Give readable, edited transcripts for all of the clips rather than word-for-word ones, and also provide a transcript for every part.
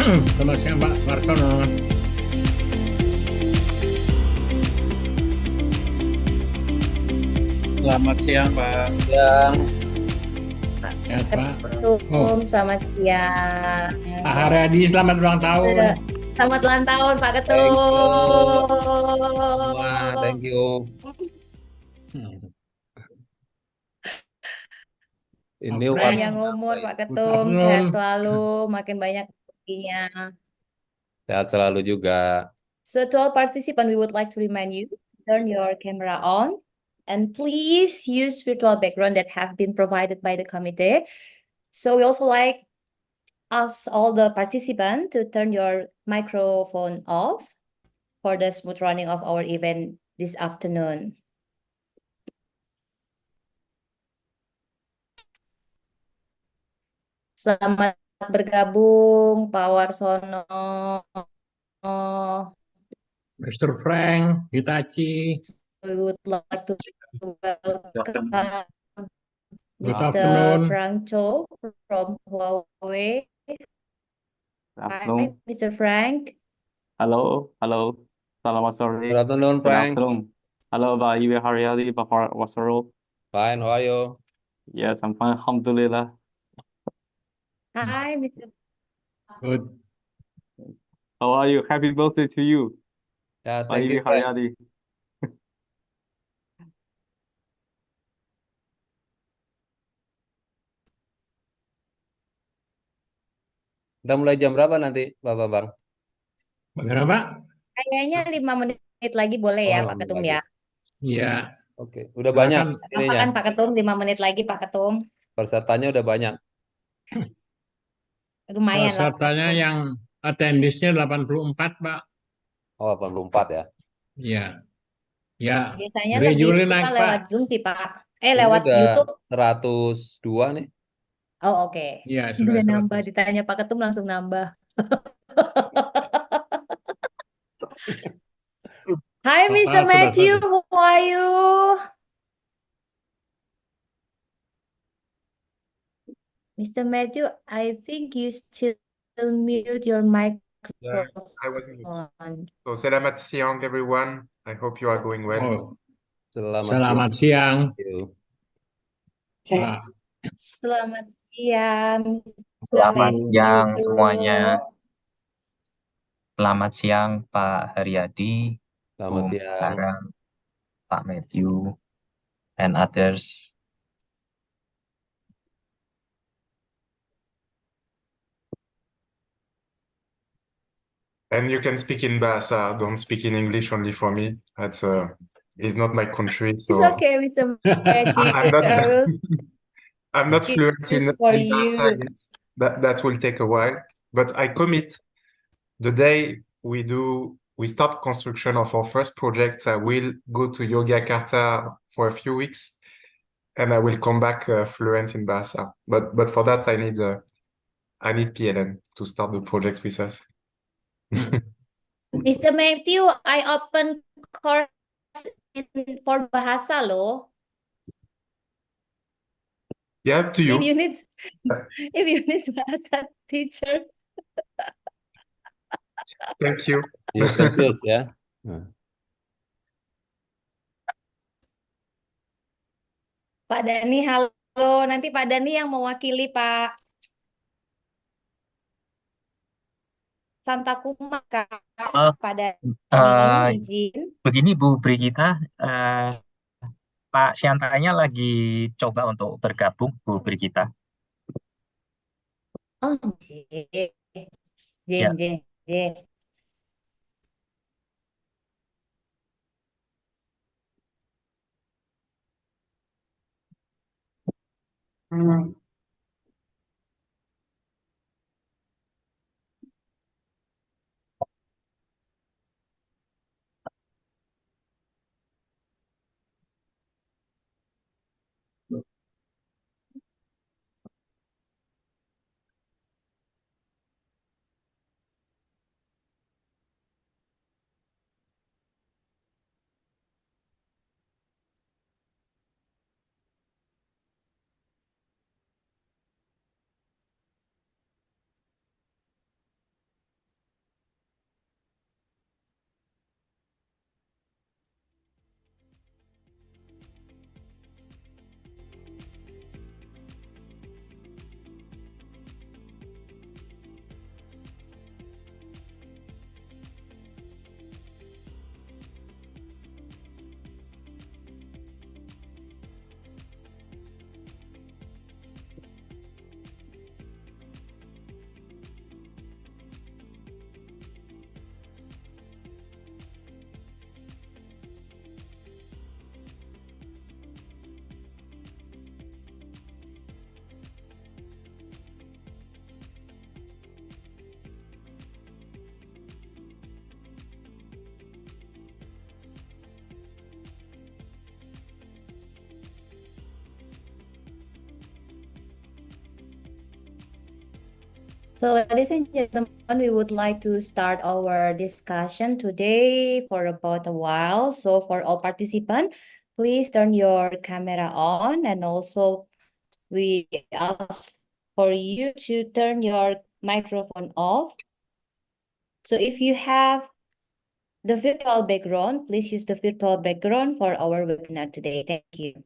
Selamat siang Pak Martono. Selamat siang, Pak. Yang Sehat Pak. Oh, Ketum, selamat siang. Pak Haryadi selamat ulang tahun. Selamat ulang tahun, Pak thank you Ketum. semua, thank you. Hmm. Ini Frank, warna Panjang apa umur, ini? Pak good Ketum. Sehat afternoon. selalu, makin banyak rezekinya. Sehat selalu juga. So, to all participants, we would like to remind you to turn your camera on and please use virtual background that have been provided by the committee. So, we also like ask all the participants to turn your microphone off for the smooth running of our event this afternoon. Selamat bergabung, Pak Warsono. Mr. Frank, Hitachi, We would like to Welcome. welcome good Mr. afternoon. Frank Cho from Huawei. Hi, Afternoon. Mr. Frank. Halo, halo. Selamat sore. Good afternoon, Good Frank. afternoon. Halo, Pak Iwi Haryadi, Pak Wasaro. Fine, how are you? Yes, I'm fine. Alhamdulillah. Hi, Mr. Good. How are you? Happy birthday to you, Ya, Pak thank you, Iwi Frank. Haryadi. Kita mulai jam berapa nanti, Bapak Bang? Bagaimana Pak? Kayaknya 5 menit lagi boleh Oh, ya, 5 Pak menit Ketum lagi. ya. Iya, Oke, udah banyak silakan. ininya. Apakan Pak Ketum, 5 menit lagi Pak Ketum. Pesertanya udah banyak. Lumayan lah Pak Pesertanya Ketum. yang attendance-nya 84 Pak. Oh, 84 ya. Iya, ya. Biasanya lebih Gradually suka naik Pak. lewat Zoom sih Pak. Ini Lewat udah YouTube. 102 nih. Oh oke. Iya, sudah Udah nambah, 100. ditanya Pak Ketum langsung nambah. Hi Mr. Total sudah Matthew, 100. how are you? Mr. Matthew, I think you still mute your Yeah, I was mute. microphone. So, selamat siang, everyone. I hope you are going well. Oh, Selamat selamat siang. siang. Thank you. Pak. Selamat siang, Mr. Selamat siang Matthew. semuanya. Selamat siang Pak Haryadi, Selamat Bung siang. Barang, Pak Matthew, and others. And you can speak in Bahasa. Don't speak in English only for me. It's not my country, It's so okay, Mr. Matthew. I'm not I will I'm not fluent use in for Bahasa you. yet. That will take a while. But I commit the day we start construction of our first project. I will go to Yogyakarta for a few weeks, and I will come back fluent in Bahasa. But for that, I need PLN to start the project with us. Mr. Matthew, I open course for Bahasa loh. Yeah, up to If you. you need if you need Bahasa teacher. Thank you. You can choose ya. Nah. Pak Dani, halo. Nanti Pak Dani yang mewakili Pak Santa Kuma, Kak. Oh, Pak Dani, eh, izin. begini Bu Brigita, Pak Syantanya lagi coba untuk bergabung Bu Brigita. Oh, J. Ya. J. J. So, ladies and gentlemen, we would like to start our discussion today for about a while. So, for all participants, please turn your camera on, and also we ask for you to turn your microphone off. So, if you have the virtual background, please use the virtual background for our webinar today. Thank you.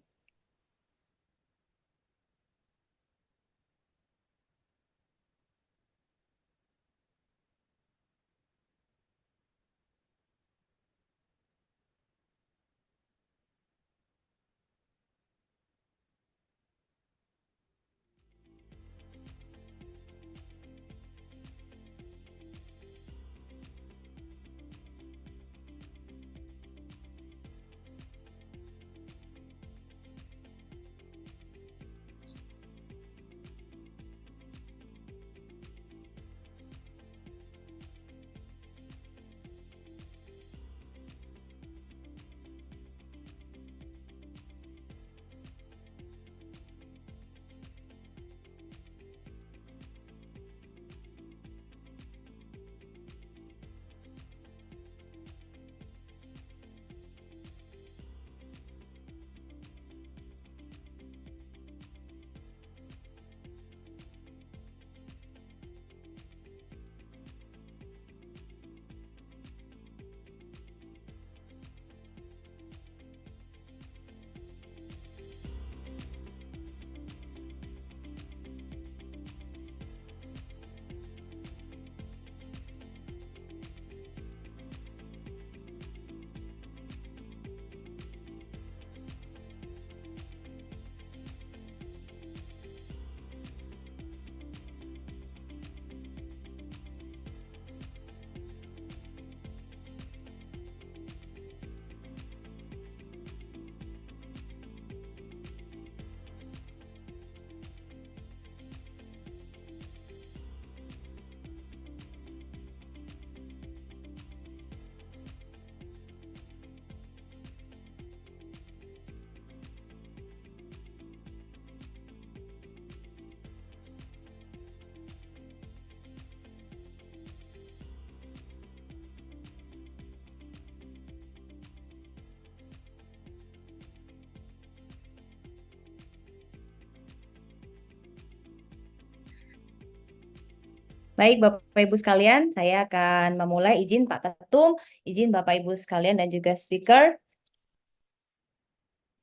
Baik, Bapak Ibu sekalian, saya akan memulai. Izin Pak Ketum, izin Bapak Ibu sekalian dan juga speaker.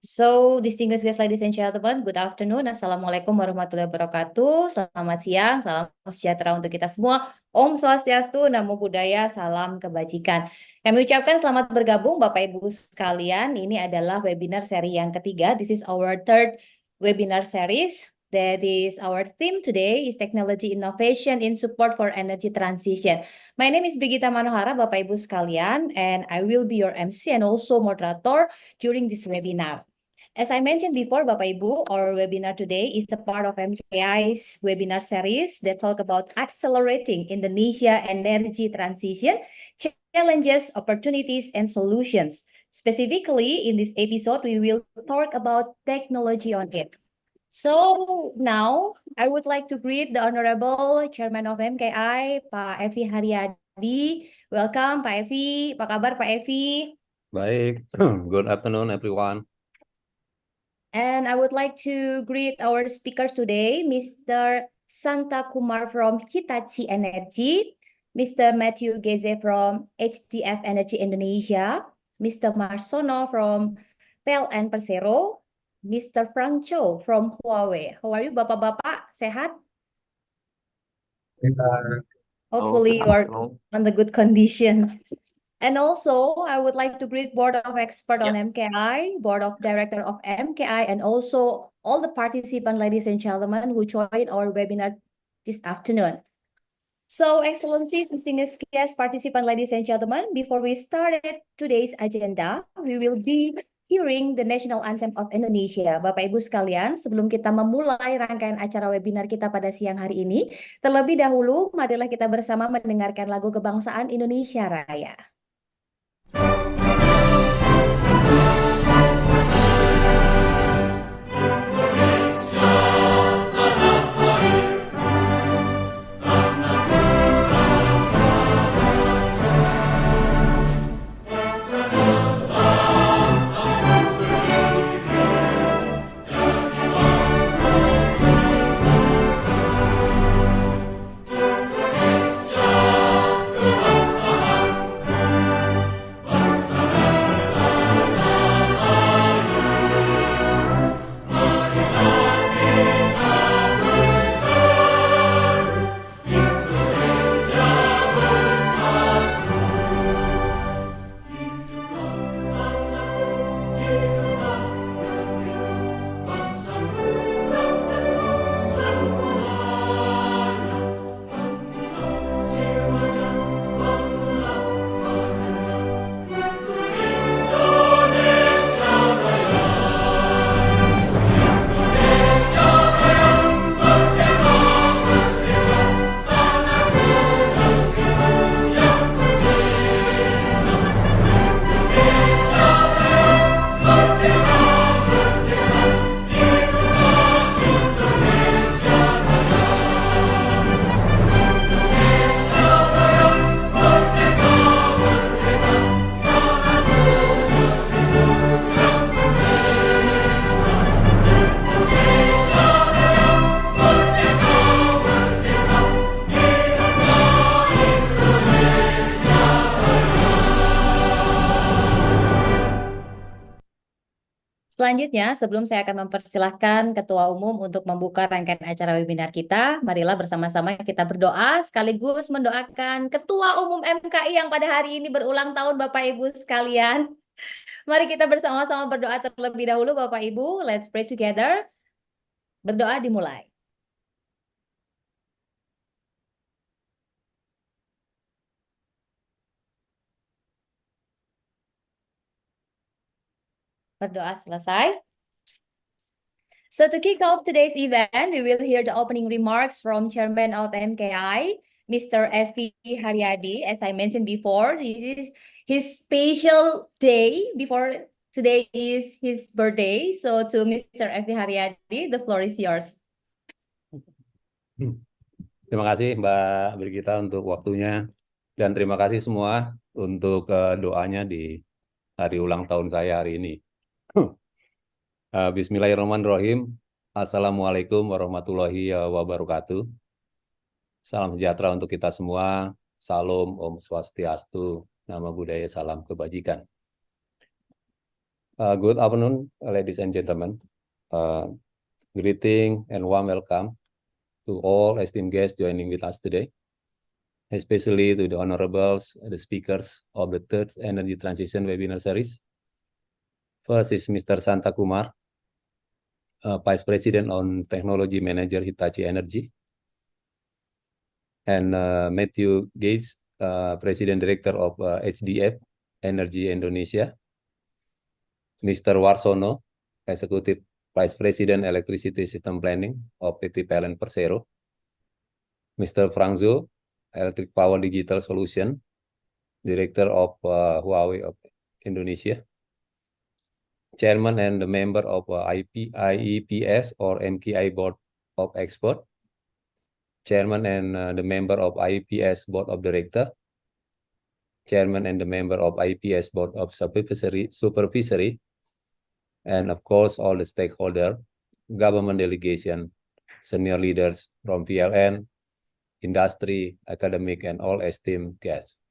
So, distinguished guests, ladies and gentlemen, good afternoon. Assalamualaikum warahmatullahi wabarakatuh. Selamat siang, salam sejahtera untuk kita semua. Om Swastiastu, Namo Buddhaya, salam kebajikan. Kami ucapkan selamat bergabung Bapak Ibu sekalian. Ini adalah webinar seri yang ketiga. This is our third webinar series. That is our theme today is technology innovation in support for energy transition. My name is Brigita Manohara, Bapak Ibu sekalian, and I will be your MC and also moderator during this webinar. As I mentioned before, Bapak Ibu, our webinar today is a part of MKI's webinar series that talk about accelerating Indonesia energy transition, challenges, opportunities, and solutions. Specifically, in this episode, we will talk about technology on it. So now, I would like to greet the Honorable Chairman of MKI, Pak Evi Haryadi. Welcome, Pak Evi. Apa kabar, Pak Evi? Baik, good afternoon everyone. And I would like to greet our speakers today, Mr. Santa Kumar from Hitachi Energy, Mr. Matthew Geze from HDF Energy Indonesia, Mr. Marsono from PLN Persero, Mr. Frank Cho from Huawei. How are you, Bapak-Bapak? Sehat? Hopefully you are on the good condition. And also, I would like to greet Board of Expert on MKI, Board of Director of MKI, and also all the participants, ladies and gentlemen, who joined our webinar this afternoon. So, Excellencies, distinguished guests, participants, ladies and gentlemen, before we start today's agenda, we will be hearing the National Anthem of Indonesia. Bapak Ibu sekalian, sebelum kita memulai rangkaian acara webinar kita pada siang hari ini, terlebih dahulu, marilah kita bersama mendengarkan lagu kebangsaan Indonesia Raya. Selanjutnya, sebelum saya akan mempersilahkan Ketua Umum untuk membuka rangkaian acara webinar kita, marilah bersama-sama kita berdoa sekaligus mendoakan Ketua Umum MKI yang pada hari ini berulang tahun, Bapak Ibu sekalian. Mari kita bersama-sama berdoa terlebih dahulu, Bapak Ibu. Let's pray together. Berdoa dimulai. Berdoa selesai. So to kick off today's event, we will hear the opening remarks from Chairman of MKI, Mr. Effy Haryadi. As I mentioned before, this is his special day before today is his birthday. So to Mr. Effy Haryadi, the floor is yours. Terima kasih Mbak Brigita untuk waktunya dan terima kasih semua untuk doanya di hari ulang tahun saya hari ini. Bismillahirrahmanirrahim. Assalamualaikum warahmatullahi wabarakatuh. Salam sejahtera untuk kita semua. Salam Om Swastiastu, Nama Budaya, Salam Kebajikan. Good afternoon, ladies and gentlemen. Greeting and warm welcome to all esteemed guests joining with us today, especially to the honorables, the speakers of the third Energy Transition Webinar Series. First is Mr. Santa Kumar, Vice President on Technology Manager Hitachi Energy, and Matthew Gates, President Director of HDF Energy Indonesia, Mr. Warsono, Executive Vice President Electricity System Planning of PT PLN Persero, Mr. Frangzo, Electric Power Digital Solution, Director of Huawei of Indonesia, Chairman and the member of IEPS or MKI Board of Expert, Chairman and the member of IEPS Board of Director, Chairman and the member of IEPS Board of Supervisory, and of course all the stakeholder, government delegation, senior leaders from PLN, industry, academic, and all esteemed guests.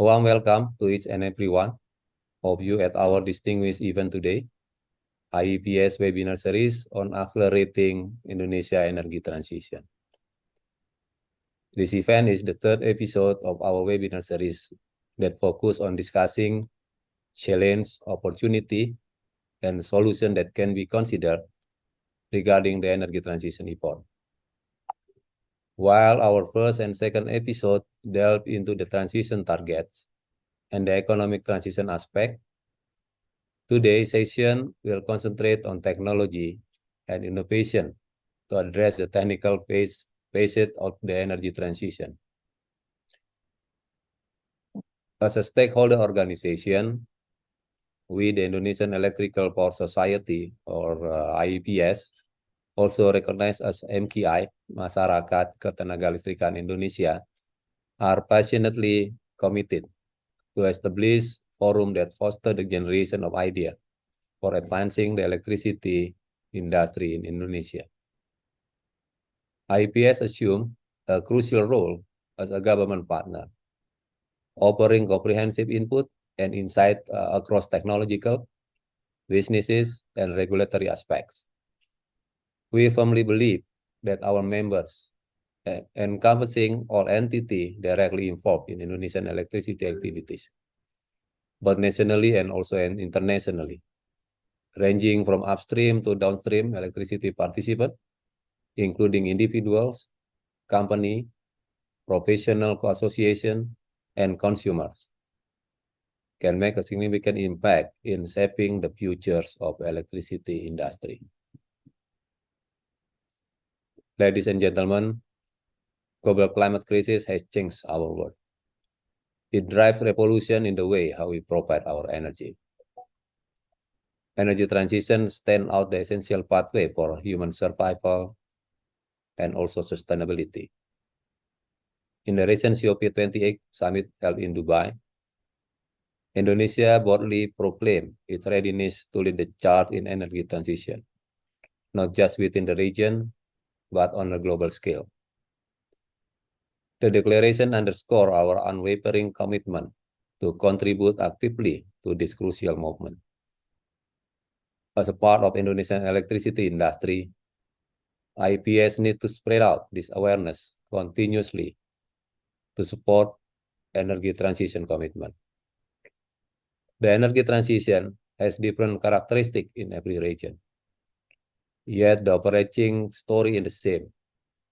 A warm welcome to each and every one of you at our distinguished event today, IEPS Webinar Series on Accelerating Indonesia Energy Transition. This event is the third episode of our webinar series that focus on discussing challenge, opportunity, and solution that can be considered regarding the energy transition effort. While our first and second episode delve into the transition targets and the economic transition aspect, today's session will concentrate on technology and innovation to address the technical facet of the energy transition. As a stakeholder organization, we, the Indonesian Electrical Power Society, or IEPS, also recognized as MKI, Masyarakat Ketenagalistrikan Indonesia, are passionately committed to establish forum that foster the generation of ideas for advancing the electricity industry in Indonesia. IEPS assumed a crucial role as a government partner, offering comprehensive input and insight across technological, businesses, and regulatory aspects. We firmly believe that our members, encompassing all entities directly involved in Indonesian electricity activities, both nationally and also internationally, ranging from upstream to downstream electricity participants, including individuals, company, professional association, and consumers, can make a significant impact in shaping the futures of electricity industry. Ladies and gentlemen, global climate crisis has changed our world. It drives revolution in the way how we provide our energy. Energy transition stands out the essential pathway for human survival and also sustainability. In the recent COP28 summit held in Dubai, Indonesia boldly proclaimed its readiness to lead the charge in energy transition, not just within the region, but on a global scale. The declaration underscores our unwavering commitment to contribute actively to this crucial movement, as a part of Indonesian electricity industry, IPS need to spread out this awareness continuously to support energy transition commitment. The energy transition has different characteristics in every region. Yet the overarching story is the same: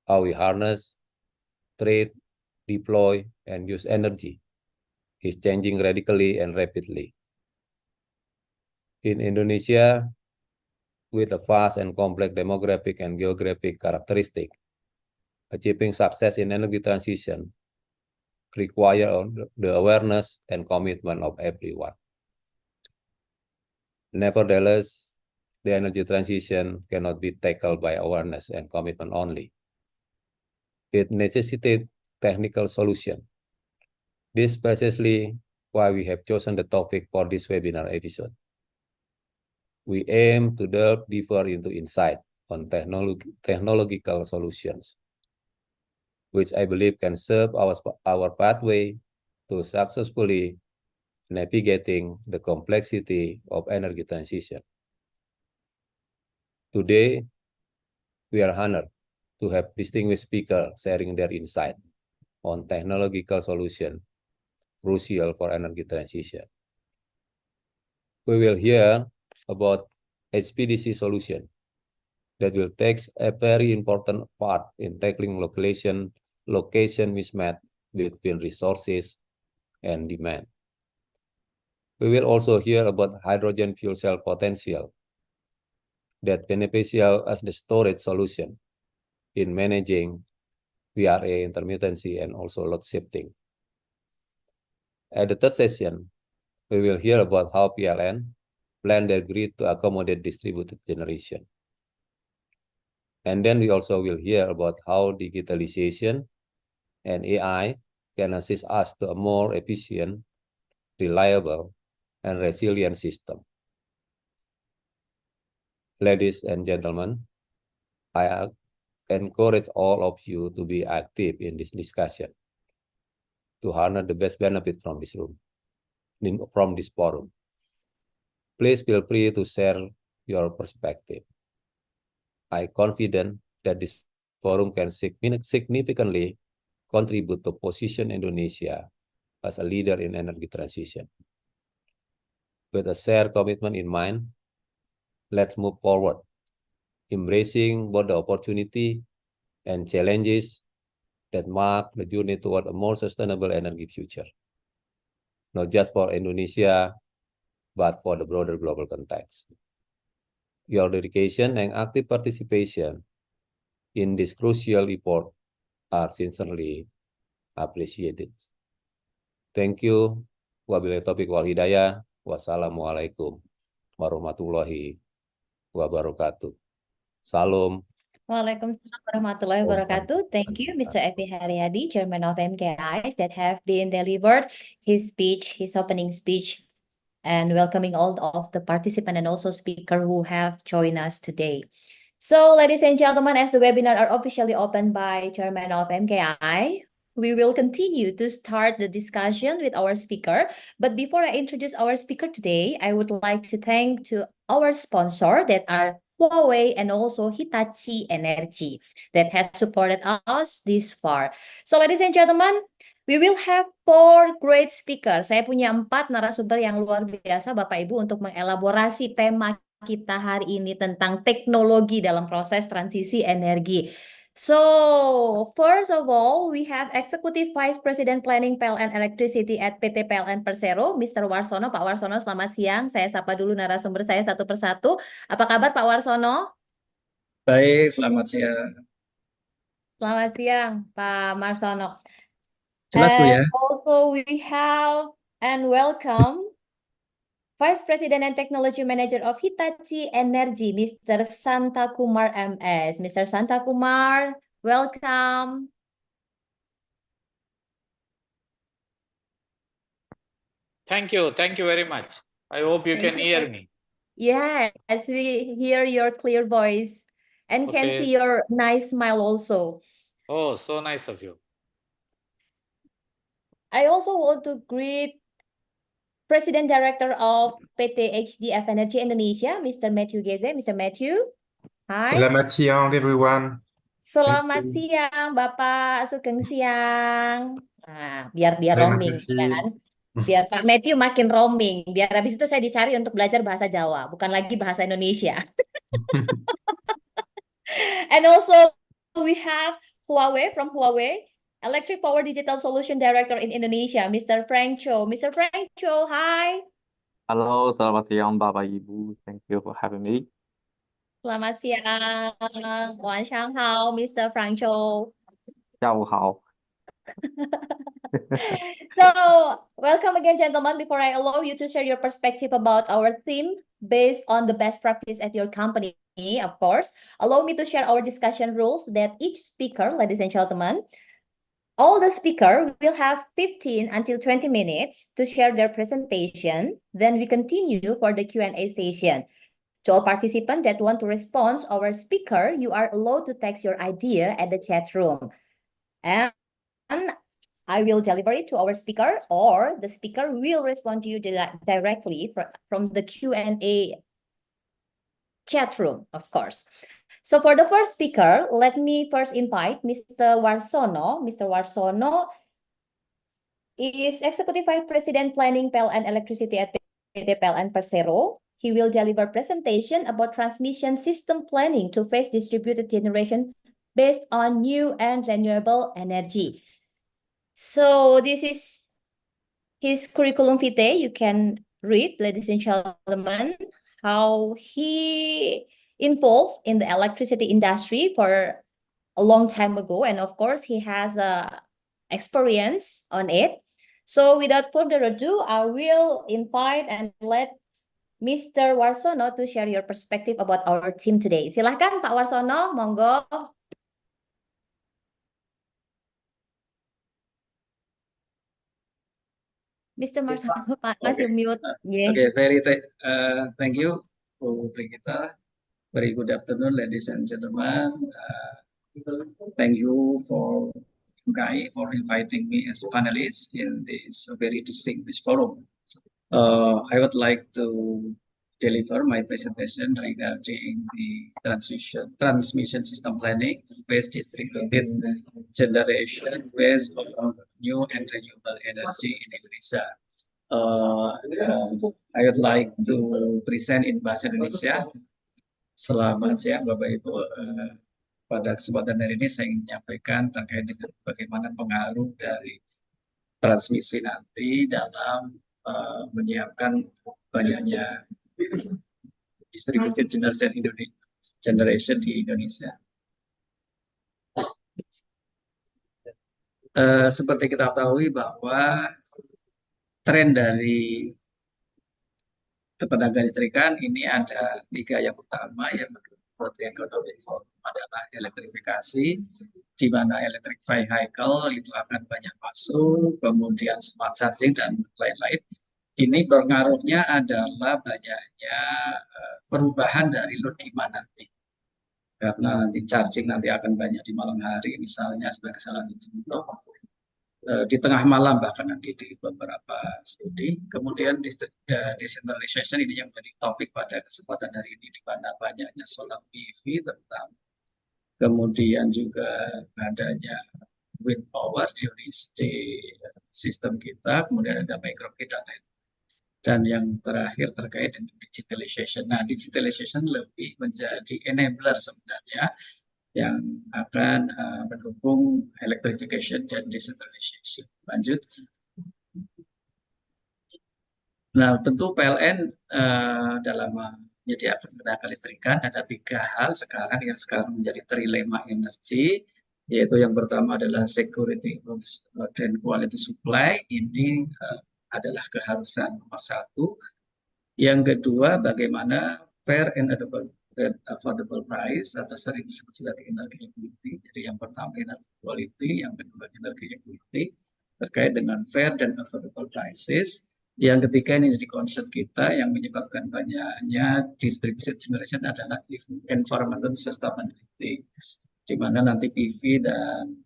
how we harness, trade, deploy, and use energy is changing radically and rapidly. In Indonesia, with a vast and complex demographic and geographic characteristic, achieving success in energy transition require the awareness and commitment of everyone. Nevertheless, the energy transition cannot be tackled by awareness and commitment only. It necessitates technical solution. This is precisely why we have chosen the topic for this webinar episode. We aim to delve deeper into insight on technological solutions, which I believe can serve our pathway to successfully navigating the complexity of energy transition. Today, we are honored to have distinguished speakers sharing their insight on technological solutions crucial for energy transition. We will hear about HPDC solution that will take a very important part in tackling location mismatch between resources and demand. We will also hear about hydrogen fuel cell potential that beneficial as the storage solution in managing VRA intermittency and also load shifting. At the third session, we will hear about how PLN plan their grid to accommodate distributed generation. And then we also will hear about how digitalization and AI can assist us to a more efficient, reliable, and resilient system. Ladies and gentlemen, I encourage all of you to be active in this discussion to harness the best benefit from this forum. Please feel free to share your perspective. I'm confident that this forum can significantly contribute to position Indonesia as a leader in energy transition. With a shared commitment in mind, let's move forward, embracing both the opportunity and challenges that mark the journey toward a more sustainable energy future, not just for Indonesia, but for the broader global context. Your dedication and active participation in this crucial effort are sincerely appreciated. Thank you. Wabillahi taufiq wal hidayah. Wassalamualaikum warahmatullahi wabarakatuh. Salam. Waalaikumsalam warahmatullahi Om wabarakatuh. Santi. Thank you, Mr. Epi Haryadi, Chairman of MKIs, that have been delivered his speech, his opening speech, and welcoming all of the participants and also speaker who have joined us today. So, ladies and gentlemen, as the webinar are officially opened by Chairman of MKI, we will continue to start the discussion with our speaker. But before I introduce our speaker today, I would like to thank to our sponsor that are Huawei and also Hitachi Energy that has supported us this far. So, ladies and gentlemen, we will have 4 great speakers. Saya punya 4 narasumber yang luar biasa, Bapak Ibu, untuk mengelaborasi tema kita hari ini tentang teknologi dalam proses transisi energi. So, first of all, we have Executive Vice President Planning PLN Electricity at PT PLN Persero, Mr. Warsono. Pak Warsono, selamat siang. Saya sapa dulu narasumber saya satu persatu. Apa kabar Pak Warsono? Baik, selamat siang. Selamat siang, Pak Marsono. Jelas Bu ya? And also we have and welcome Vice President and Technology Manager of Hitachi Energy, Mr. Santa Kumar MS. Mr. Santa Kumar, welcome. Thank you very much. I hope you Thank can you hear for- me. Yes, we hear your clear voice and can Okay. see your nice smile also. Oh, so nice of you. I also want to greet President Director of PT HDF Energy Indonesia, Mr. Matthew Geze. Mr. Matthew, hi. Selamat siang, everyone. Selamat you. siang, Bapak Sugeng Siang. Nah, biar dia Terima roaming, kasih. kan? Biar Pak Matthew makin roaming. Biar habis itu saya dicari untuk belajar bahasa Jawa, bukan lagi bahasa Indonesia. And also we have Huawei from Huawei, Electric Power Digital Solution Director in Indonesia, Mr. Frank Cho. Mr. Frank Cho, hi. Hello, selamat siang Bapak Ibu. Thank you for having me. Selamat siang, 晚上好, Mr. Frank Cho. 下午好。 So, welcome again, gentlemen. Before I allow you to share your perspective about our theme based on the best practice at your company, of course, allow me to share our discussion rules that each speaker, ladies and gentlemen, all the speaker will have 15 until 20 minutes to share their presentation. Then we continue for the Q&A session. To all participants that want to respond to our speaker, you are allowed to text your idea at the chat room. And I will deliver it to our speaker, or the speaker will respond to you directly from the Q&A chat room, of course. So for the first speaker, let me first invite Mr. Warsono. Mr. Warsono is Executive Vice President Planning PLN Electricity at PT PLN Persero. He will deliver presentation about transmission system planning to phase distributed generation based on new and renewable energy. So this is his curriculum vitae. You can read, ladies and gentlemen, how he involved in the electricity industry for a long time ago. And of course, he has experience on it. So without further ado, I will invite and let Mr. Warsono to share your perspective about our team today. Silahkan Pak Warsono, monggo. Mr. Warsono, masih mute. Yeah. Okay, thank you, Bu Brigita. Very good afternoon, ladies and gentlemen. Thank you for inviting me as a panelist in this very distinguished forum. I would like to deliver my presentation regarding the transmission system planning based distributed generation based on new and renewable energy in Indonesia. I would like to present in bahasa Indonesia. Selamat siang Bapak Ibu. Pada kesempatan hari ini saya ingin menyampaikan terkait dengan bagaimana pengaruh dari transmisi nanti dalam menyiapkan banyaknya distributed generation di Indonesia. Seperti kita ketahui bahwa tren dari ketenaga listrikan ini ada 3 yang utama. Yang ekonomi adalah elektrifikasi, di mana electric vehicle itu akan banyak masuk, kemudian smart charging dan lain-lain. Ini pengaruhnya adalah banyaknya perubahan dari load demand nanti. Karena nanti charging nanti akan banyak di malam hari, misalnya sebagai salah satu contoh. Di tengah malam bahkan nanti di beberapa studi. Kemudian decentralization ini yang menjadi topik pada kesempatan hari ini, di mana banyaknya solar PV terutama. Kemudian juga adanya wind power di sistem kita, kemudian ada microgrid dan lain. Dan yang terakhir terkait dengan digitalization. Nah, digitalization lebih menjadi enabler sebenarnya yang akan mendukung electrification dan decentralization. Lanjut. Nah, tentu PLN dalam menyediakan tenaga listrikan ada 3 hal sekarang yang menjadi trilema energi, yaitu yang pertama adalah security dan quality supply. Ini adalah keharusan nomor 1. Yang kedua, bagaimana fair and affordable price atau sering disebut sebagai energy equity. Jadi yang pertama energy quality, yang kedua energy equity terkait dengan fair dan affordable prices. Yang ketiga ini jadi concern kita yang menyebabkan banyaknya distributed generation adalah environmental sustainability, di mana nanti PV dan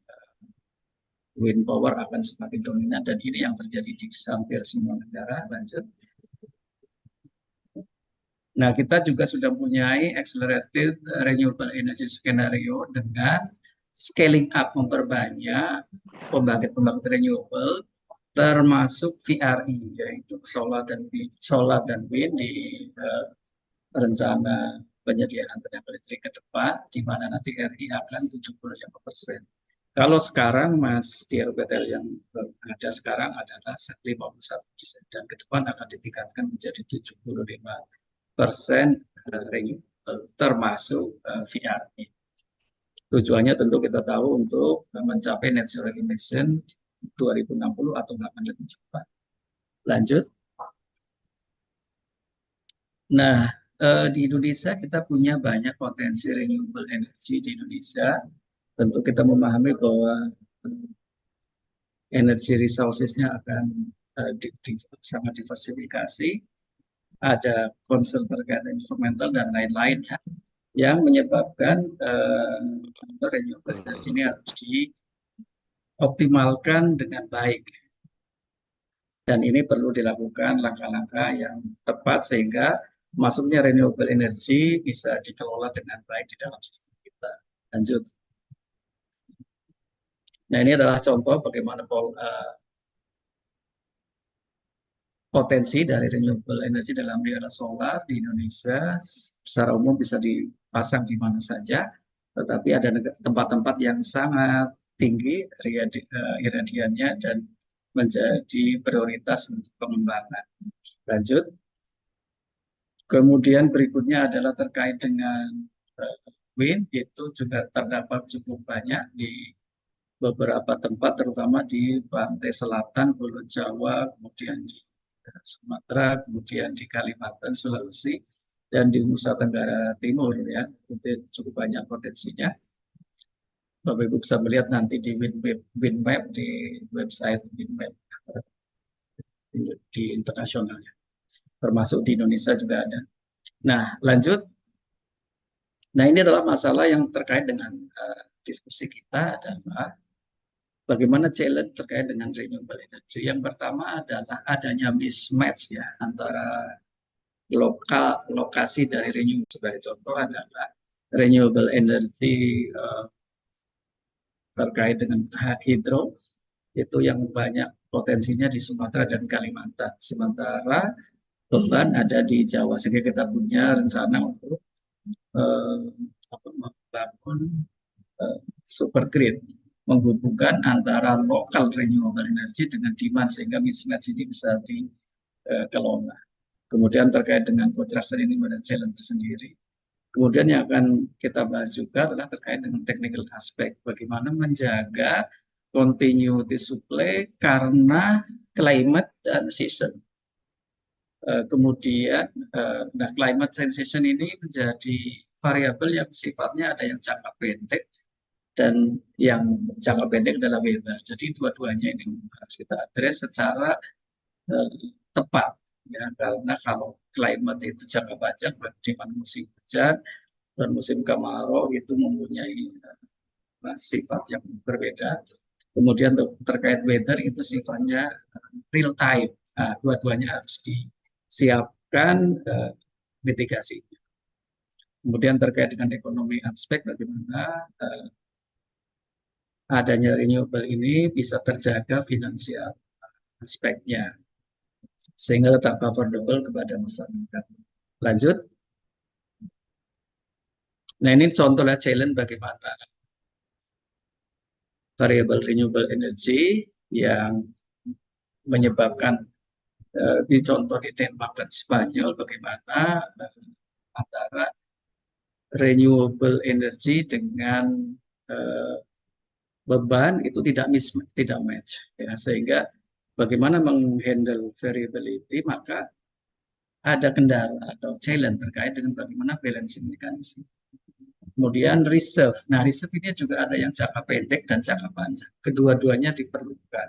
wind power akan semakin dominan dan ini yang terjadi di hampir semua negara. Lanjut. Nah, kita juga sudah mempunyai accelerated renewable energy scenario dengan scaling up, memperbanyak pembangkit renewable termasuk VRI, yaitu solar dan wind di rencana penyediaan tenaga listrik ke depan, di mana nanti RI akan 75%. Kalau sekarang Mas di RPTL yang ada sekarang adalah 51% dan ke depan akan ditingkatkan menjadi 75% renewable termasuk VRI. Tujuannya tentu kita tahu untuk mencapai net zero emission 2060 atau bahkan lebih cepat. Lanjut. Nah, di Indonesia kita punya banyak potensi renewable energy di Indonesia. Tentu kita memahami bahwa energy resources-nya akan sangat diversifikasi. Ada concern terkait environmental dan lain-lainnya yang menyebabkan renewable energy ini harus dioptimalkan dengan baik. Dan ini perlu dilakukan langkah-langkah yang tepat sehingga masuknya renewable energy bisa dikelola dengan baik di dalam sistem kita. Lanjut. Nah, ini adalah contoh bagaimana potensi dari renewable energy dalam era solar di Indonesia. Secara umum bisa dipasang di mana saja, tetapi ada tempat-tempat yang sangat tinggi iradiannya dan menjadi prioritas untuk pengembangan. Lanjut. Kemudian berikutnya adalah terkait dengan wind, itu juga terdapat cukup banyak di beberapa tempat, terutama di pantai selatan, Pulau Jawa, kemudian di Sumatera, kemudian di Kalimantan, Sulawesi, dan di Nusa Tenggara Timur, ya, itu cukup banyak potensinya. Bapak Ibu bisa melihat nanti di WindMap, di website WindMap di internasionalnya, termasuk di Indonesia juga ada. Nah, lanjut. Nah, ini adalah masalah yang terkait dengan diskusi kita adalah bagaimana challenge terkait dengan renewable energy. Yang pertama adalah adanya mismatch ya antara lokasi dari renewable. Sebagai contoh adalah renewable energy terkait dengan hidro, itu yang banyak potensinya di Sumatera dan Kalimantan. Sementara beban ada di Jawa, sehingga kita punya rencana untuk membangun super grid, menghubungkan antara lokal renewable energy dengan demand sehingga mismatch ini bisa dikelola. Kemudian terkait dengan kontraktor ini ada challenge tersendiri. Kemudian yang akan kita bahas juga adalah terkait dengan technical aspect, bagaimana menjaga continuity supply karena climate dan season. Kemudian, nah climate transition ini menjadi variabel yang sifatnya ada yang jangka pendek dan yang jangka pendek adalah weather. Jadi dua-duanya ini harus kita address secara tepat, ya, karena kalau climate itu jangka panjang, di mana musim hujan dan musim kemarau itu mempunyai sifat yang berbeda. Kemudian terkait weather itu sifatnya real time. Nah, dua-duanya harus disiapkan mitigasinya. Kemudian terkait dengan ekonomi aspek, bagaimana adanya renewable ini bisa terjaga finansial aspeknya sehingga tetap affordable kepada masyarakat. Lanjut. Nah, ini contohnya challenge bagaimana variable renewable energy yang menyebabkan di contoh di Denmark dan Spanyol bagaimana antara renewable energy dengan beban itu tidak match, ya, sehingga bagaimana menghandle variability, maka ada kendala atau challenge terkait dengan bagaimana balancing mechanism. Kemudian reserve. Nah, reserve ini juga ada yang jangka pendek dan jangka panjang. Kedua-duanya diperlukan.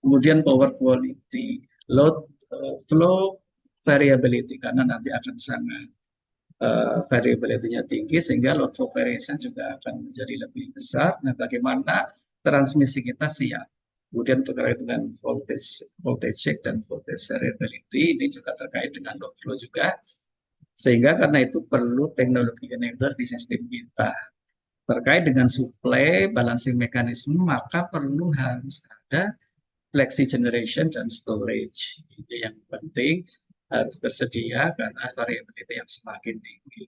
Kemudian power quality, load flow variability, karena nanti akan sangat variability-nya tinggi sehingga load flow variation juga akan menjadi lebih besar. Nah, bagaimana transmisi kita siap. Kemudian terkait dengan voltage check dan voltage variability ini juga terkait dengan load flow juga. Sehingga karena itu perlu teknologi enabler di sistem kita. Terkait dengan supply balancing mechanism, maka perlu harus ada flexi generation dan storage. Ini yang penting harus tersedia karena variability yang semakin tinggi.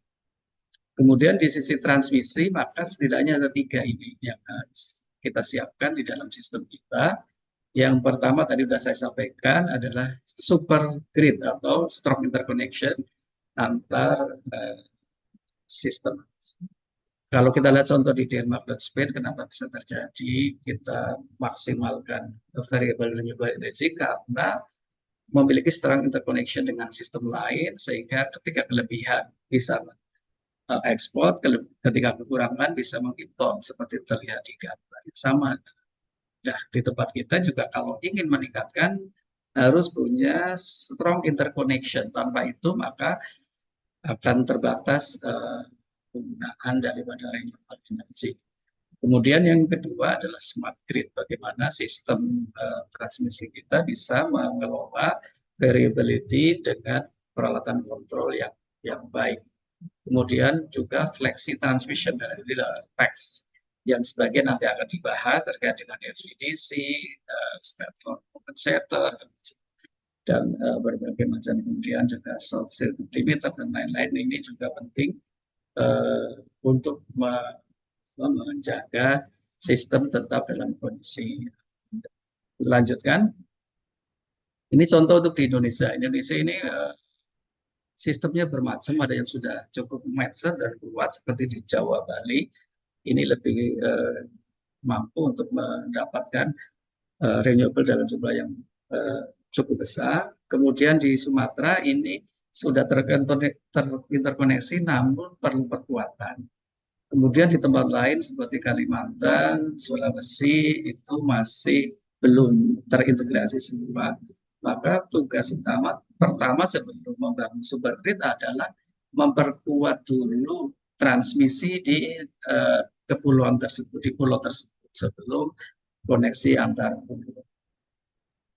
Kemudian di sisi transmisi, maka setidaknya ada 3 ini yang harus kita siapkan di dalam sistem kita. Yang pertama tadi sudah saya sampaikan adalah super grid atau strong interconnection antar sistem. Kalau kita lihat contoh di Denmark dan Spain, kenapa bisa terjadi? Kita maksimalkan variable renewable energy karena memiliki strong interconnection dengan sistem lain, sehingga ketika kelebihan bisa ekspor, ketika kekurangan bisa mengimpor, seperti terlihat di gambar sama. Nah, di tempat kita juga kalau ingin meningkatkan harus punya strong interconnection. Tanpa itu maka akan terbatas penggunaan daripada renewable energy. Kemudian yang kedua adalah smart grid. Bagaimana sistem transmisi kita bisa mengelola variability dengan peralatan kontrol yang baik. Kemudian juga flexi transmission dari PAX yang sebagian nanti akan dibahas terkait dengan HVDC, step-down compensator, dan berbagai macam, kemudian juga short circuit limiter dan lain-lain. Ini juga penting untuk menjaga sistem tetap dalam kondisi. Lanjutkan. Ini contoh untuk di Indonesia. Indonesia ini sistemnya bermacam, ada yang sudah cukup mature dan kuat seperti di Jawa, Bali. Ini lebih mampu untuk mendapatkan renewable dalam jumlah yang cukup besar. Kemudian di Sumatera ini sudah terinterkoneksi namun perlu perkuatan. Kemudian di tempat lain seperti Kalimantan, Sulawesi itu masih belum terintegrasi semua. Maka tugas utama pertama sebelum membangun super grid adalah memperkuat dulu transmisi di kepulauan tersebut, di pulau tersebut sebelum koneksi antar pulau.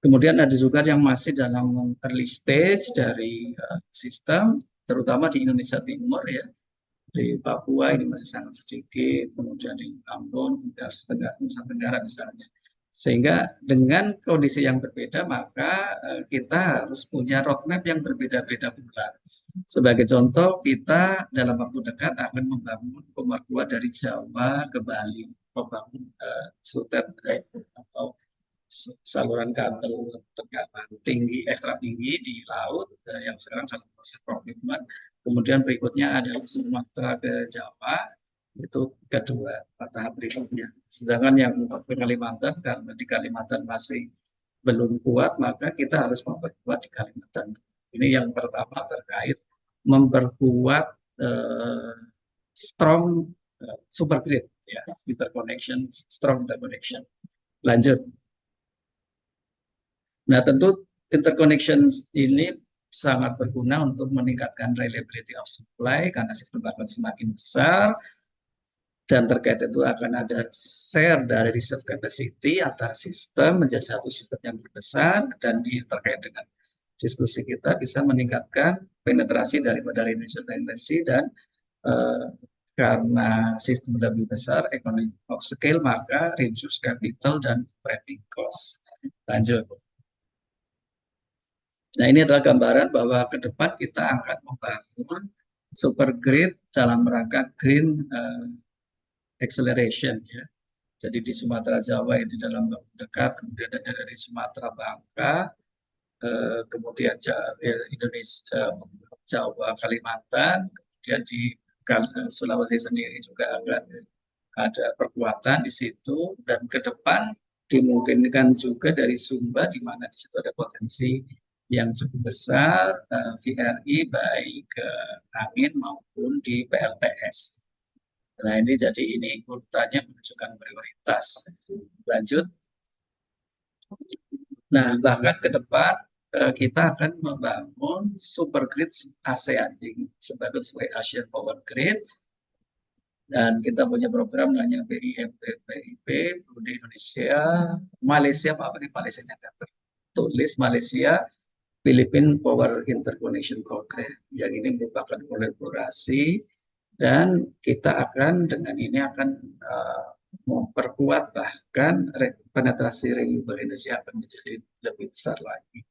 Kemudian ada juga yang masih dalam early stage dari sistem, terutama di Indonesia Timur ya. Di Papua ini masih sangat sedikit, kemudian di Ambon, Nusa Tenggara misalnya. Sehingga dengan kondisi yang berbeda, maka kita harus punya roadmap yang berbeda-beda pula. Sebagai contoh, kita dalam waktu dekat akan membangun pemberkuat dari Jawa ke Bali, membangun sutet atau saluran kabel tekanan tinggi, ekstra tinggi di laut yang sekarang dalam proses komitmen. Kemudian berikutnya adalah Sumatera ke Jawa, itu kedua tahap berikutnya. Sedangkan yang ke Kalimantan, karena di Kalimantan masih belum kuat, maka kita harus memperkuat di Kalimantan. Ini yang pertama terkait memperkuat strong super grid, ya, interconnection, strong interconnection. Lanjut. Nah, tentu interconnection ini sangat berguna untuk meningkatkan reliability of supply karena sistem akan semakin besar. Dan terkait itu akan ada share dari reserve capacity antara sistem menjadi satu sistem yang lebih besar, dan terkait dengan diskusi kita bisa meningkatkan penetrasi daripada renewable energy, dan karena sistem lebih besar, economy of scale, maka reduce capital dan operating cost. Lanjut. Nah, ini adalah gambaran bahwa ke depan kita akan membangun super grid dalam rangka green acceleration ya. Jadi di Sumatera Jawa itu dalam waktu dekat, kemudian ada dari Sumatera Bangka, kemudian Indonesia, Jawa, Kalimantan, kemudian di Sulawesi sendiri juga ada perkuatan di situ, dan ke depan dimungkinkan juga dari Sumba di mana di situ ada potensi yang cukup besar VRI baik angin maupun di PLTS. Nah, ini jadi ini urutannya menunjukkan prioritas. Lanjut. Nah, bahkan ke depan kita akan membangun super grid ASEAN sebagai Asian Power Grid. Dan kita punya program namanya BIP di Indonesia, Malaysia, apa ini Malaysia-nya nggak tertulis, Malaysia Philippine Power Interconnection Program. Yang ini merupakan kolaborasi dan kita akan dengan ini akan memperkuat bahkan penetrasi renewable energy akan menjadi lebih besar lagi.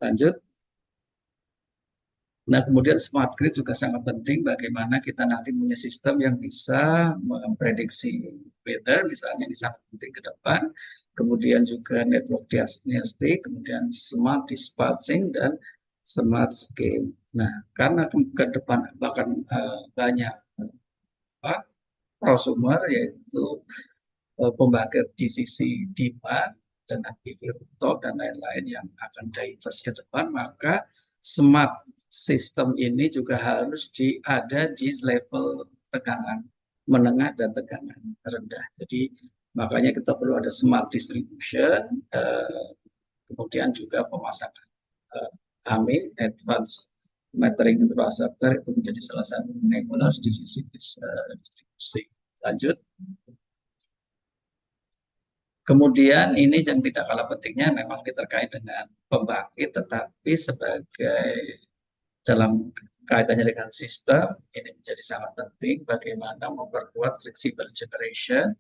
Lanjut. Nah, kemudian smart grid juga sangat penting bagaimana kita nanti punya sistem yang bisa memprediksi weather, misalnya ini sangat penting ke depan. Kemudian juga network diagnostic, kemudian smart dispatching, dan smart scheme. Nah, karena ke depan bahkan banyak prosumer, yaitu pembangkit di sisi demand, dengan PV rooftop dan lain-lain yang akan diverse ke depan, maka smart system ini juga harus ada di level tekanan menengah dan tekanan rendah. Jadi makanya kita perlu ada smart distribution, kemudian juga pemasangan AMI, Advanced Metering Infrastructure, itu menjadi salah satu enablers di sisi distribusi. Lanjut. Kemudian ini yang tidak kalah pentingnya memang ini terkait dengan pembangkit, tetapi sebagai dalam kaitannya dengan sistem, ini menjadi sangat penting bagaimana memperkuat flexible generation,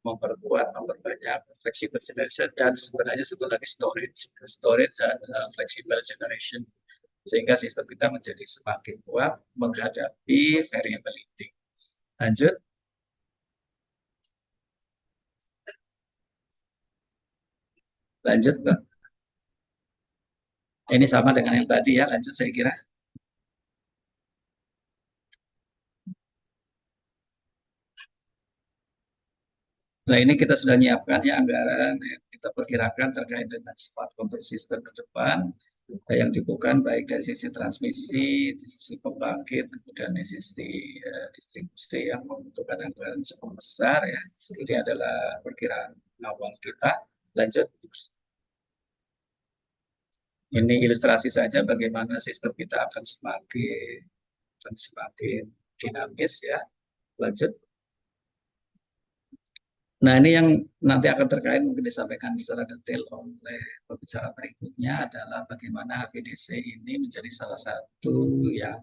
memperbanyak flexible generation, dan sebenarnya satu lagi storage dan flexible generation, sehingga sistem kita menjadi semakin kuat menghadapi variability. Lanjut. Lanjut, Mbak. Ini sama dengan yang tadi ya, lanjut saya kira. Nah, ini kita sudah nyiapkan ya anggaran yang kita perkirakan terkait dengan smart control system ke depan yang dibutuhkan baik dari sisi transmisi, di sisi pembangkit, kemudian di sisi distribusi yang membutuhkan anggaran cukup besar ya. Ini adalah perkiraan awal kita. Lanjut. Ini ilustrasi saja bagaimana sistem kita akan semakin dinamis ya. Lanjut. Nah, ini yang nanti akan terkait mungkin disampaikan secara detail oleh pembicara berikutnya adalah bagaimana HVDC ini menjadi salah satu yang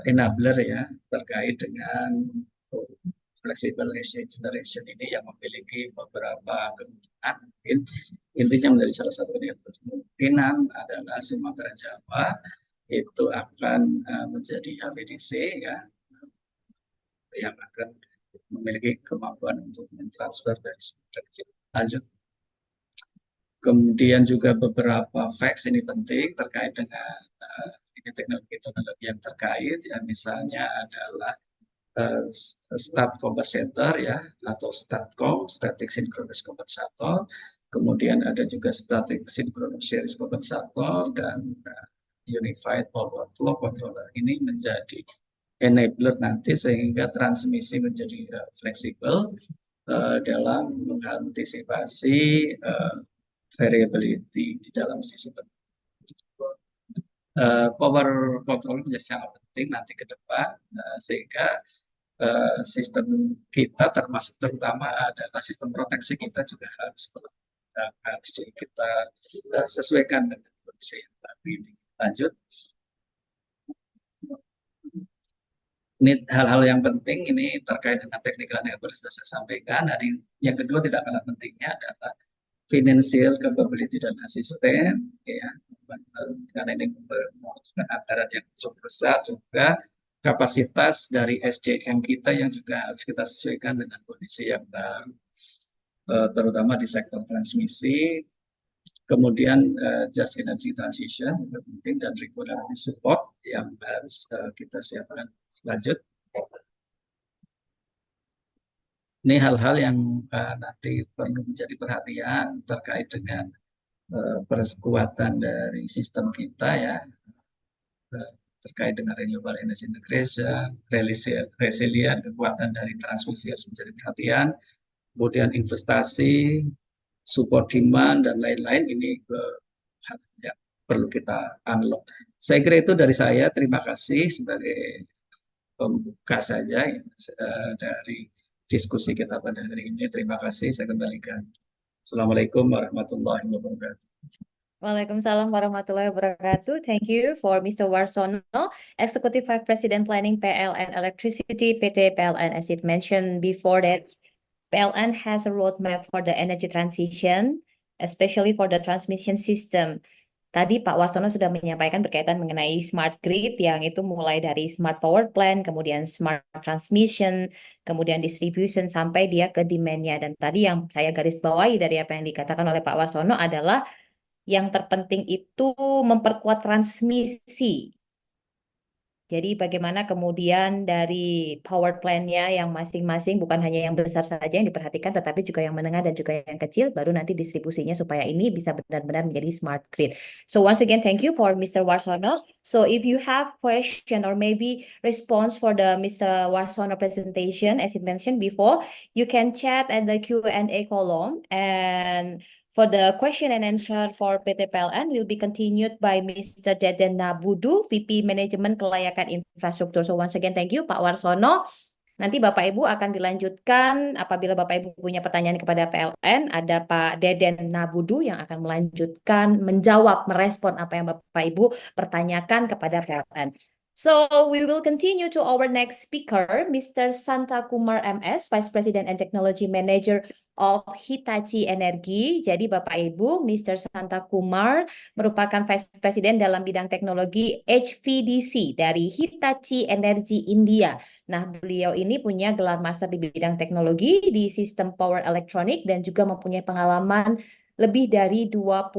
enabler ya terkait dengan flexible energy generation ini yang memiliki beberapa kemungkinan. Mungkin intinya menjadi salah satu kemungkinan adalah Sumatera Jawa itu akan menjadi HVDC ya, yang akan memiliki kemampuan untuk mentransfer dari Sumatera Jawa. Lanjut. Kemudian juga beberapa facts ini penting terkait dengan teknologi yang terkait ya, misalnya adalah stat converter ya, atau STATCOM, static synchronous converter. Kemudian ada juga static synchronous series converter dan unified power flow controller. Ini menjadi enabler nanti sehingga transmisi menjadi fleksibel dalam mengantisipasi variability di dalam sistem. Power control menjadi sangat penting nanti ke depan sehingga sistem kita termasuk terutama adalah sistem proteksi kita juga harus kita sesuaikan dengan kondisi yang tadi. Lanjut. Ini hal-hal yang penting ini terkait dengan technical enabler sudah saya sampaikan. Dan yang kedua tidak kalah pentingnya adalah financial capability dan asisten ya, karena ini membutuhkan anggaran yang cukup besar, juga kapasitas dari SDM kita yang juga harus kita sesuaikan dengan kondisi yang baru, terutama di sektor transmisi. Kemudian just energy transition penting dan regulatory support yang harus kita siapkan. Lanjut. Ini hal-hal yang nanti perlu menjadi perhatian terkait dengan perkuatan dari sistem kita ya, terkait dengan renewable energy integration, resilient, kekuatan dari transmisi harus menjadi perhatian, kemudian investasi, support demand, dan lain-lain ini yang perlu kita unlock. Saya kira itu dari saya. Terima kasih sebagai pembuka saja ya, dari diskusi kita pada hari ini. Terima kasih, saya kembalikan. Assalamualaikum warahmatullahi wabarakatuh. Waalaikumsalam warahmatullahi wabarakatuh. Thank you for Mr. Warsono, Executive Vice President Planning PLN Electricity PT PLN. As it mentioned before that PLN has a roadmap for the energy transition, especially for the transmission system. Tadi Pak Warsono sudah menyampaikan berkaitan mengenai smart grid yang itu mulai dari smart power plant, kemudian smart transmission, kemudian distribution sampai dia ke demand-nya. Dan tadi yang saya garis bawahi dari apa yang dikatakan oleh Pak Warsono adalah yang terpenting itu memperkuat transmisi. Jadi bagaimana kemudian dari power plant-nya yang masing-masing bukan hanya yang besar saja yang diperhatikan, tetapi juga yang menengah dan juga yang kecil, baru nanti distribusinya supaya ini bisa benar-benar menjadi smart grid. So once again, thank you for Mr. Warsono. So if you have question or maybe response for the Mr. Warsono presentation, as you mentioned before, you can chat at the Q&A column, and for the question and answer for PT PLN will be continued by Mr. Deden Nabudu, VP Manajemen Kelayakan Infrastruktur. So once again, thank you Pak Warsono. Nanti Bapak Ibu akan dilanjutkan apabila Bapak Ibu punya pertanyaan kepada PLN, ada Pak Deden Nabudu yang akan melanjutkan, menjawab, merespon apa yang Bapak Ibu pertanyakan kepada PLN. So we will continue to our next speaker, Mr. Santa Kumar MS, Vice President and Technology Manager of Hitachi Energy. Jadi Bapak Ibu, Mr. Santa Kumar merupakan Vice President dalam bidang teknologi HVDC dari Hitachi Energy India. Nah, beliau ini punya gelar master di bidang teknologi di sistem power electronic dan juga mempunyai pengalaman lebih dari 25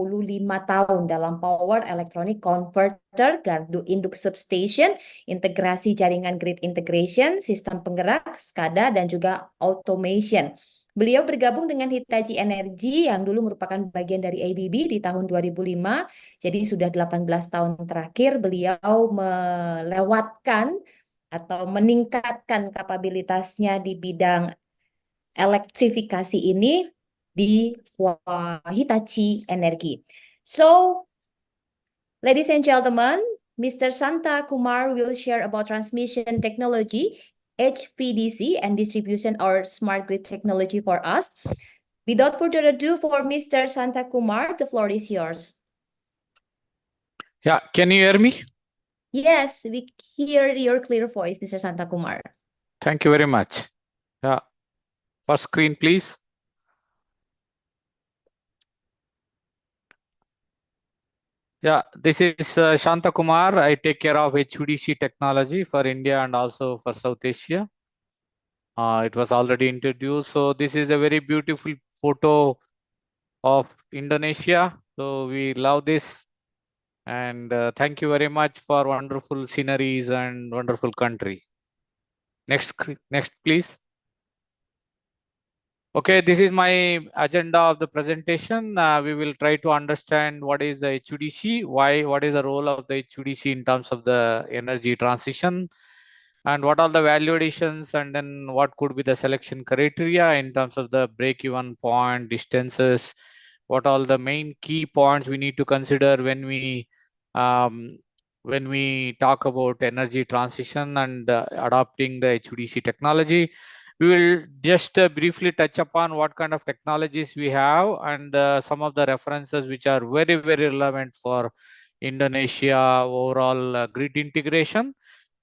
tahun dalam power electronic converter, gardu induk substation, integrasi jaringan grid integration, sistem penggerak, SCADA, dan juga automation. Beliau bergabung dengan Hitachi Energy yang dulu merupakan bagian dari ABB di tahun 2005. Jadi sudah 18 tahun terakhir beliau melewatkan atau meningkatkan kapabilitasnya di bidang elektrifikasi ini di Hitachi Energy. So, ladies and gentlemen, Mr. Santa Kumar will share about transmission technology, HVDC, and distribution or smart grid technology for us. Without further ado, for Mr. Santa Kumar, the floor is yours. Yeah, can you hear me? Yes, we hear your clear voice, Mr. Santa Kumar. Thank you very much. Yeah, first screen, please. Yeah, this is Shanta Kumar. I take care of HVDC technology for India and also for South Asia. It was already introduced. So this is a very beautiful photo of Indonesia. So we love this. And thank you very much for wonderful sceneries and wonderful country. Next, please. Okay, this is my agenda of the presentation. We will try to understand what is the HVDC, what is the role of the HVDC in terms of the energy transition, and what are the value additions, and then what could be the selection criteria in terms of the break-even point, distances, what are the main key points we need to consider when we talk about energy transition and adopting the HVDC technology. We will just briefly touch upon what kind of technologies we have and some of the references which are very, very relevant for Indonesia overall grid integration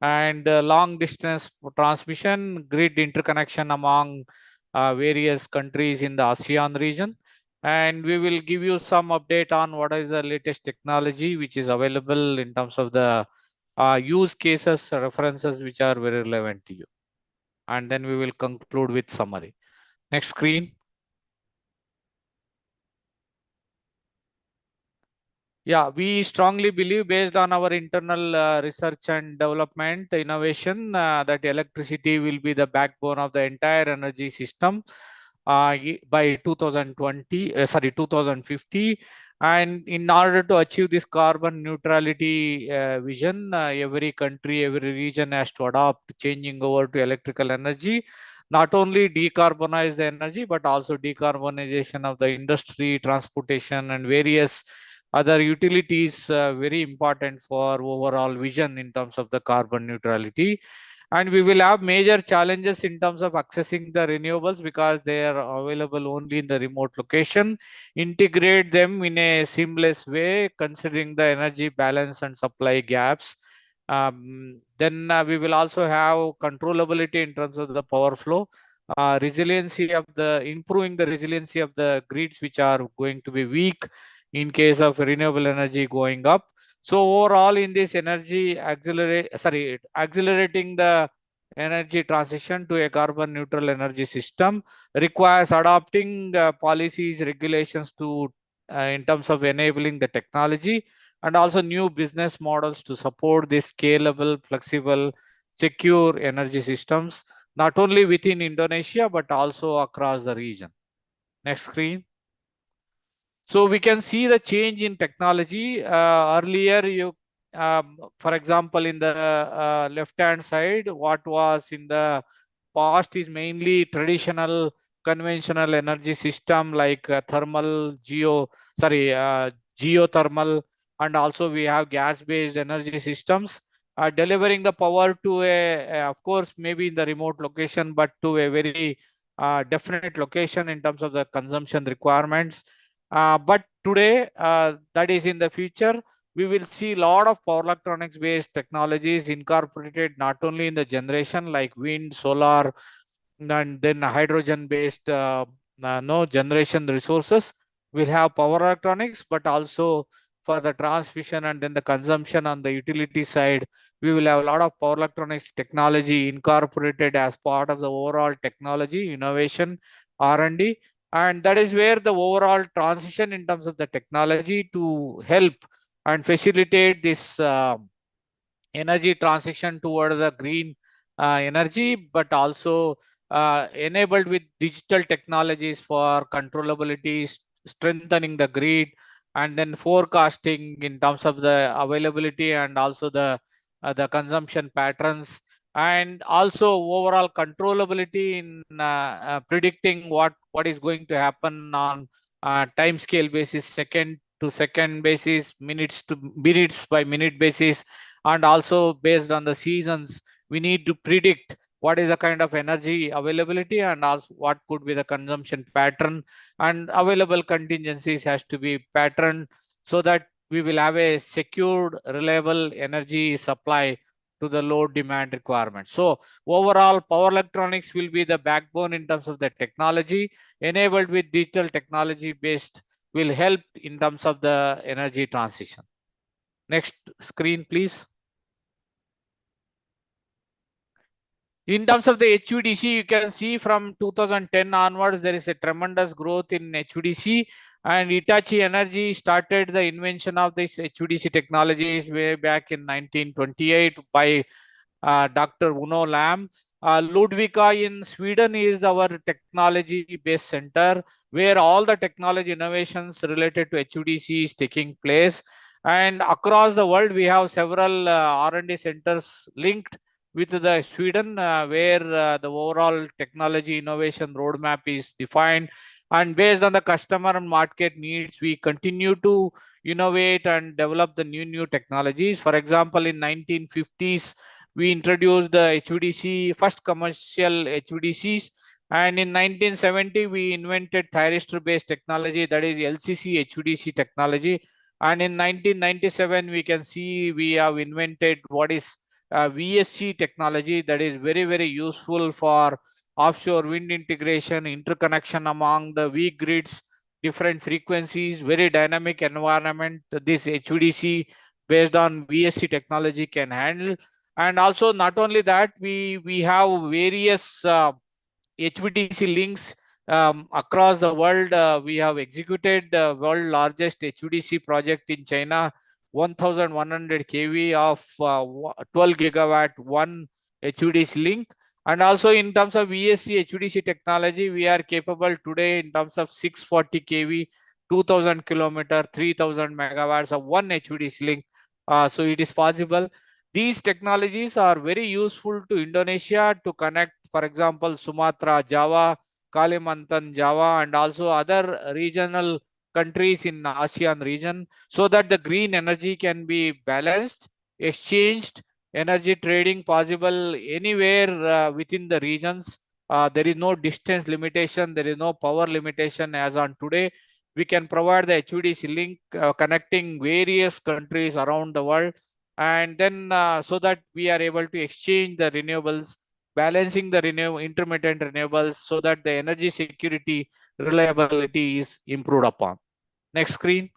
and long distance transmission, grid interconnection among various countries in the ASEAN region. And we will give you some update on what is the latest technology which is available in terms of the use cases, references which are very relevant to you. And then we will conclude with summary. Next screen. Yeah, we strongly believe based on our internal research and development innovation that electricity will be the backbone of the entire energy system by 2050. And in order to achieve this carbon neutrality vision, every country, every region has to adopt changing over to electrical energy, not only decarbonize the energy, but also decarbonization of the industry, transportation, and various other utilities, very important for overall vision in terms of the carbon neutrality. And we will have major challenges in terms of accessing the renewables because they are available only in the remote location. Integrate them in a seamless way, considering the energy balance and supply gaps. Then we will also have controllability in terms of the power flow, improving the resiliency of the grids, which are going to be weak in case of renewable energy going up. So overall, in this accelerating the energy transition to a carbon neutral energy system requires adopting policies, regulations to in terms of enabling the technology, and also new business models to support these scalable, flexible, secure energy systems, not only within Indonesia, but also across the region. Next screen. So we can see the change in technology. Earlier, for example, in the left-hand side, what was in the past is mainly traditional, conventional energy system like geothermal, and also we have gas-based energy systems, delivering the power to of course, maybe in the remote location, but to a very definite location in terms of the consumption requirements. But today, that is in the future, we will see a lot of power electronics based technologies incorporated not only in the generation like wind, solar, and then hydrogen based generation resources will have power electronics, but also for the transmission and then the consumption on the utility side, we will have a lot of power electronics technology incorporated as part of the overall technology innovation R&D. And that is where the overall transition in terms of the technology to help and facilitate this energy transition toward the green energy, but also enabled with digital technologies for controllability, strengthening the grid, and then forecasting in terms of the availability and also the consumption patterns, and also overall controllability in predicting what is going to happen on time scale basis, second to second basis, minutes by minute basis, and also based on the seasons, we need to predict what is the kind of energy availability and also what could be the consumption pattern, and available contingencies has to be patterned so that we will have a secured, reliable energy supply to the load demand requirements. So overall, power electronics will be the backbone in terms of the technology, enabled with digital technology based, will help in terms of the energy transition. Next screen, please. In terms of the HVDC, you can see from 2010 onwards, there is a tremendous growth in HVDC, and Hitachi Energy started the invention of this HVDC technologies way back in 1928 by Dr. Uno Lamb. Ludvika in Sweden is our technology-based center where all the technology innovations related to HVDC is taking place. And across the world, we have several R&D centers linked with the Sweden, where the overall technology innovation roadmap is defined. And based on the customer and market needs, we continue to innovate and develop the new technologies. For example, in 1950s, we introduced the HVDC, first commercial HVDCs. And in 1970, we invented thyristor-based technology, that is LCC HVDC technology. And in 1997, we can see we have invented what is VSC technology, that is very useful for offshore wind integration, interconnection among the weak grids, different frequencies, very dynamic environment. This HVDC based on VSC technology can handle. And also not only that, we have various HVDC links across the world. We have executed the world largest HVDC project in China, 1100 kV of 12 gigawatt one HVDC link. And also in terms of VSC HVDC technology, we are capable today in terms of 640 kV, 2000 kilometer, 3000 megawatts of one HVDC link. So it is possible. These technologies are very useful to Indonesia to connect, for example, Sumatra, Java, Kalimantan, Java, and also other regional countries in ASEAN region, so that the green energy can be balanced, exchanged, energy trading possible anywhere within the regions. There is no distance limitation, there is no power limitation as on today. We can provide the HVDC link connecting various countries around the world, and then so that we are able to exchange the renewables, balancing the intermittent renewables, so that the energy security reliability is improved upon. Next screen.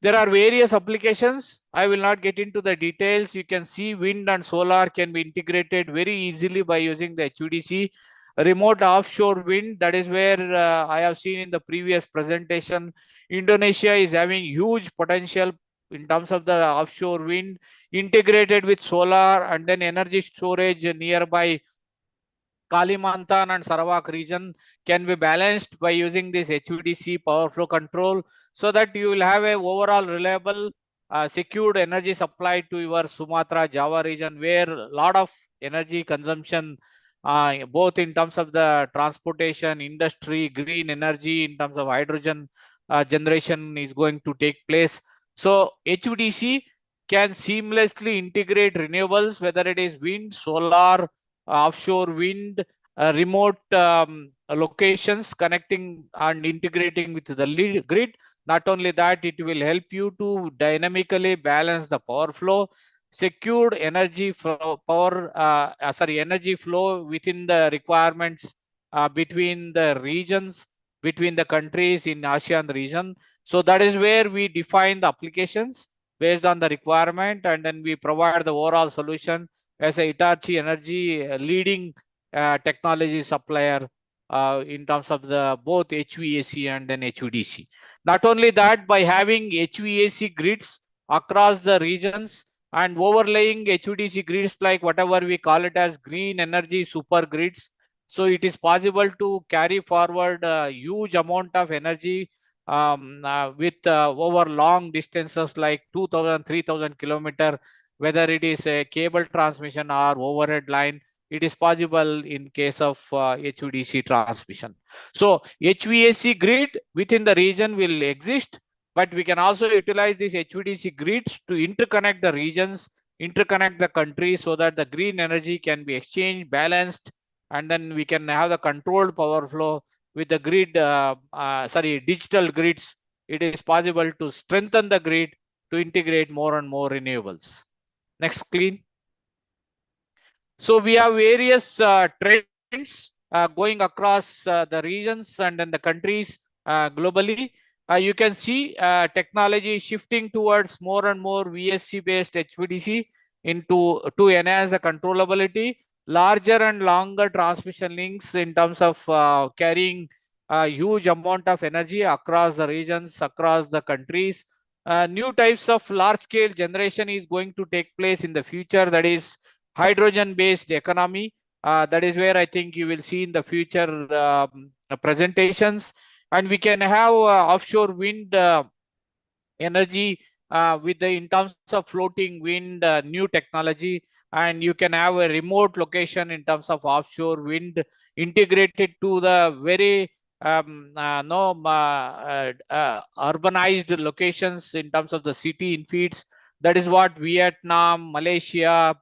There are various applications. I will not get into the details. You can see wind and solar can be integrated very easily by using the HVDC. Remote offshore wind, that is where I have seen in the previous presentation, Indonesia is having huge potential in terms of the offshore wind integrated with solar, and then energy storage nearby Kalimantan and Sarawak region can be balanced by using this HVDC power flow control, so that you will have a overall reliable, secured energy supply to your Sumatra, Java region, where a lot of energy consumption, both in terms of the transportation, industry, green energy, in terms of hydrogen generation is going to take place. So HVDC can seamlessly integrate renewables, whether it is wind, solar, offshore wind, remote locations, connecting and integrating with the grid. Not only that, it will help you to dynamically balance the power flow, secured energy energy flow within the requirements between the regions, between the countries in ASEAN region. So that is where we define the applications based on the requirement, and then we provide the overall solution as a Hitachi Energy leading technology supplier in terms of the both HVAC and then HVDC. Not only that, by having HVAC grids across the regions and overlaying HVDC grids, like whatever we call it as green energy super grids, so it is possible to carry forward a huge amount of energy with over long distances like 2,000, 3,000 kilometers, whether it is a cable transmission or overhead line. It is possible in case of HVDC transmission. So HVAC grid within the region will exist, but we can also utilize these HVDC grids to interconnect the regions, interconnect the countries, so that the green energy can be exchanged, balanced, and then we can have the controlled power flow with the grid, digital grids. It is possible to strengthen the grid to integrate more and more renewables. Next screen. So we have various trends going across the regions and then the countries globally. You can see technology shifting towards more and more VSC based HVDC to enhance the controllability, larger and longer transmission links in terms of carrying a huge amount of energy across the regions, across the countries. New types of large scale generation is going to take place in the future, that is hydrogen based economy. That is where I think you will see in the future presentations, and we can have offshore wind energy with the in terms of floating wind new technology, and you can have a remote location in terms of offshore wind integrated to the very urbanized locations in terms of the city in feeds. That is what Vietnam, Malaysia,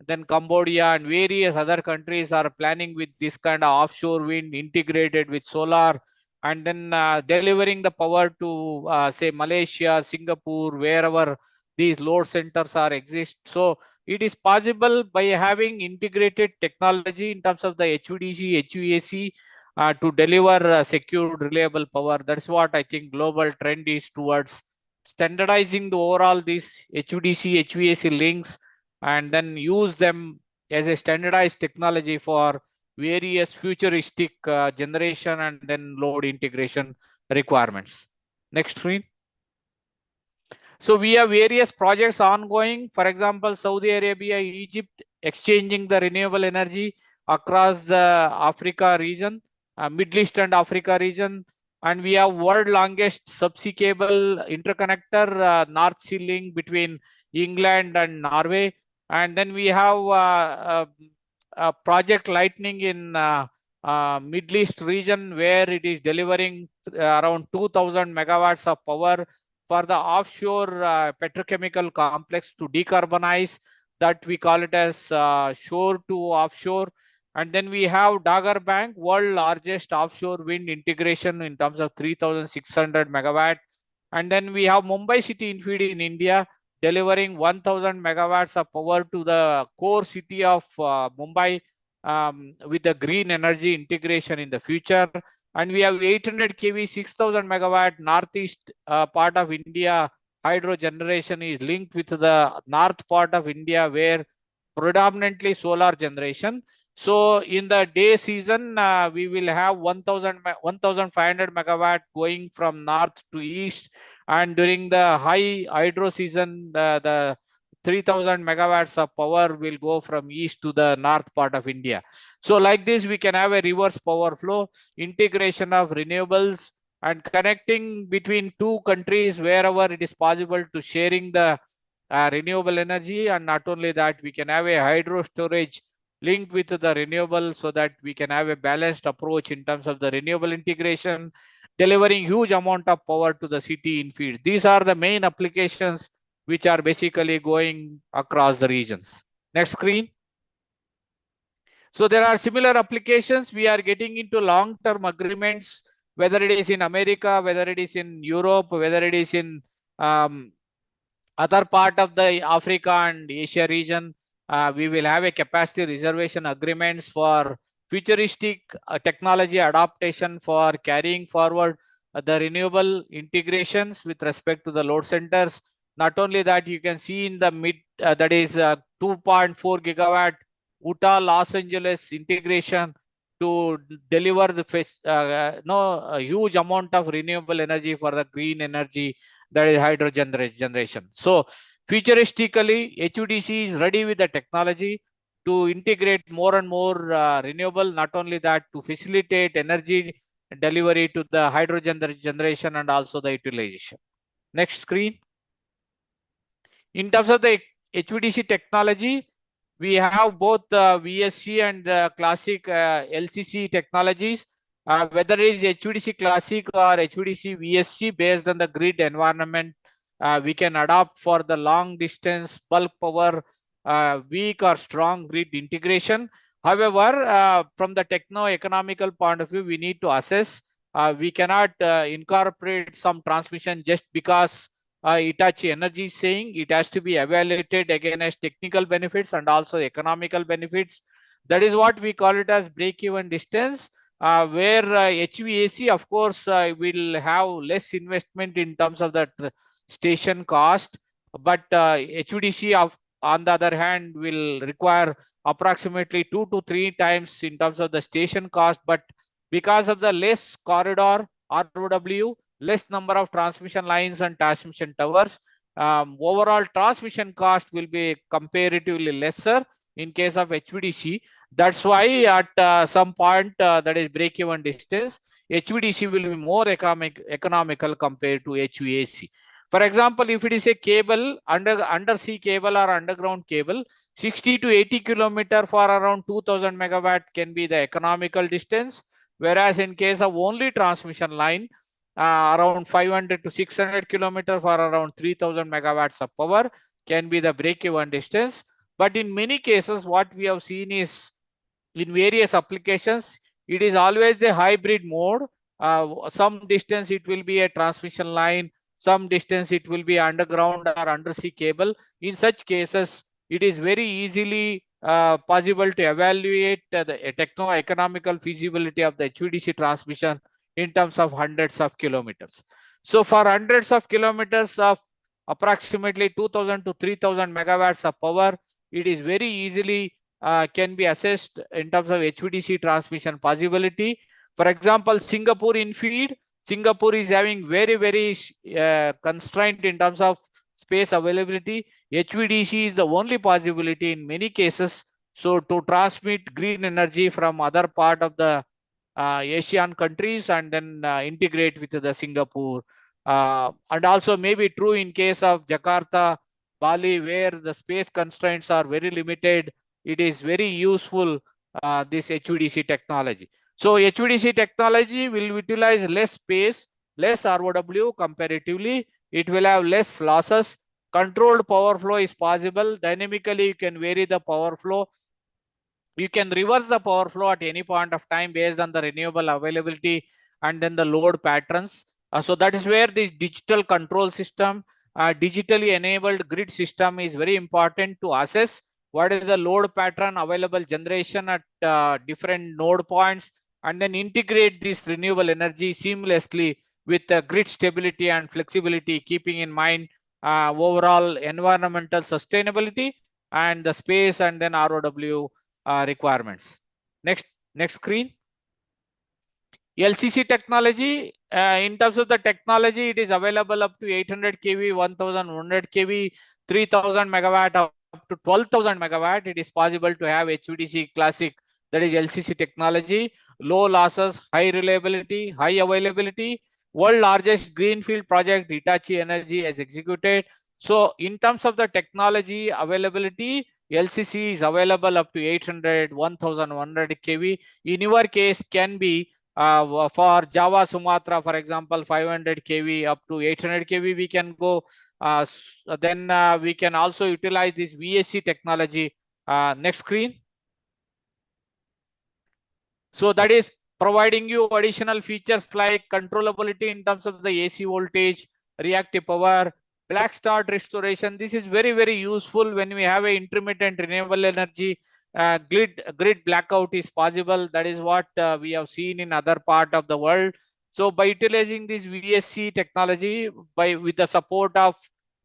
then Cambodia and various other countries are planning with this kind of offshore wind integrated with solar, and then delivering the power to say Malaysia, Singapore, wherever these load centers are exist. So it is possible by having integrated technology in terms of the HVDC, HVAC to deliver secured, reliable power. That's what I think global trend is towards standardizing the overall these HVDC, HVAC links, and then use them as a standardized technology for various futuristic generation and then load integration requirements. Next screen. So we have various projects ongoing. For example, Saudi Arabia, Egypt, exchanging the renewable energy across the Africa region, Middle East and Africa region. And we have world longest subsea cable interconnector, North Sea link between England and Norway. And then we have Project Lightning in Middle East region, where it is delivering around 2,000 megawatts of power for the offshore petrochemical complex to decarbonize. That we call it as shore to offshore. And then we have Dagger Bank, world largest offshore wind integration in terms of 3,600 megawatt. And then we have Mumbai City Infeed in India, delivering 1,000 megawatts of power to the core city of Mumbai with the green energy integration in the future. And we have 800 kV, 6,000 megawatt northeast part of India. Hydro generation is linked with the north part of India, where predominantly solar generation. So in the day season, we will have 1,500 megawatt going from north to east. And during the high hydro season, the 3,000 megawatts of power will go from east to the north part of India. So like this, we can have a reverse power flow, integration of renewables, and connecting between two countries wherever it is possible to sharing the renewable energy. And not only that, we can have a hydro storage linked with the renewable, so that we can have a balanced approach in terms of the renewable integration, delivering huge amount of power to the city in field. These are the main applications which are basically going across the regions. Next screen. So there are similar applications. We are getting into long-term agreements, whether it is in America, whether it is in Europe, whether it is in other part of the Africa and Asia region. We will have a capacity reservation agreements for futuristic technology adaptation for carrying forward the renewable integrations with respect to the load centers. Not only that, you can see in the mid, that is 2.4 gigawatt Utah Los Angeles integration to deliver the a huge amount of renewable energy for the green energy, that is hydrogen generation. So futuristically, HVDC is ready with the technology to integrate more and more renewable. Not only that, to facilitate energy delivery to the hydrogen generation and also the utilization. Next screen. In terms of the HVDC technology, we have both VSC and classic LCC technologies. Whether it is HVDC classic or HVDC VSC, based on the grid environment, we can adopt for the long distance bulk power, weak or strong grid integration. However, from the techno-economical point of view, we need to assess. We cannot incorporate some transmission just because Hitachi Energy is saying. It has to be evaluated against technical benefits and also economical benefits. That is what we call it as break-even distance, where HVAC, of course, will have less investment in terms of the station cost, but HVDC on the other hand will require approximately 2 to 3 times in terms of the station cost. But because of the less corridor ROW, less number of transmission lines and transmission towers, overall transmission cost will be comparatively lesser in case of HVDC. That's why at some point, that is break-even distance, HVDC will be more economical compared to HVAC. For example, if it is a cable, undersea cable or underground cable, 60 to 80 kilometer for around 2,000 megawatt can be the economical distance. Whereas in case of only transmission line, around 500 to 600 kilometer for around 3,000 megawatts of power can be the break-even distance. But in many cases, what we have seen is in various applications, it is always the hybrid mode. Some distance it will be a transmission line, some distance it will be underground or undersea cable. In such cases, it is very easily possible to evaluate the techno-economical feasibility of the HVDC transmission in terms of hundreds of kilometers. So for hundreds of kilometers of approximately 2,000 to 3,000 megawatts of power, it is very easily can be assessed in terms of HVDC transmission possibility. For example, Singapore in feed, Singapore is having very constraint in terms of space availability. HVDC is the only possibility in many cases. So to transmit green energy from other part of the Asian countries and then integrate with the Singapore, and also maybe true in case of Jakarta, Bali, where the space constraints are very limited. It is very useful, this HVDC technology. So HVDC technology will utilize less space, less ROW comparatively, It will have less losses. Controlled power flow is possible. Dynamically, you can vary the power flow. You can reverse the power flow at any point of time based on the renewable availability and then the load patterns. So that is where this digital control system, digitally enabled grid system is very important to assess what is the load pattern, available generation at different node points, and then integrate this renewable energy seamlessly with grid stability and flexibility, keeping in mind overall environmental sustainability and the space and then ROW requirements. Next screen. LCC technology, in terms of the technology, it is available up to 800 kV, 1100 kV, 3000 megawatt up to 12,000 megawatt. It is possible to have HVDC classic, that is LCC technology, low losses, high reliability, high availability. World largest greenfield project Hitachi Energy has executed. So in terms of the technology availability, LCC is available up to 800, 1100 kV. In your case, can be for Java Sumatra, for example, 500 kV up to 800 kV, we can go. Then we can also utilize this VSC technology. Next screen. So that is providing you additional features like controllability in terms of the AC voltage, reactive power, black start restoration. This is very, very useful when we have a intermittent renewable energy. Grid blackout is possible. That is what we have seen in other part of the world. So by utilizing this VSC technology, with the support of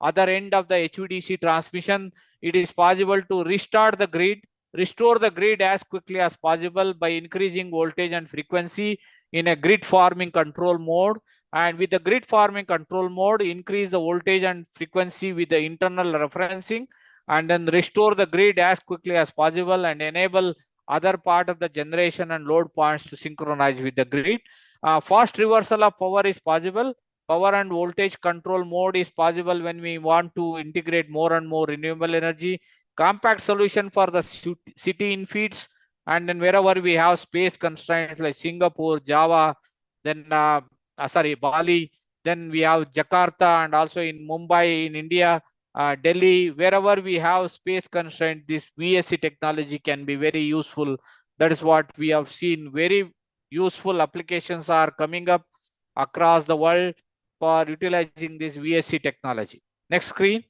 other end of the HVDC transmission, it is possible to restart the grid, restore the grid as quickly as possible by increasing voltage and frequency in a grid forming control mode. And with the grid forming control mode, increase the voltage and frequency with the internal referencing, and then restore the grid as quickly as possible and enable other part of the generation and load points to synchronize with the grid. Fast reversal of power is possible. Power and voltage control mode is possible when we want to integrate more and more renewable energy. Compact solution for the city in feeds, and then wherever we have space constraints like Singapore, Java, then Bali, then we have Jakarta, and also in Mumbai in India, Delhi, wherever we have space constraint, this VSC technology can be very useful. That is what we have seen. Very useful applications are coming up across the world for utilizing this VSC technology. Next screen.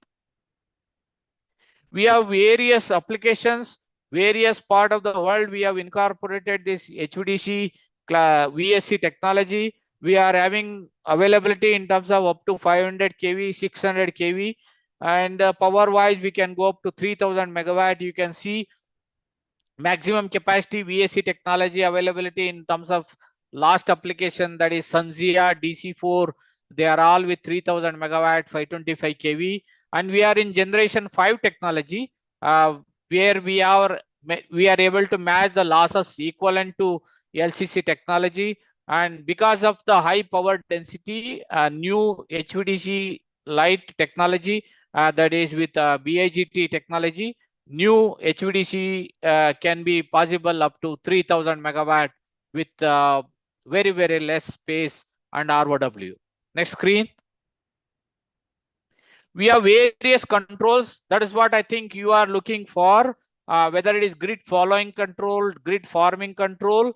We have various applications, various part of the world. We have incorporated this HVDC VSC technology. We are having availability in terms of up to 500 kV, 600 kV, and power wise, we can go up to 3000 megawatt. You can see maximum capacity VSC technology availability in terms of last application, that is Sanzia DC4. They are all with 3000 megawatt, 525 kV. And we are in generation 5 technology, where we are able to match the losses equivalent to LCC technology. And because of the high power density, new HVDC light technology, that is with BIGT technology, new HVDC can be possible up to 3000 megawatt with very, very less space and ROW. Next screen. We have various controls. That is what I think you are looking for, whether it is grid following control, grid forming control,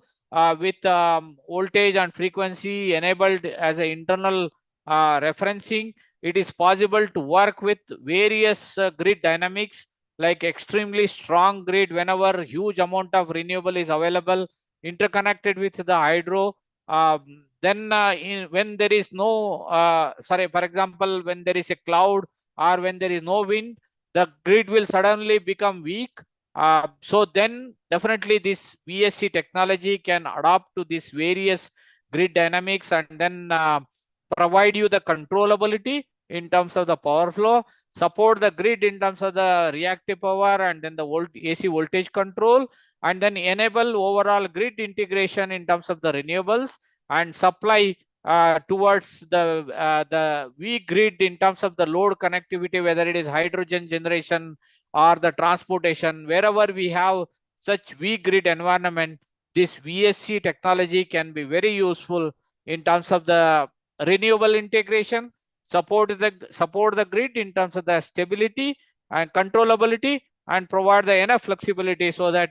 with voltage and frequency enabled as an internal referencing. It is possible to work with various grid dynamics, like extremely strong grid whenever huge amount of renewable is available, interconnected with the hydro. Then when there is no, for example, when there is a cloud or when there is no wind, the grid will suddenly become weak. So then definitely this VSC technology can adapt to these various grid dynamics and then provide you the controllability in terms of the power flow, support the grid in terms of the reactive power and then the AC voltage control, and then enable overall grid integration in terms of the renewables and supply towards the weak grid in terms of the load connectivity, whether it is hydrogen generation or the transportation. Wherever we have such weak grid environment, this VSC technology can be very useful in terms of the renewable integration, support the grid in terms of the stability and controllability, and provide the enough flexibility so that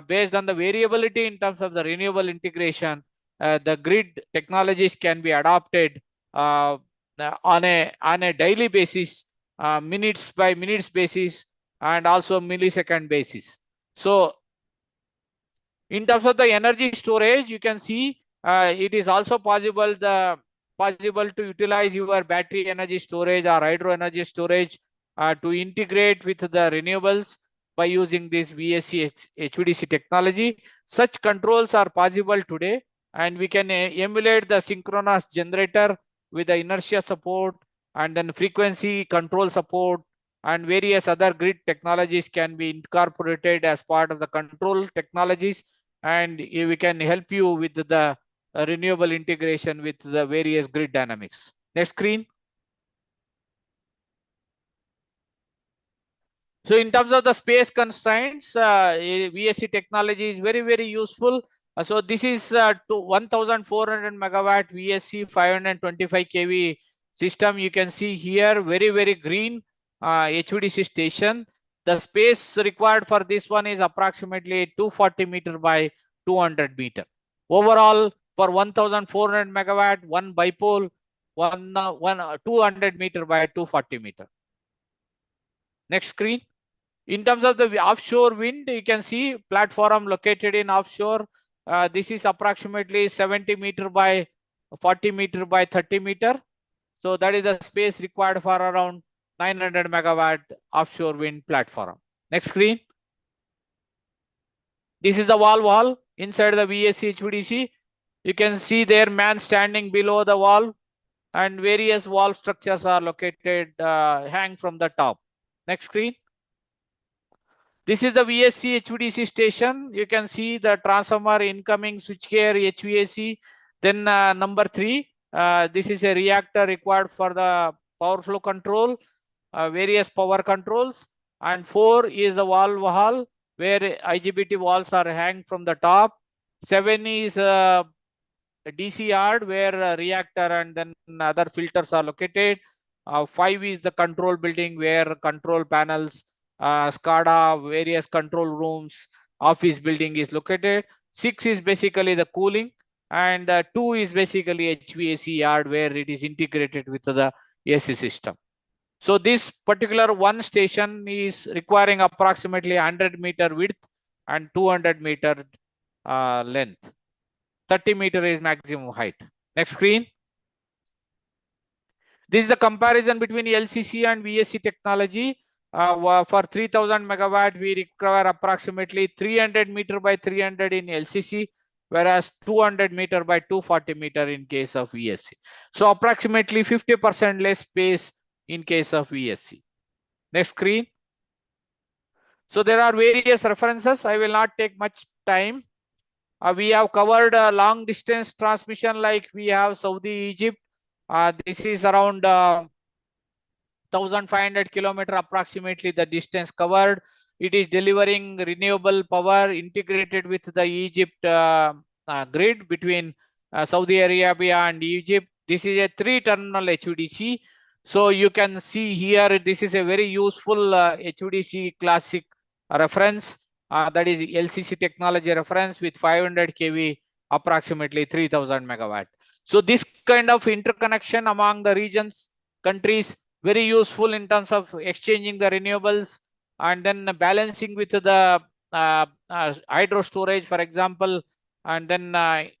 based on the variability in terms of the renewable integration, the grid technologies can be adopted on a daily basis, minutes by minutes basis, and also millisecond basis. So in terms of the energy storage, you can see it is also possible to utilize your battery energy storage or hydro energy storage to integrate with the renewables by using this VSC HVDC technology. Such controls are possible today, and we can emulate the synchronous generator with the inertia support, and then frequency control support, and various other grid technologies can be incorporated as part of the control technologies, and we can help you with the renewable integration with the various grid dynamics. Next screen. So in terms of the space constraints, VSC technology is very, very useful. So this is to 1400 megawatt VSC 525 kV system. You can see here very, very green HVDC station. The space required for this one is approximately 240 meter by 200 meter. Overall, for 1400 megawatt, one bipole, 200 meter by 240 meter. Next screen. In terms of the offshore wind, you can see platform located in offshore. This is approximately 70 meter by 40 meter by 30 meter. So that is the space required for around 900 megawatt offshore wind platform. Next screen. This is the wall inside the VSC HVDC. You can see there man standing below the wall, and various wall structures are located, hang from the top. Next screen. This is the VSC HVDC station. You can see the transformer, incoming switchgear, HVAC. Then number 3, this is a reactor required for the power flow control, various power controls. And 4 is the valve hall where IGBT valves are hang from the top. 7 is a DC yard where a reactor and then other filters are located. 5 is the control building where control panels, SCADA, various control rooms, office building is located. 6 is basically the cooling, and 2 is basically HVAC yard where it is integrated with the AC system. So this particular one station is requiring approximately 100 meter width and 200 meter length. 30 meter is maximum height. Next screen. This is the comparison between LCC and VSC technology. For 3000 megawatt, we require approximately 300 meter by 300 in LCC, whereas 200 meter by 240 meter in case of VSC. So approximately 50% less space in case of VSC. Next screen. So there are various references. I will not take much time. We have covered long distance transmission like we have Saudi, Egypt. This is around 1500 kilometer approximately the distance covered. It is delivering renewable power integrated with the Egypt grid between Saudi Arabia and Egypt. This is a 3-terminal HVDC. So you can see here, this is a very useful HVDC classic reference. That is LCC technology reference with 500 kV, approximately 3000 megawatt. So this kind of interconnection among the regions, countries, very useful in terms of exchanging the renewables and then balancing with the hydro storage, for example, and then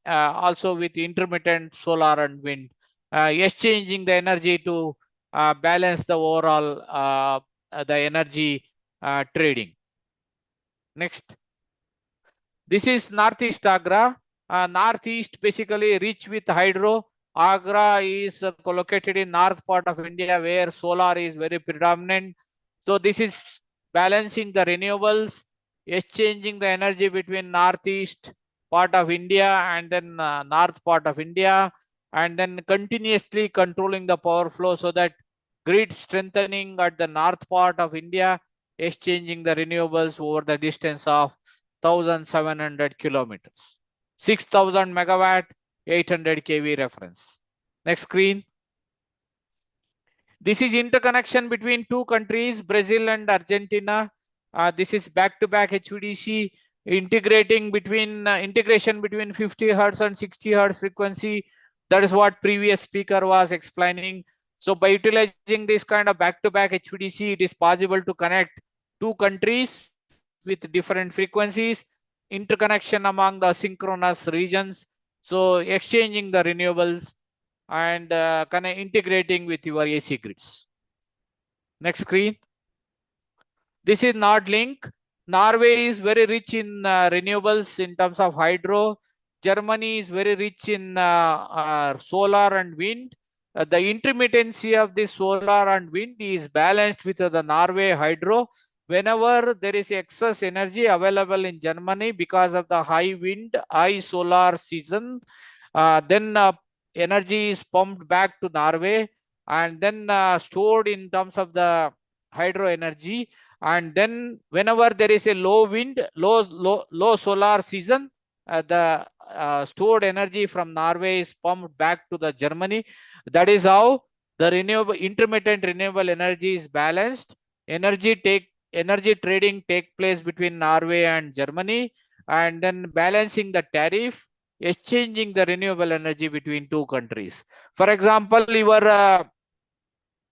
also with intermittent solar and wind, exchanging the energy to balance the overall the energy trading. Next. This is Northeast Agra. Northeast basically rich with hydro. Agra is located in north part of India where solar is very predominant. So this is balancing the renewables, exchanging the energy between northeast part of India and then north part of India, and then continuously controlling the power flow so that grid strengthening at the north part of India, exchanging the renewables over the distance of 1700 kilometers. 6000 megawatt, 800 kV reference. Next screen. This is interconnection between two countries, Brazil and Argentina. This is back-to-back HVDC integration between 50 hertz and 60 hertz frequency. That is what previous speaker was explaining. So by utilizing this kind of back-to-back HVDC, it is possible to connect two countries with different frequencies, interconnection among the synchronous regions. So exchanging the renewables and kind of integrating with your AC grids. Next screen. This is NordLink. Norway is very rich in renewables in terms of hydro. Germany is very rich in solar and wind. The intermittency of the solar and wind is balanced with the Norway hydro. Whenever there is excess energy available in Germany because of the high wind, high solar season, then energy is pumped back to Norway and then stored in terms of the hydro energy. And then whenever there is a low wind, low solar season, the stored energy from Norway is pumped back to the Germany. That is how the intermittent renewable energy is balanced. Energy trading take place between Norway and Germany, and then balancing the tariff, exchanging the renewable energy between two countries. For example, your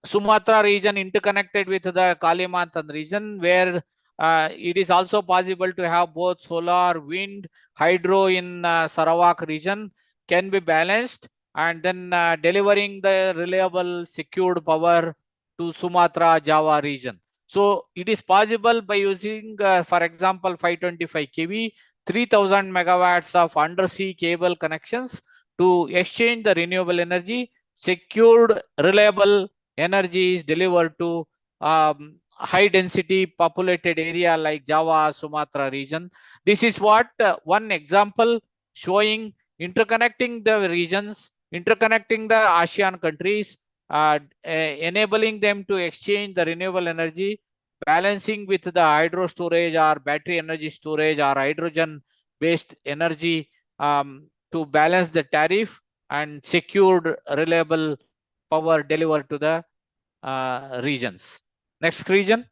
Sumatra region interconnected with the Kalimantan region, where it is also possible to have both solar, wind, hydro in Sarawak region can be balanced, and then delivering the reliable secured power to Sumatra, Java region. So it is possible by using, for example, 525 kV, 3000 megawatts of undersea cable connections to exchange the renewable energy. Secured, reliable energy is delivered to high density populated area like Java, Sumatra region. This is what one example showing interconnecting the regions, interconnecting the ASEAN countries, enabling them to exchange the renewable energy, balancing with the hydro storage or battery energy storage or hydrogen based energy to balance the tariff and secured reliable power delivered to the regions. Next region.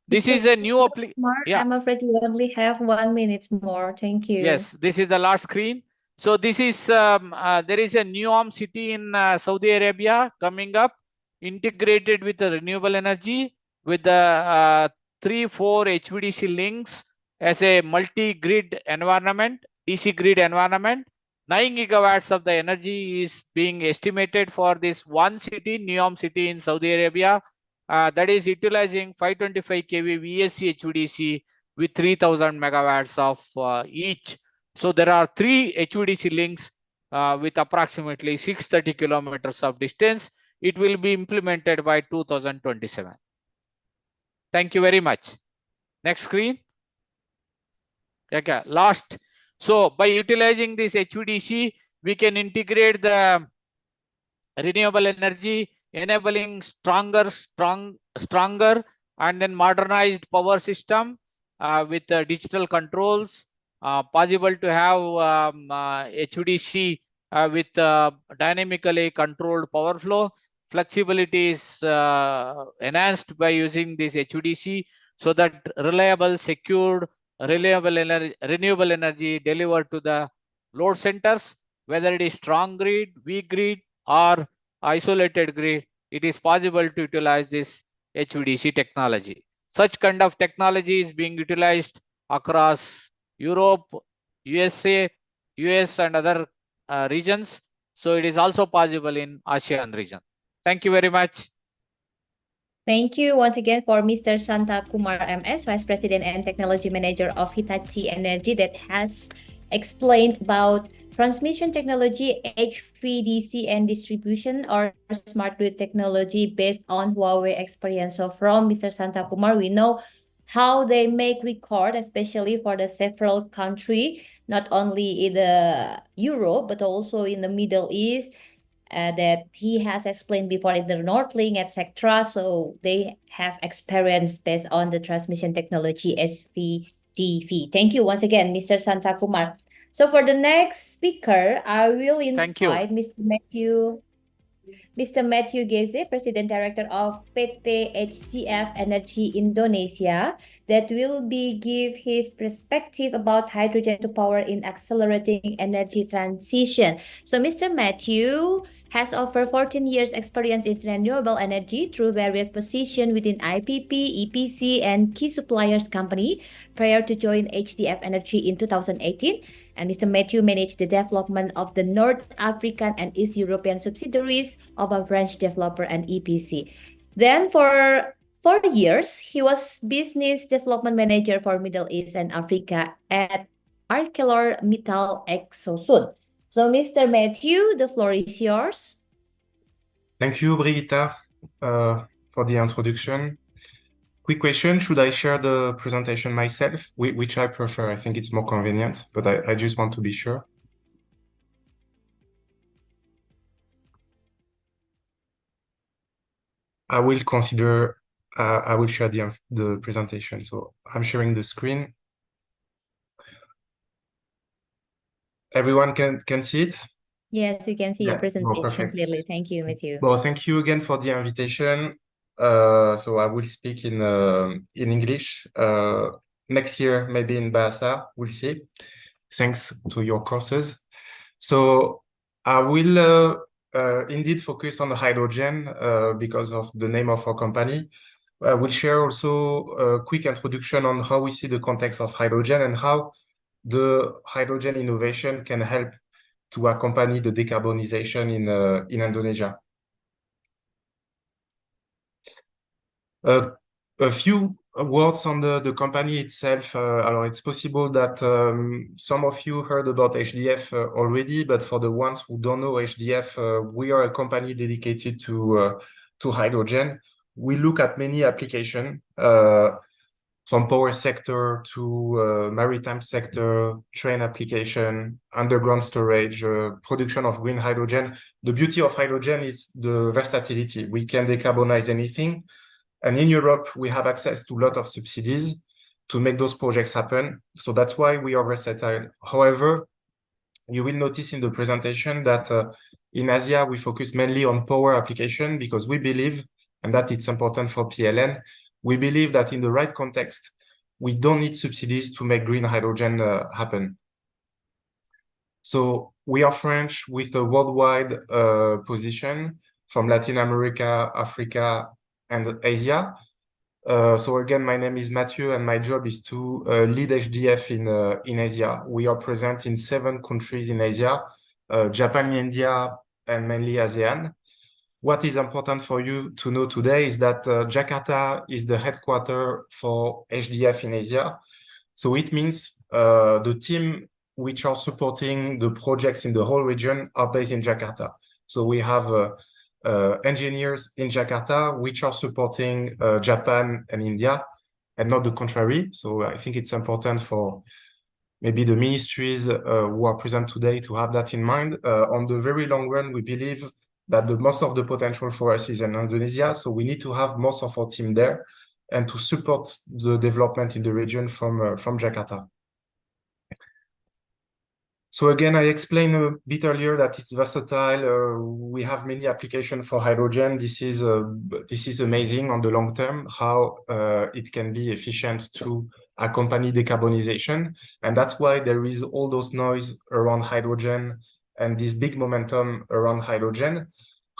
This is a new application. Yeah. I'm afraid you only have 1 minute more. Thank you. Yes, this is the last screen. So this is there is a NEOM city in Saudi Arabia coming up, integrated with the renewable energy with the 3-4 HVDC links as a multi-grid environment, DC grid environment. 9 gigawatts of the energy is being estimated for this one city, NEOM city in Saudi Arabia, that is utilizing 525 kV VSC HVDC with 3000 megawatts of each. So there are 3 HVDC links with approximately 630 kilometers of distance. It will be implemented by 2027. Thank you very much. Next screen. Okay, last. So by utilizing this HVDC, we can integrate the renewable energy, enabling stronger and then modernized power system with digital controls. Possible to have HVDC with dynamically controlled power flow. Flexibility is enhanced by using this HVDC so that reliable, secured, renewable energy delivered to the load centers, whether it is strong grid, weak grid, or isolated grid. It is possible to utilize this HVDC technology. Such kind of technology is being utilized across Europe, USA, US, and other regions. So it is also possible in ASEAN region. Thank you very much. Thank you once again for Mr. Santa Kumar MS, Vice President and Technology Manager of Hitachi Energy, that has explained about transmission technology, HVDC, and distribution or smart grid technology based on Huawei experience. So from Mr. Santa Kumar, we know how they make record, especially for the several countries, not only in the Europe, but also in the Middle East, that he has explained before in the NordLink, etc. So they have experience based on the transmission technology SVDV. Thank you once again, Mr. Santa Kumar. So for the next speaker, I will invite Mr. Matthew Mr. Matthew Geze, President Director of PT HDF Energy Indonesia, that will be give his perspective about hydrogen to power in accelerating energy transition. So Mr. Matthew has over 14 years experience in renewable energy through various positions within IPP, EPC, and key suppliers company prior to join HDF Energy in 2018. And Mr. Matthew managed the development of the North African and East European subsidiaries of a French developer and EPC. Then for 4 years, he was business development manager for Middle East and Africa at ArcelorMittal Exosun. So, Mr. Matthew, the floor is yours. Thank you, Brigitta, for the introduction. Quick question, should I share the presentation myself? Which I prefer, I think it's more convenient, but I just want to be sure. I will share the presentation. So I'm sharing the screen. Everyone can see it? Yes, we can see your Yeah. Oh, presentation perfect. clearly. Thank you, Matthew. Well, thank you again for the invitation. So I will speak in English. Next year, maybe in Bahasa, we'll see. Thanks to your courses. So I will indeed focus on the hydrogen because of the name of our company. I will share also a quick introduction on how we see the context of hydrogen and how the hydrogen innovation can help to accompany the decarbonization in Indonesia. A few words on the company itself. It's possible that some of you heard about HDF already, but for the ones who don't know HDF, we are a company dedicated to hydrogen. We look at many applications, from power sector to maritime sector, train application, underground storage, production of green hydrogen. The beauty of hydrogen is the versatility. We can decarbonize anything. And in Europe, we have access to a lot of subsidies to make those projects happen. So that's why we are versatile. However, you will notice in the presentation that in Asia, we focus mainly on power application because we believe, and that it's important for PLN, we believe that in the right context, we don't need subsidies to make green hydrogen happen. So we are French with a worldwide position from Latin America, Africa, and Asia. So again, my name is Matthew, and my job is to lead HDF in Asia. We are present in 7 countries in Asia, Japan, India, and mainly ASEAN. What is important for you to know today is that Jakarta is the headquarters for HDF in Asia. So it means the team which are supporting the projects in the whole region are based in Jakarta. So we have engineers in Jakarta which are supporting Japan and India, and not the contrary. So I think it's important for maybe the ministries who are present today to have that in mind. On the very long run, we believe that the most of the potential for us is in Indonesia. So we need to have most of our team there and to support the development in the region from Jakarta. So again, I explained a bit earlier that it's versatile. We have many applications for hydrogen. This is amazing on the long term, how it can be efficient to accompany decarbonization. And that's why there is all those noise around hydrogen and this big momentum around hydrogen.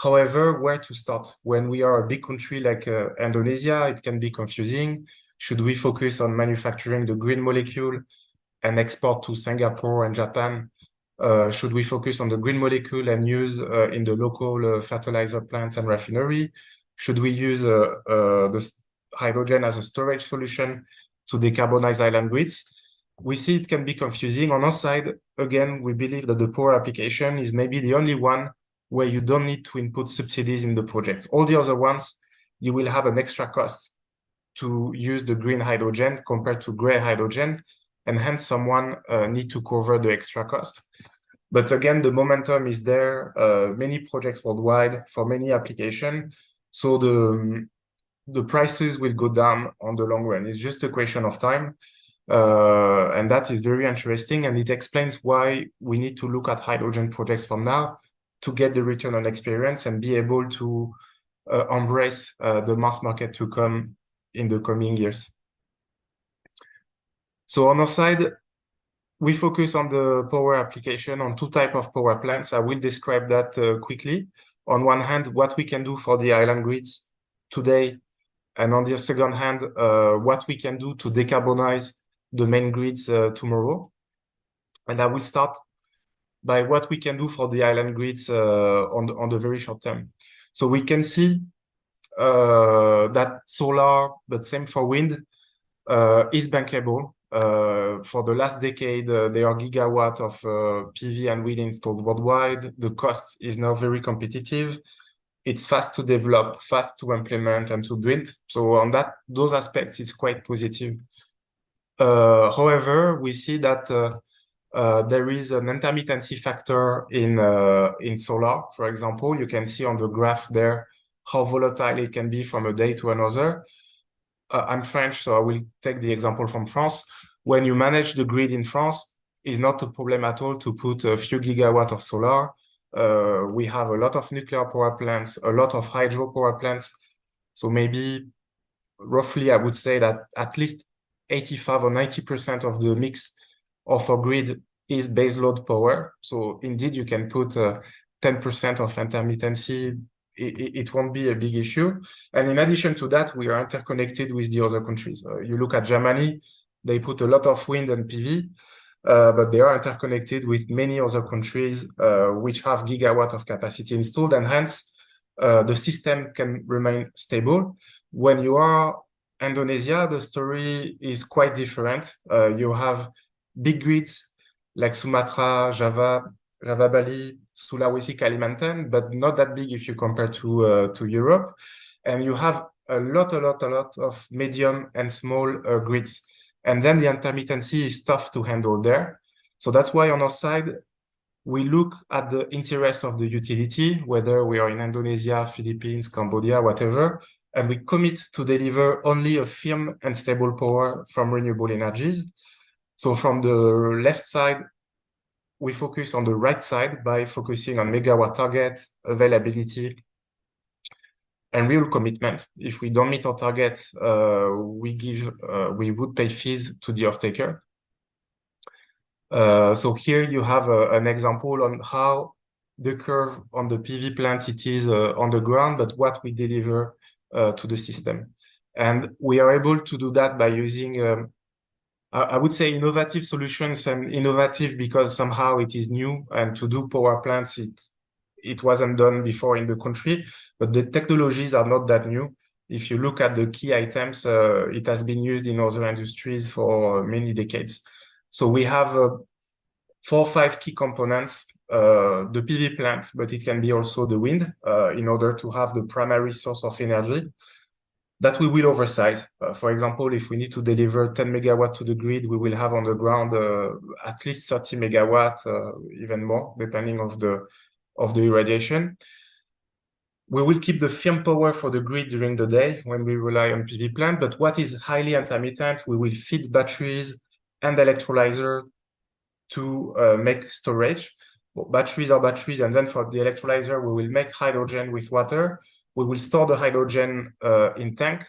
However, where to start? When we are a big country like Indonesia, it can be confusing. Should we focus on manufacturing the green molecule and export to Singapore and Japan? Should we focus on the green molecule and use in the local fertilizer plants and refinery? Should we use the hydrogen as a storage solution to decarbonize island grids? We see it can be confusing. On our side, again, we believe that the power application is maybe the only one where you don't need to input subsidies in the project. All the other ones, you will have an extra cost to use the green hydrogen compared to gray hydrogen, and hence someone need to cover the extra cost. But again, the momentum is there, many projects worldwide for many applications. So the prices will go down on the long run. It's just a question of time. And that is very interesting. And it explains why we need to look at hydrogen projects from now to get the return on experience and be able to embrace the mass market to come in the coming years. So on our side, we focus on the power application on two types of power plants. I will describe that quickly. On one hand, what we can do for the island grids today, and on the second hand, what we can do to decarbonize the main grids tomorrow. And I will start by what we can do for the island grids on the very short term. So we can see that solar, but same for wind, is bankable. For the last decade, there are gigawatts of PV and wind installed worldwide. The cost is now very competitive. It's fast to develop, fast to implement and to build. So on those aspects, it's quite positive. However, we see that there is an intermittency factor in solar. For example, you can see on the graph there how volatile it can be from a day to another. I'm French, so I will take the example from France. When you manage the grid in France, it's not a problem at all to put a few gigawatts of solar. We have a lot of nuclear power plants, a lot of hydro power plants. So maybe roughly, I would say that at least 85 or 90% of the mix of our grid is baseload power. So indeed, you can put 10% of intermittency. It won't be a big issue. And in addition to that, we are interconnected with the other countries. You look at Germany, they put a lot of wind and PV, but they are interconnected with many other countries which have gigawatt of capacity installed, and hence the system can remain stable. When you are Indonesia, the story is quite different. You have big grids like Sumatra, Java, Bali, Sulawesi, Kalimantan, but not that big if you compare to Europe. And you have a lot of medium and small grids. And then the intermittency is tough to handle there. So that's why on our side, we look at the interest of the utility, whether we are in Indonesia, Philippines, Cambodia, whatever, and we commit to deliver only a firm and stable power from renewable energies. So from the left side, we focus on the right side by focusing on megawatt target, availability, and real commitment. If we don't meet our target, we would pay fees to the off-taker. So here you have an example on how the curve on the PV plant it is on the ground, but what we deliver to the system. And we are able to do that by using, I would say, innovative solutions, and innovative because somehow it is new, and to do power plants, it wasn't done before in the country, but the technologies are not that new. If you look at the key items, it has been used in other industries for many decades. So we have 4 or 5 key components, the PV plant, but it can be also the wind, in order to have the primary source of energy that we will oversize. For example, if we need to deliver 10 megawatts to the grid, we will have on the ground at least 30 megawatts, even more, depending of the irradiation. We will keep the firm power for the grid during the day when we rely on PV plant, but what is highly intermittent, we will feed batteries and electrolyzer to make storage. Well, batteries are batteries, and then for the electrolyzer, we will make hydrogen with water. We will store the hydrogen in tank,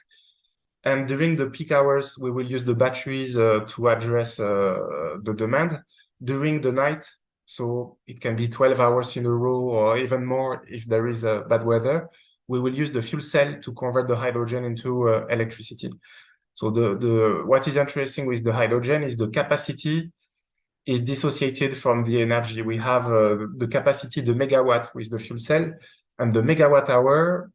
and during the peak hours, we will use the batteries to address the demand. During the night, so it can be 12 hours in a row or even more if there is bad weather, we will use the fuel cell to convert the hydrogen into electricity. So what is interesting with the hydrogen is the capacity is dissociated from the energy. We have the capacity, the megawatt with the fuel cell, and the megawatt hour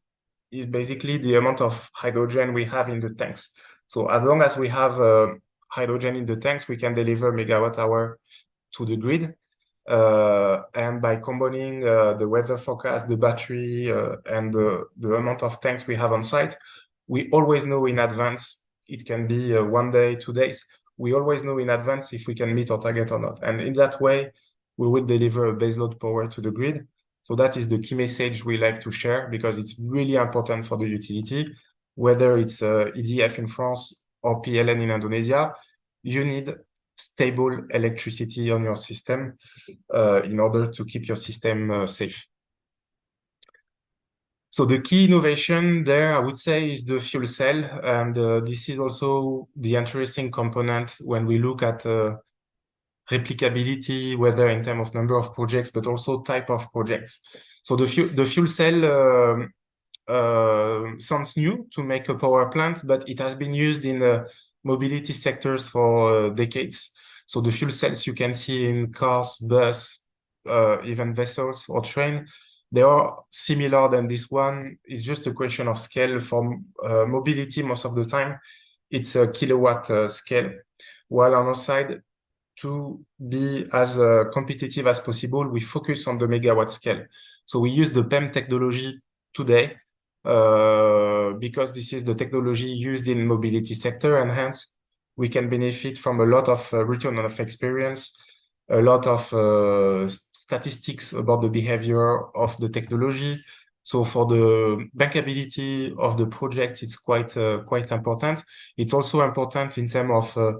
is basically the amount of hydrogen we have in the tanks. So as long as we have hydrogen in the tanks, we can deliver megawatt hour to the grid. And by combining the weather forecast, the battery, and the amount of tanks we have on site, we always know in advance. It can be 1 day, 2 days. We always know in advance if we can meet our target or not. And in that way, we will deliver a baseload power to the grid. So that is the key message we like to share, because it's really important for the utility, whether it's EDF in France or PLN in Indonesia. You need stable electricity on your system in order to keep your system safe. So the key innovation there, I would say, is the fuel cell, and this is also the interesting component when we look at replicability, whether in terms of number of projects, but also type of projects. So the fuel cell sounds new to make a power plant, but it has been used in mobility sectors for decades. So the fuel cells you can see in cars, bus, even vessels or train, they are similar than this one. It's just a question of scale. For mobility, most of the time, it's a kilowatt scale. While on our side, to be as competitive as possible, we focus on the megawatt scale. So we use the PEM technology today because this is the technology used in mobility sector, and hence we can benefit from a lot of return of experience, a lot of statistics about the behavior of the technology. So for the bankability of the project, it's quite important. It's also important in terms of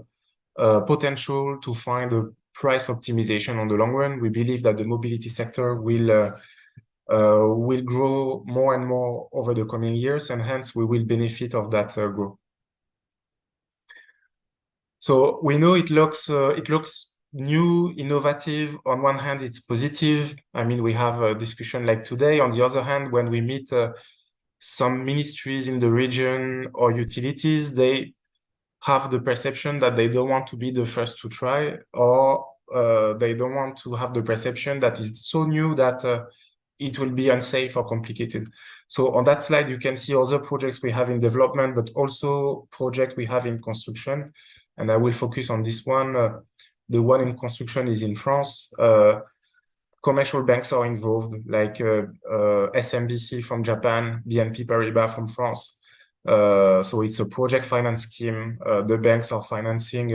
potential to find a price optimization on the long run. We believe that the mobility sector will grow more and more over the coming years, and hence we will benefit of that growth. So we know it looks new, innovative. On one hand, it's positive. I mean, we have a discussion like today. On the other hand, when we meet some ministries in the region or utilities, they have the perception that they don't want to be the first to try, or they don't want to have the perception that it's so new that it will be unsafe or complicated. So on that slide, you can see other projects we have in development, but also projects we have in construction. And I will focus on this one. The one in construction is in France. Commercial banks are involved, like SMBC from Japan, BNP Paribas from France. So it's a project finance scheme. The banks are financing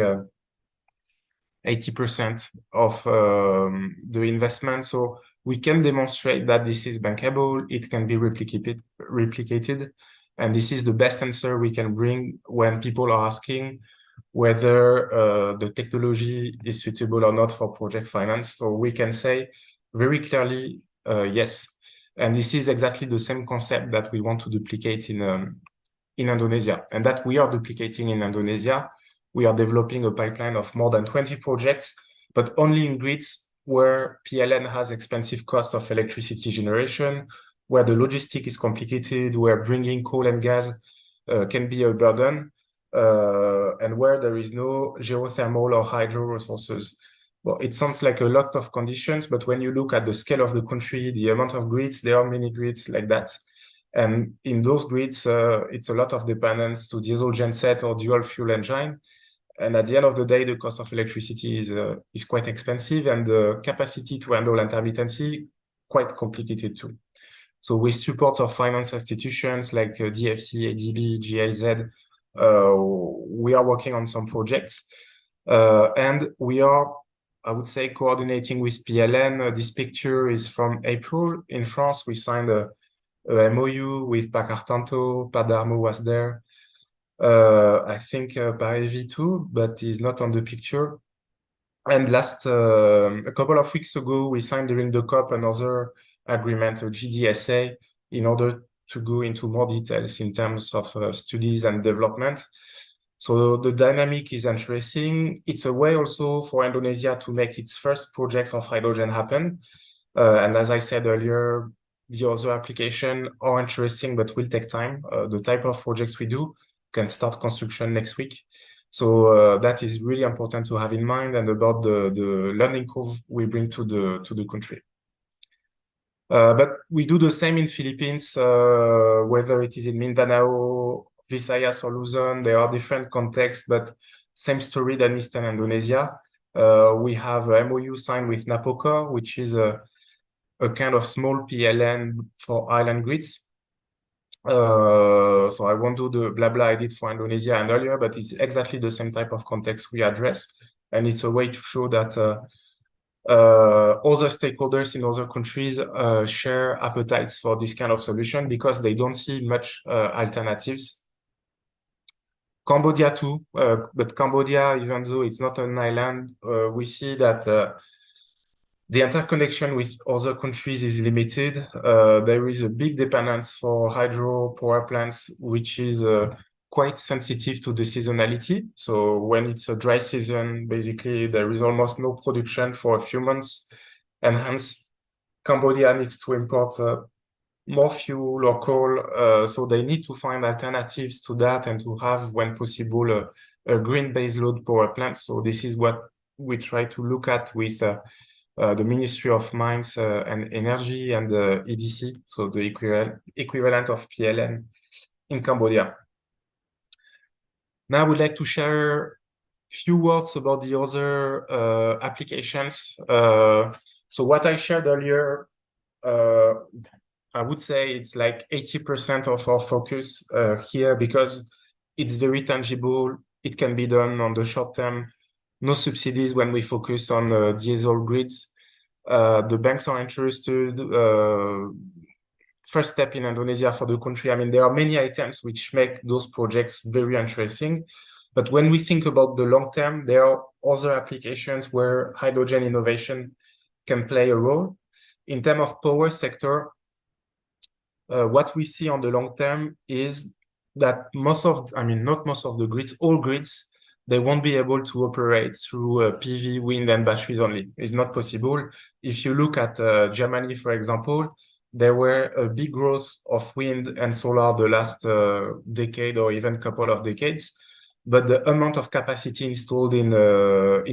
80% of the investment. So we can demonstrate that this is bankable, it can be replicated. And this is the best answer we can bring when people are asking whether the technology is suitable or not for project finance. So we can say very clearly, yes. And this is exactly the same concept that we want to duplicate in Indonesia, and that we are duplicating in Indonesia. We are developing a pipeline of more than 20 projects, but only in grids where PLN has expensive cost of electricity generation, where the logistic is complicated, where bringing coal and gas can be a burden, and where there is no geothermal or hydro resources. Well, it sounds like a lot of conditions, but when you look at the scale of the country, the amount of grids, there are many grids like that. And in those grids, it's a lot of dependence to diesel genset or dual fuel engine. And at the end of the day, the cost of electricity is quite expensive, and the capacity to handle intermittency quite complicated too. So with support of finance institutions like DFC, ADB, GIZ, we are working on some projects. And we are, I would say, coordinating with PLN. This picture is from April. In France, we signed a MOU with Paccar Tanto. Padarmo was there. I think Parevi too, but he's not on the picture. And a couple of weeks ago, we signed during the COP another agreement, a GDSA, in order to go into more details in terms of studies and development. So the dynamic is interesting. It's a way also for Indonesia to make its first projects of hydrogen happen. And as I said earlier, the other applications are interesting, but will take time. The type of projects we do can start construction next week. So that is really important to have in mind, and about the learning curve we bring to the country. But we do the same in Philippines, whether it is in Mindanao, Visayas, or Luzon. There are different contexts, but same story than Eastern Indonesia. We have a MOU signed with Napocor, which is a kind of small PLN for island grids. So I won't do the blah blah I did for Indonesia and earlier, but it's exactly the same type of context we address, and it's a way to show that other stakeholders in other countries share appetites for this kind of solution because they don't see much alternatives. Cambodia too, but Cambodia, even though it's not an island, we see that The interconnection with other countries is limited. There is a big dependence for hydro power plants, which is quite sensitive to the seasonality. So when it's a dry season, basically there is almost no production for a few months, and hence Cambodia needs to import more fuel or coal. So they need to find alternatives to that and to have, when possible, a green baseload power plant. So this is what we try to look at with the Ministry of Mines and Energy and the EDC, so the equivalent of PLN in Cambodia. Now I would like to share a few words about the other applications. So what I shared earlier, I would say it's like 80% of our focus here, because it's very tangible. It can be done on the short term. No subsidies when we focus on diesel grids. The banks are interested. First step in Indonesia for the country. I mean, there are many items which make those projects very interesting. But when we think about the long term, there are other applications where hydrogen innovation can play a role. In terms of power sector, what we see on the long term is that not most of the grids, all grids, they won't be able to operate through PV, wind, and batteries only. It's not possible. If you look at Germany, for example, there were a big growth of wind and solar the last decade or even couple of decades, but the amount of capacity installed in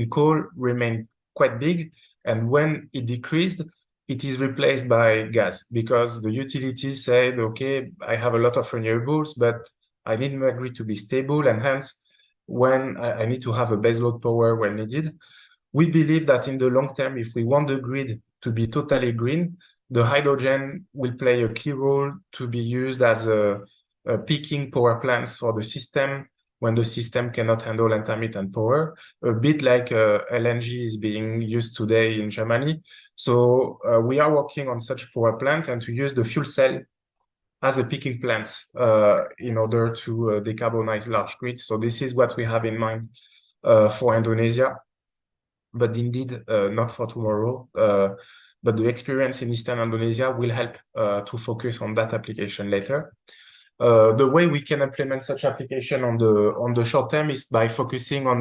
coal remained quite big. And when it decreased, it is replaced by gas, because the utilities said, okay, I have a lot of renewables, but I need my grid to be stable, and hence when I need to have a baseload power when needed. We believe that in the long term, if we want the grid to be totally green, the hydrogen will play a key role to be used as a peaking power plants for the system when the system cannot handle intermittent power, a bit like LNG is being used today in Germany. So we are working on such power plant and to use the fuel cell as a peaking plants in order to decarbonize large grids. So this is what we have in mind for Indonesia, but indeed not for tomorrow. But the experience in Eastern Indonesia will help to focus on that application later. The way we can implement such application on the short term is by focusing on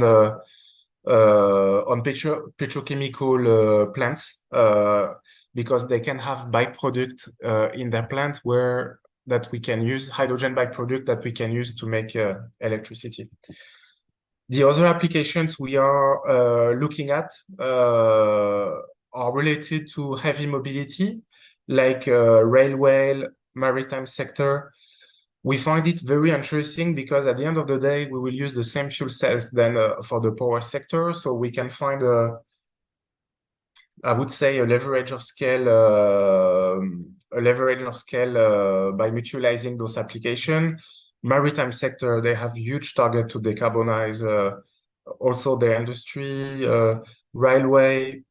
petrochemical plants, because they can have byproduct in their plant that we can use, hydrogen byproduct that we can use to make electricity. The other applications we are looking at are related to heavy mobility, like railway, maritime sector. We find it very interesting because at the end of the day, we will use the same fuel cells than for the power sector. So we can find I would say a leverage of scale by mutualizing those applications. Maritime sector, they have huge target to decarbonize also their industry. Railway,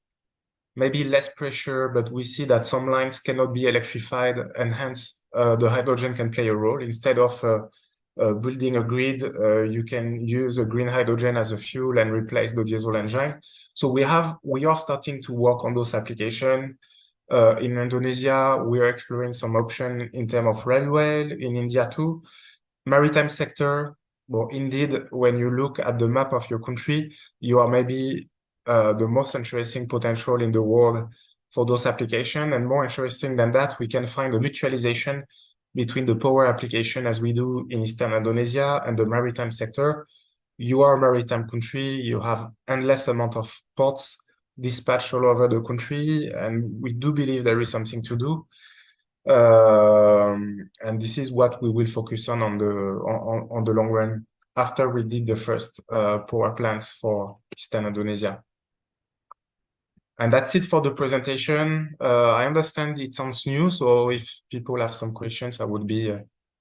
maybe less pressure, but we see that some lines cannot be electrified, and hence the hydrogen can play a role. Instead of building a grid, you can use a green hydrogen as a fuel and replace the diesel engine. So we are starting to work on those applications. In Indonesia, we are exploring some option in terms of railway, in India too. Maritime sector, well, indeed, when you look at the map of your country, you are maybe the most interesting potential in the world for those applications. And more interesting than that, we can find a mutualization between the power application as we do in Eastern Indonesia and the maritime sector. You are a maritime country, you have endless amount of ports dispatched all over the country, and we do believe there is something to do. And this is what we will focus on the long run after we did the first power plants for Eastern Indonesia. And that's it for the presentation. I understand it sounds new, so if people have some questions, I would be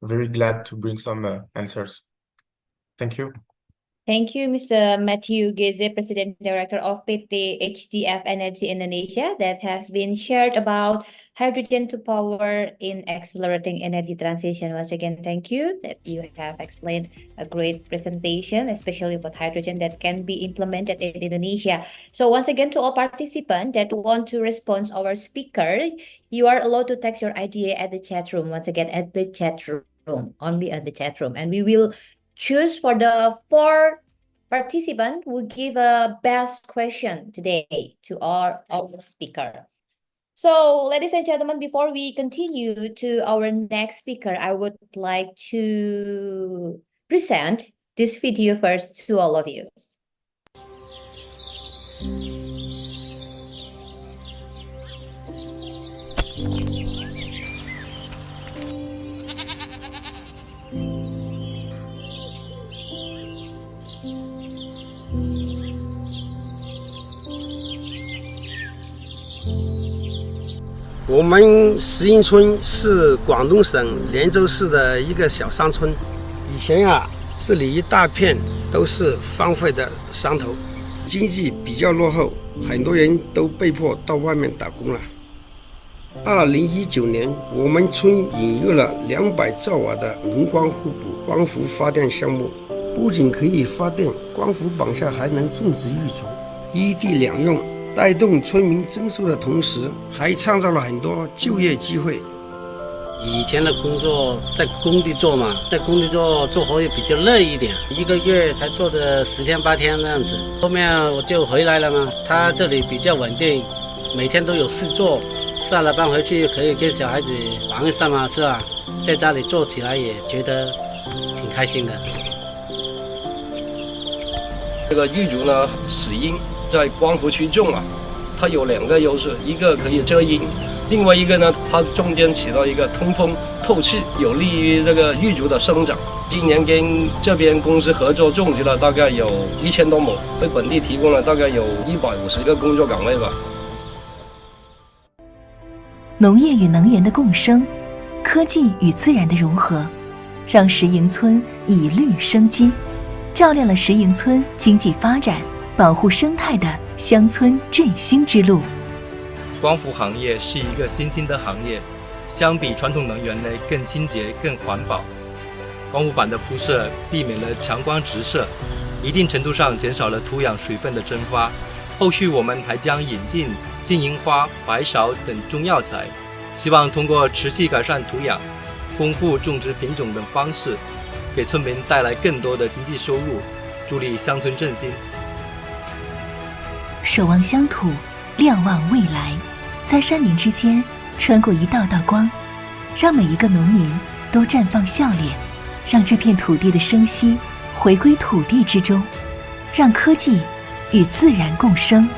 very glad to bring some answers. Thank you. Thank you, Mr. Matthew Geze, President Director of PT HDF Energy Indonesia, that have been shared about hydrogen to power in accelerating energy transition. Once again, thank you that you have explained a great presentation, especially about hydrogen that can be implemented in Indonesia. So once again, to all participants that want to respond our speaker, you are allowed to text your idea at the chat room. Once again, at the chat room, only at the chat room. And we will choose for the 4 participants who give a best question today to our speaker. So, ladies and gentlemen, before we continue to our next speaker, I would like to present this video first to all of you. 我们石英村是广东省连州市的一个小山村，以前这里一大片都是荒废的山头，经济比较落后，很多人都被迫到外面打工了。2019年，我们村引入了200兆瓦的能光互补光伏发电项目，不仅可以发电，光伏板下还能种植玉竹，一地两用。 带动村民增收的同时，还创造了很多就业机会。以前的工作在工地做嘛，在工地做活也比较累一点，一个月才做的10天8天那样子。后面我就回来了嘛，他这里比较稳定，每天都有事做，下了班回去可以跟小孩子玩一下嘛，是吧？在家里做起来也觉得挺开心的。这个玉竹呢，石英。 在光伏区种它有2个优势，一个可以遮阴，另外一个呢，它中间起到一个通风透气，有利于这个玉竹的生长。今年跟这边公司合作种植了大概有1000多亩，为本地提供了大概有150个工作岗位吧。农业与能源的共生，科技与自然的融合，让石营村以绿生金，照亮了石营村经济发展。 保护生态的乡村振兴之路。光伏行业是一个新兴的行业，相比传统能源呢更清洁、更环保。光伏板的铺设避免了强光直射，一定程度上减少了土壤水分的蒸发。后续我们还将引进金银花、白芍等中药材，希望通过持续改善土壤、丰富种植品种等方式，给村民带来更多的经济收入，助力乡村振兴。 守望乡土，瞭望未来，在山林之间穿过一道道光，让每一个农民都绽放笑脸，让这片土地的生息回归土地之中，让科技与自然共生。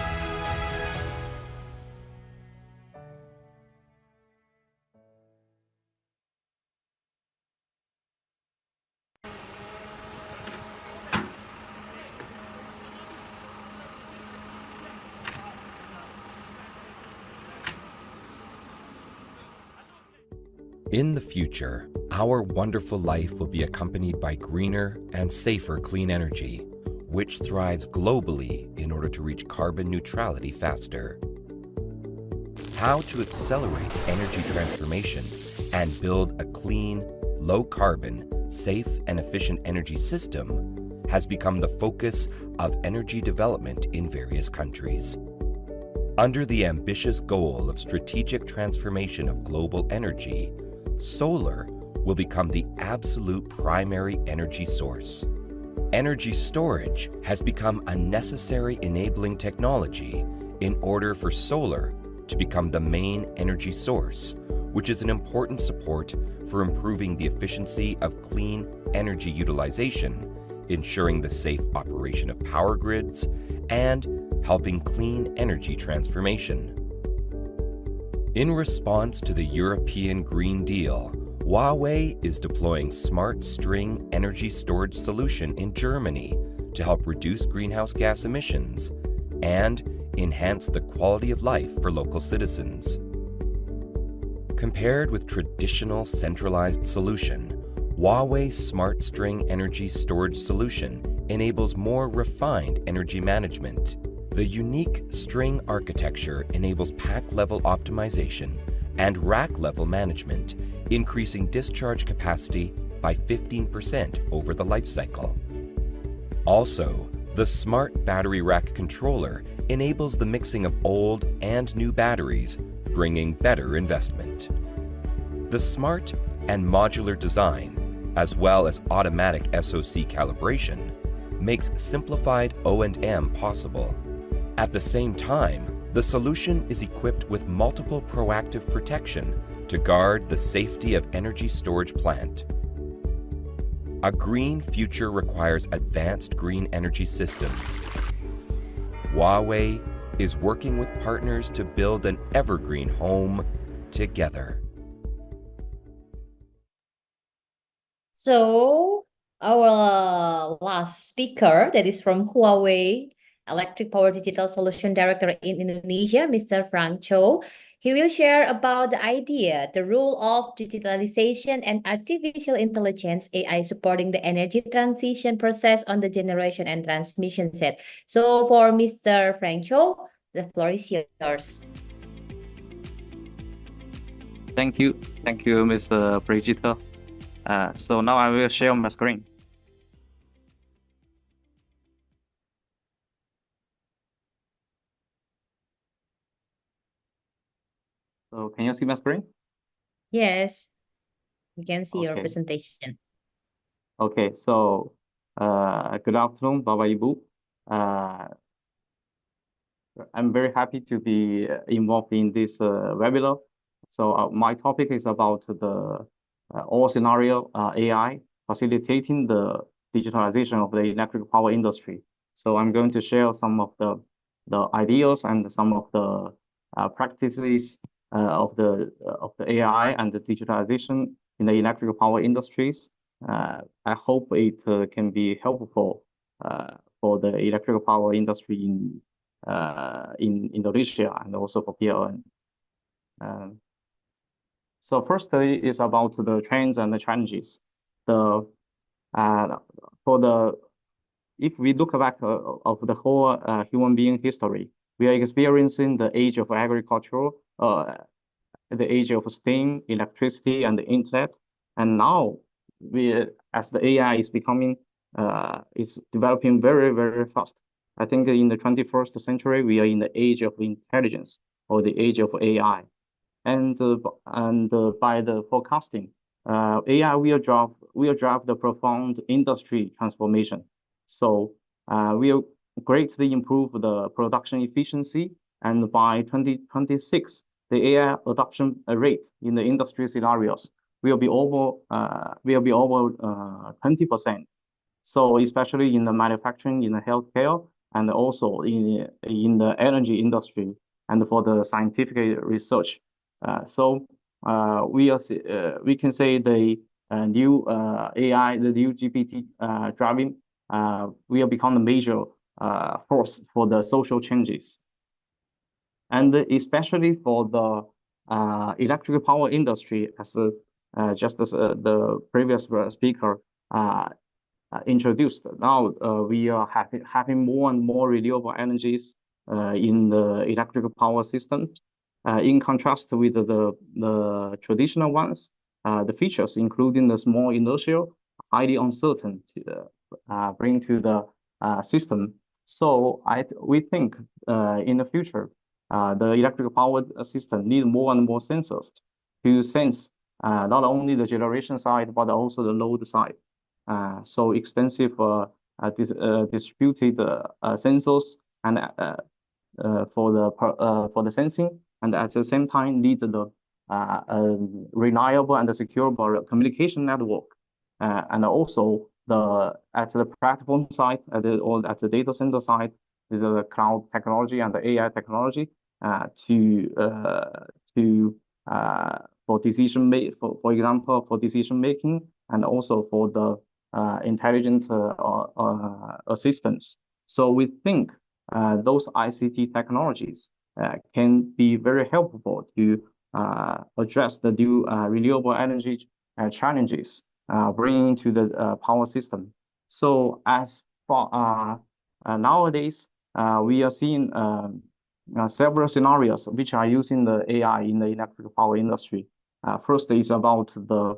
In the future, our wonderful life will be accompanied by greener and safer clean energy, which thrives globally in order to reach carbon neutrality faster. How to accelerate energy transformation and build a clean, low-carbon, safe and efficient energy system has become the focus of energy development in various countries. Under the ambitious goal of strategic transformation of global energy, solar will become the absolute primary energy source. Energy storage has become a necessary enabling technology in order for solar to become the main energy source, which is an important support for improving the efficiency of clean energy utilization, ensuring the safe operation of power grids, and helping clean energy transformation. In response to the European Green Deal, Huawei is deploying smart string energy storage solution in Germany to help reduce greenhouse gas emissions and enhance the quality of life for local citizens. Compared with traditional centralized solution, Huawei's smart string energy storage solution enables more refined energy management. The unique string architecture enables pack-level optimization and rack-level management, increasing discharge capacity by 15% over the life cycle. Also, the Smart Battery Rack Controller enables the mixing of old and new batteries, bringing better investment. The smart and modular design, as well as automatic SoC calibration, makes simplified O&M possible. At the same time, the solution is equipped with multiple proactive protection to guard the safety of energy storage plant. A green future requires advanced green energy systems. Huawei is working with partners to build an evergreen home together. So our last speaker, that is from Huawei Electric Power Digital Solution Director in Indonesia, Mr. Frank Cho. He will share about the idea, the role of digitalization and artificial intelligence, AI supporting the energy transition process on the generation and transmission set. So for Mr. Frank Cho, the floor is yours. Thank you, Ms. Brigitte. So now I will share my screen. So can you see my screen? Yes, you can see your Okay. presentation. Okay, so good afternoon, Bapak Ibu. I'm very happy to be involved in this webinar. So my topic is about the all scenario AI facilitating the digitalization of the electric power industry. So I'm going to share some of the ideas and some of the practices of the AI and the digitalization in the electric power industries. I hope it can be helpful for the electric power industry in Indonesia and also for PLN. So firstly is about the trends and the challenges. If we look back of the whole human being history, we are experiencing the age of agriculture, the age of steam, electricity, and the internet. And now as the AI is becoming, is developing very, very fast. I think in the 21st century, we are in the age of intelligence or the age of AI. And by the forecasting, AI will drive the profound industry transformation. So will greatly improve the production efficiency, and by 2026, the AI adoption rate in the industry scenarios will be over 20%. So especially in the manufacturing, in the healthcare, and also in the energy industry, and for the scientific research. So we can say the new AI, the new GPT driving will become a major force for the social changes. And especially for the electric power industry, as just as the previous speaker introduced, now we are having more and more renewable energies in the electric power system. In contrast with the traditional ones, the features, including the small inertia, highly uncertain, bring to the system. So we think in the future, the electric power system need more and more sensors to sense not only the generation side, but also the load side. So extensive distributed sensors and for the sensing, and at the same time need the reliable and secure communication network, and also at the platform side, or at the data center side, the cloud technology and the AI technology for decision for example, for decision making, and also for the intelligent assistance. So we think those ICT technologies can be very helpful to address the new renewable energy challenges bringing to the power system. So as nowadays we are seeing several scenarios which are using the AI in the electric power industry. First is about the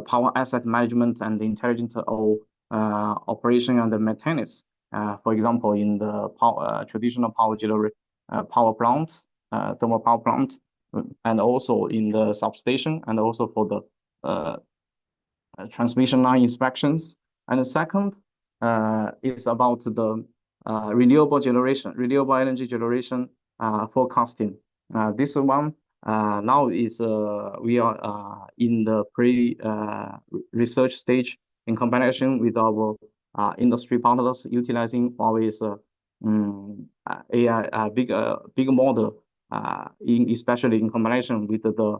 power asset management and the intelligent operation and the maintenance. For example, in the traditional power plant, thermal power plant, and also in the substation, and also for the transmission line inspections. And the second is about the renewable energy generation forecasting. This one now is we are in the research stage in combination with our industry partners, utilizing Huawei's AI big model, especially in combination with the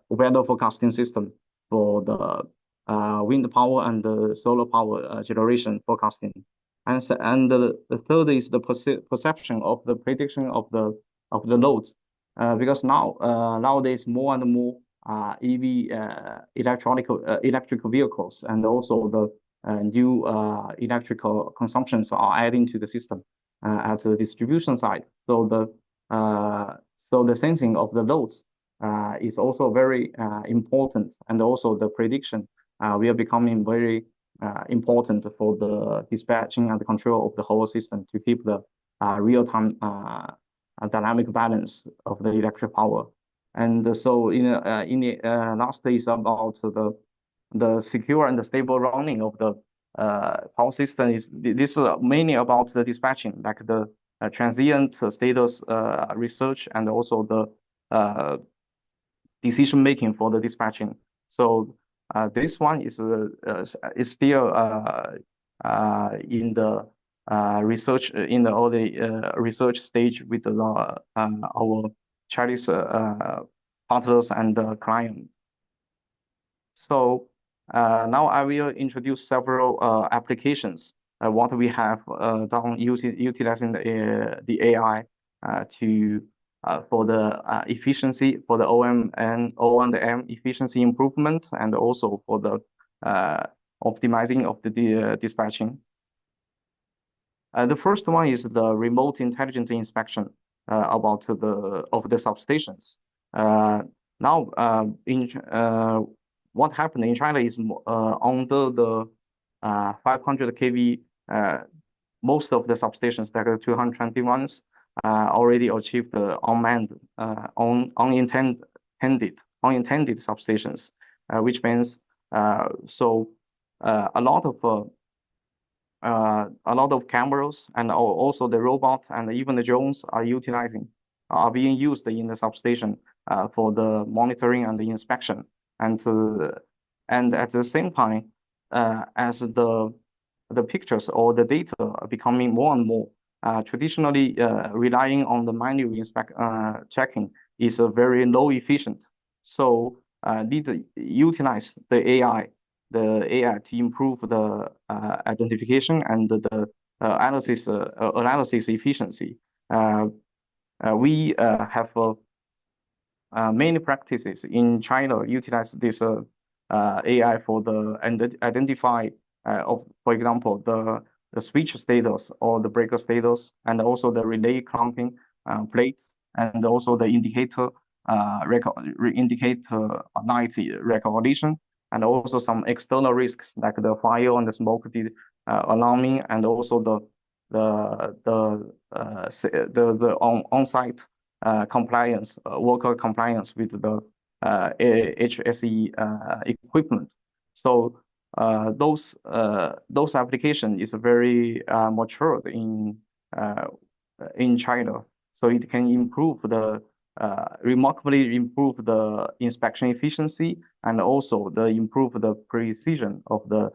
weather forecasting system for the wind power and the solar power generation forecasting. And the third is the perception of the prediction of the loads, because nowadays more and more EV electric vehicles and also the new electrical consumptions are adding to the system at the distribution side. So the sensing of the loads is also very important, and also the prediction we are becoming very important for the dispatching and the control of the whole system to keep the real-time dynamic balance of the electric power. And so in the last is about the secure and the stable running of the power system. This is mainly about the dispatching, like the transient status research, and also the decision making for the dispatching. So this one is still in the research, in the early research stage with our Chinese partners and the client. So now I will introduce several applications what we have done utilizing the AI to for the efficiency, for the O&M efficiency improvement, and also for the optimizing of the dispatching. The first one is the remote intelligent inspection about the substations. Now, what happened in China is under the 500 kV, most of the substations, that are 221s, already achieved the unmanned, unintended substations, which means a lot of cameras and also the robots and even the drones are being used in the substation for the monitoring and the inspection, and at the same time, as the pictures or the data are becoming more and more traditionally relying on the manual checking is very low efficient. So need to utilize the AI to improve the identification and the analysis efficiency. We have many practices in China utilize this AI for the identify of, for example, the switch status or the breaker status, and also the relay clamping plates, and also the indicator night recognition, and also some external risks like the fire and the smoke alarming, and also the on-site compliance, worker compliance with the HSE equipment. So those application is very mature in China, so it can improve remarkably improve the inspection efficiency, and also improve the precision of the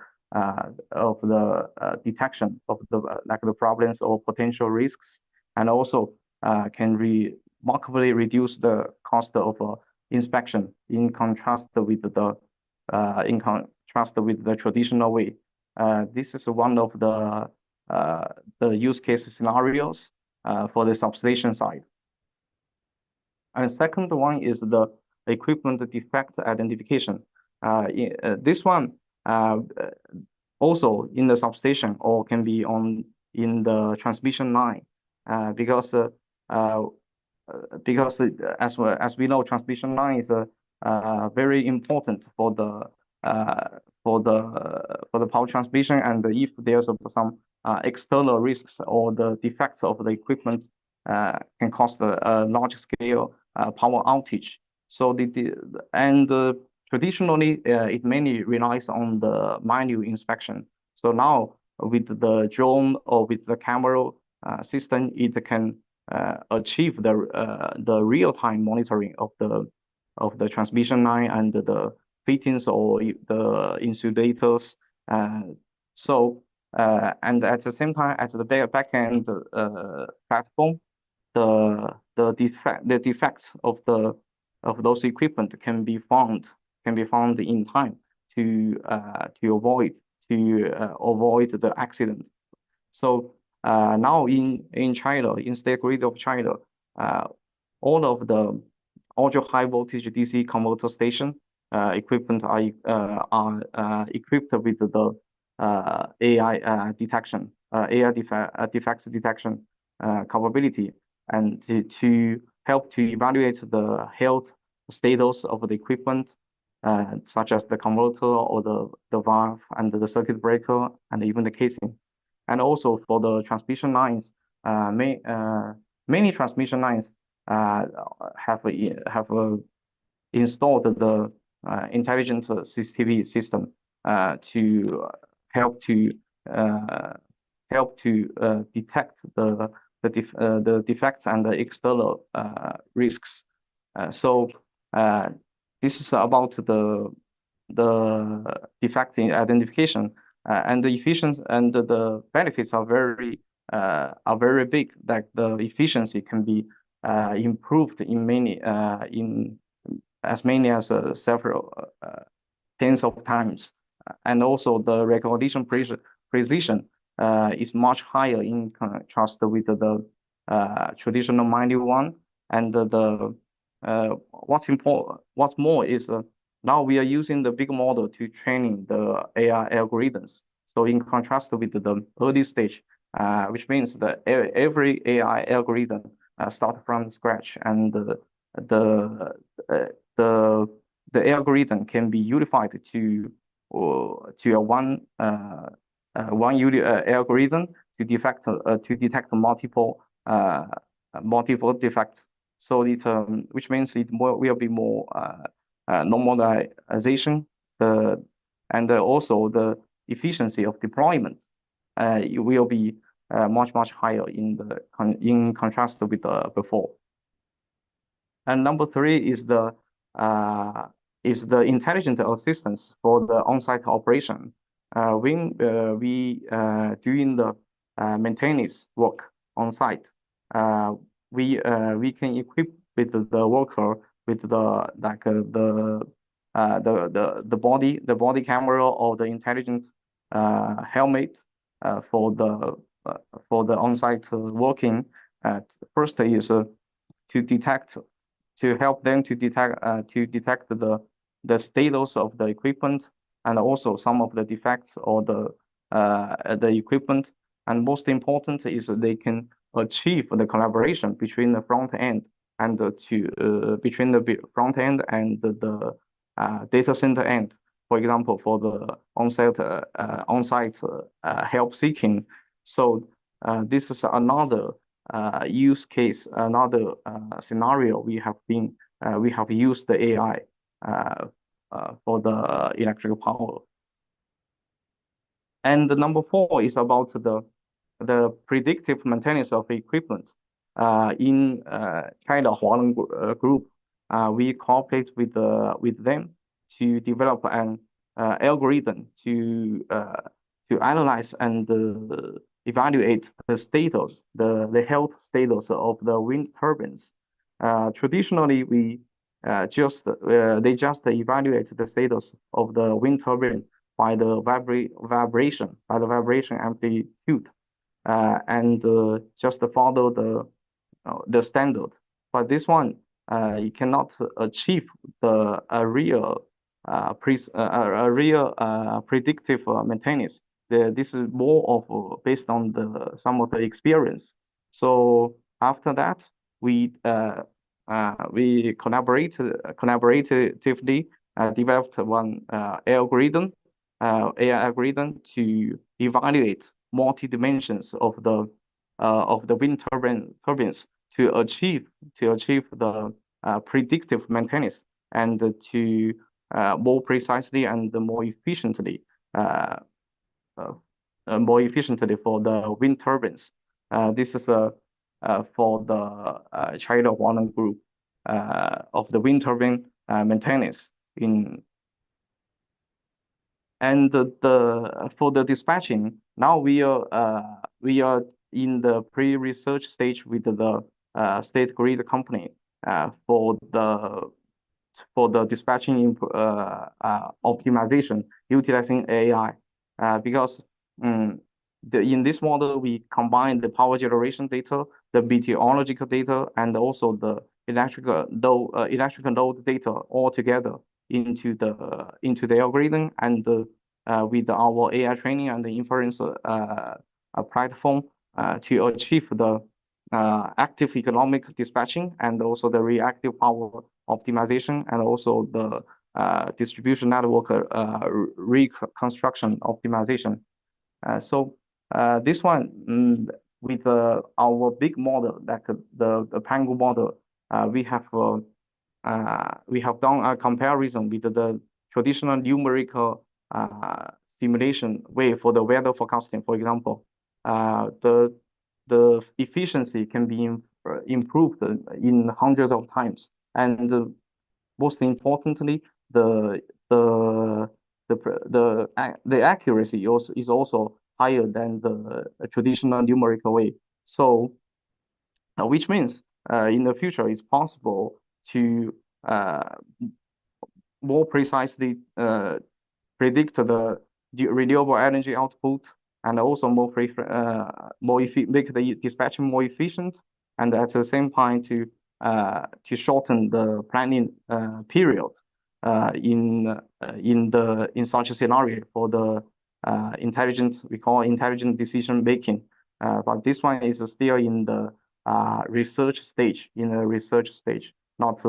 detection of the problems or potential risks, and also can remarkably reduce the cost of inspection in contrast with the traditional way. This is one of the use case scenarios for the substation side. And second one is the equipment defect identification. This one, also in the substation or can be in the transmission line, because as we know, transmission line is very important for the power transmission, and if there's some external risks or the defects of the equipment can cause a large scale power outage. So traditionally it mainly relies on the manual inspection. So now with the drone or with the camera system, it can achieve the real-time monitoring of the transmission line and the fittings or the insulators. And at the same time, at the back-end platform, the defects of those equipment can be found in time to avoid the accident. So now in China, in State Grid of China, all of the ultra high voltage DC converter station equipment are equipped with the AI detection, AI defects detection capability, and to help to evaluate the health status of the equipment, such as the converter or the valve and the circuit breaker and even the casing. And also for the transmission lines, many transmission lines have installed the intelligent CCTV system to help to detect the defects and the external risks. So this is about the defect identification, and the efficiency and the benefits are very big. That the efficiency can be improved in as many as several tens of times, and also the recognition precision is much higher in contrast with the traditional manual one. And what's more is now we are using the big model to training the AI algorithms. So in contrast with the early stage, which means that every AI algorithm start from scratch, and the algorithm can be unified to a one algorithm to detect multiple defects. So it which means it will be more normalization, and also the efficiency of deployment it will be much higher in contrast with before. And number 3 is the intelligent assistance for the on-site operation. When we doing the maintenance work on site, we can equip with the worker with the body camera or the intelligent helmet for the on-site working. First is to help them to detect the status of the equipment, and also some of the defects or the equipment. And most important is they can achieve the collaboration between the front end and between the front end and the data center end. For example, for the on-site help seeking. So this is another use case, another scenario we have used the AI for the electrical power. And the number 4 is about the predictive maintenance of equipment. In China Hualeng Group, we cooperate with them to develop an algorithm to analyze and evaluate the status, the health status of the wind turbines. Traditionally, they just evaluate the status of the wind turbine by the vibration amplitude, and just follow the standard. But this one, you cannot achieve a real predictive maintenance, this is more of based on some of the experience. So after that, we collaboratively developed one AI algorithm to evaluate multi-dimensions of the wind turbines to achieve the predictive maintenance and to more precisely and more efficiently for the wind turbines. This is for the China Huaneng Group of the wind turbine maintenance for the dispatching. Now we are in the pre-research stage with the State Grid company for the dispatching optimization utilizing AI because in this model we combine the power generation data, the meteorological data, and also the electrical load data all together into the algorithm, and with our AI training and the inference platform to achieve the active economic dispatching and also the reactive power optimization and also the distribution network reconstruction optimization. So this one with our big model, like the Pangu model, we have done a comparison with the traditional numerical simulation way for the weather forecasting. For example, the efficiency can be improved in hundreds of times, and most importantly, the accuracy is also higher than the traditional numerical way. So, which means in the future it's possible to more precisely predict the renewable energy output, and also make the dispatching more efficient, and at the same time to shorten the planning period in such a scenario for the we call intelligent decision making. But this one is still in the research stage, not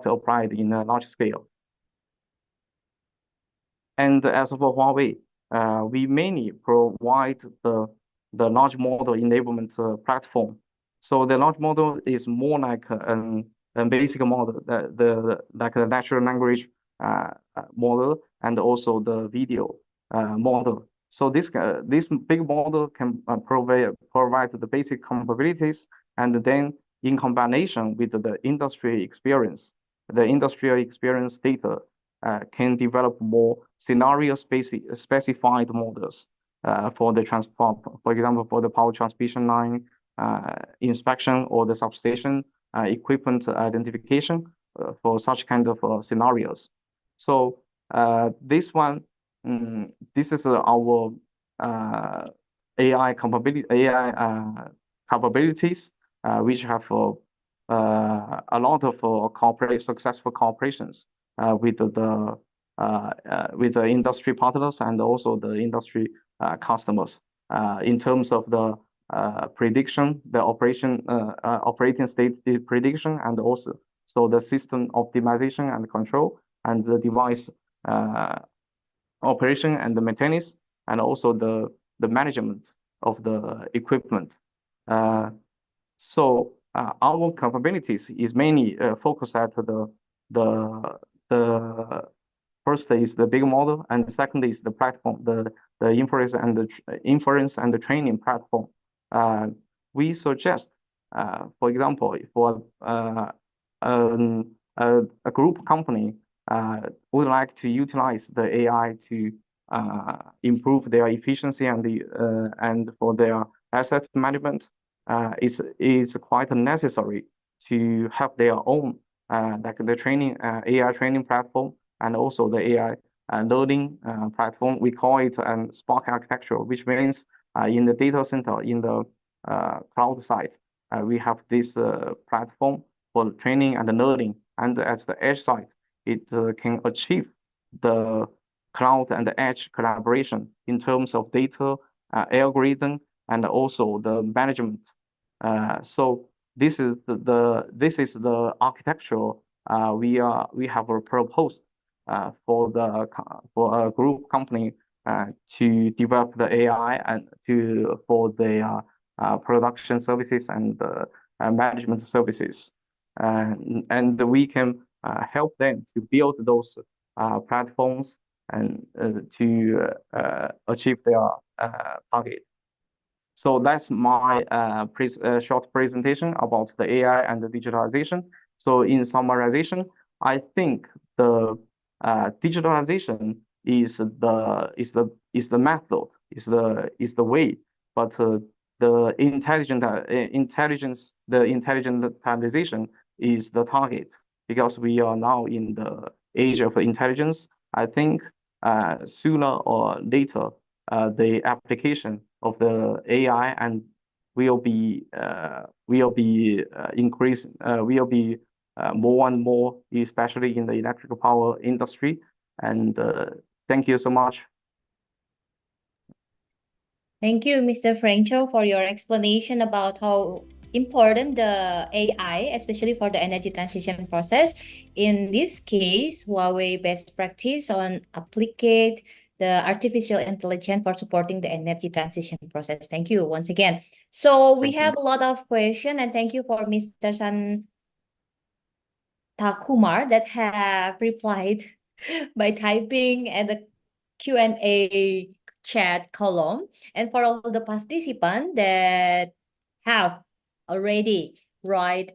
applied in a large scale. And as for Huawei, we mainly provide the large model enablement platform. So the large model is more like a basic model, like the natural language model, and also the video model. So this big model can provide the basic capabilities, and then in combination with the industry experience, the industrial experience data can develop more scenario specified models for the transport, for example, for the power transmission line inspection or the substation equipment identification for such kind of scenarios. So this one, this is our AI capabilities, which have a lot of successful cooperations with the industry partners and also the industry customers in terms of the prediction, the operating state prediction, and also the system optimization and control, and the device operation and the maintenance, and also the management of the equipment. So our capabilities is mainly focused at the first is the big model, and the second is the platform, the inference and the training platform. We suggest, for example, for a group company would like to utilize the AI to improve their efficiency and for their asset management, is quite necessary to have their own like the training AI training platform, and also the AI learning platform. We call it Spark architecture, which means in the data center, in the cloud side, we have this platform for training and learning, and at the edge side, it can achieve the cloud and edge collaboration in terms of data, algorithm, and also the management. So this is the architecture we have proposed for a group company to develop the AI and for the production services and management services, and we can help them to build those platforms and to achieve their target. So that's my short presentation about the AI and the digitalization. So in summarization, I think the digitalization is the method, is the way, but the intelligentization is the target, because we are now in the age of intelligence. I think sooner or later the application of the AI and will be increasing, will be more and more, especially in the electrical power industry. And thank you so much. Thank you, Mr. Francho, for your explanation about how important the AI, especially for the energy transition process. In this case, Huawei best practice on applicate the artificial intelligence for supporting the energy transition process. Thank you once again. So we have a lot of questions, and thank you for Mr. Santakumar that have replied by typing at the Q&A chat column. And for all the participants that have already write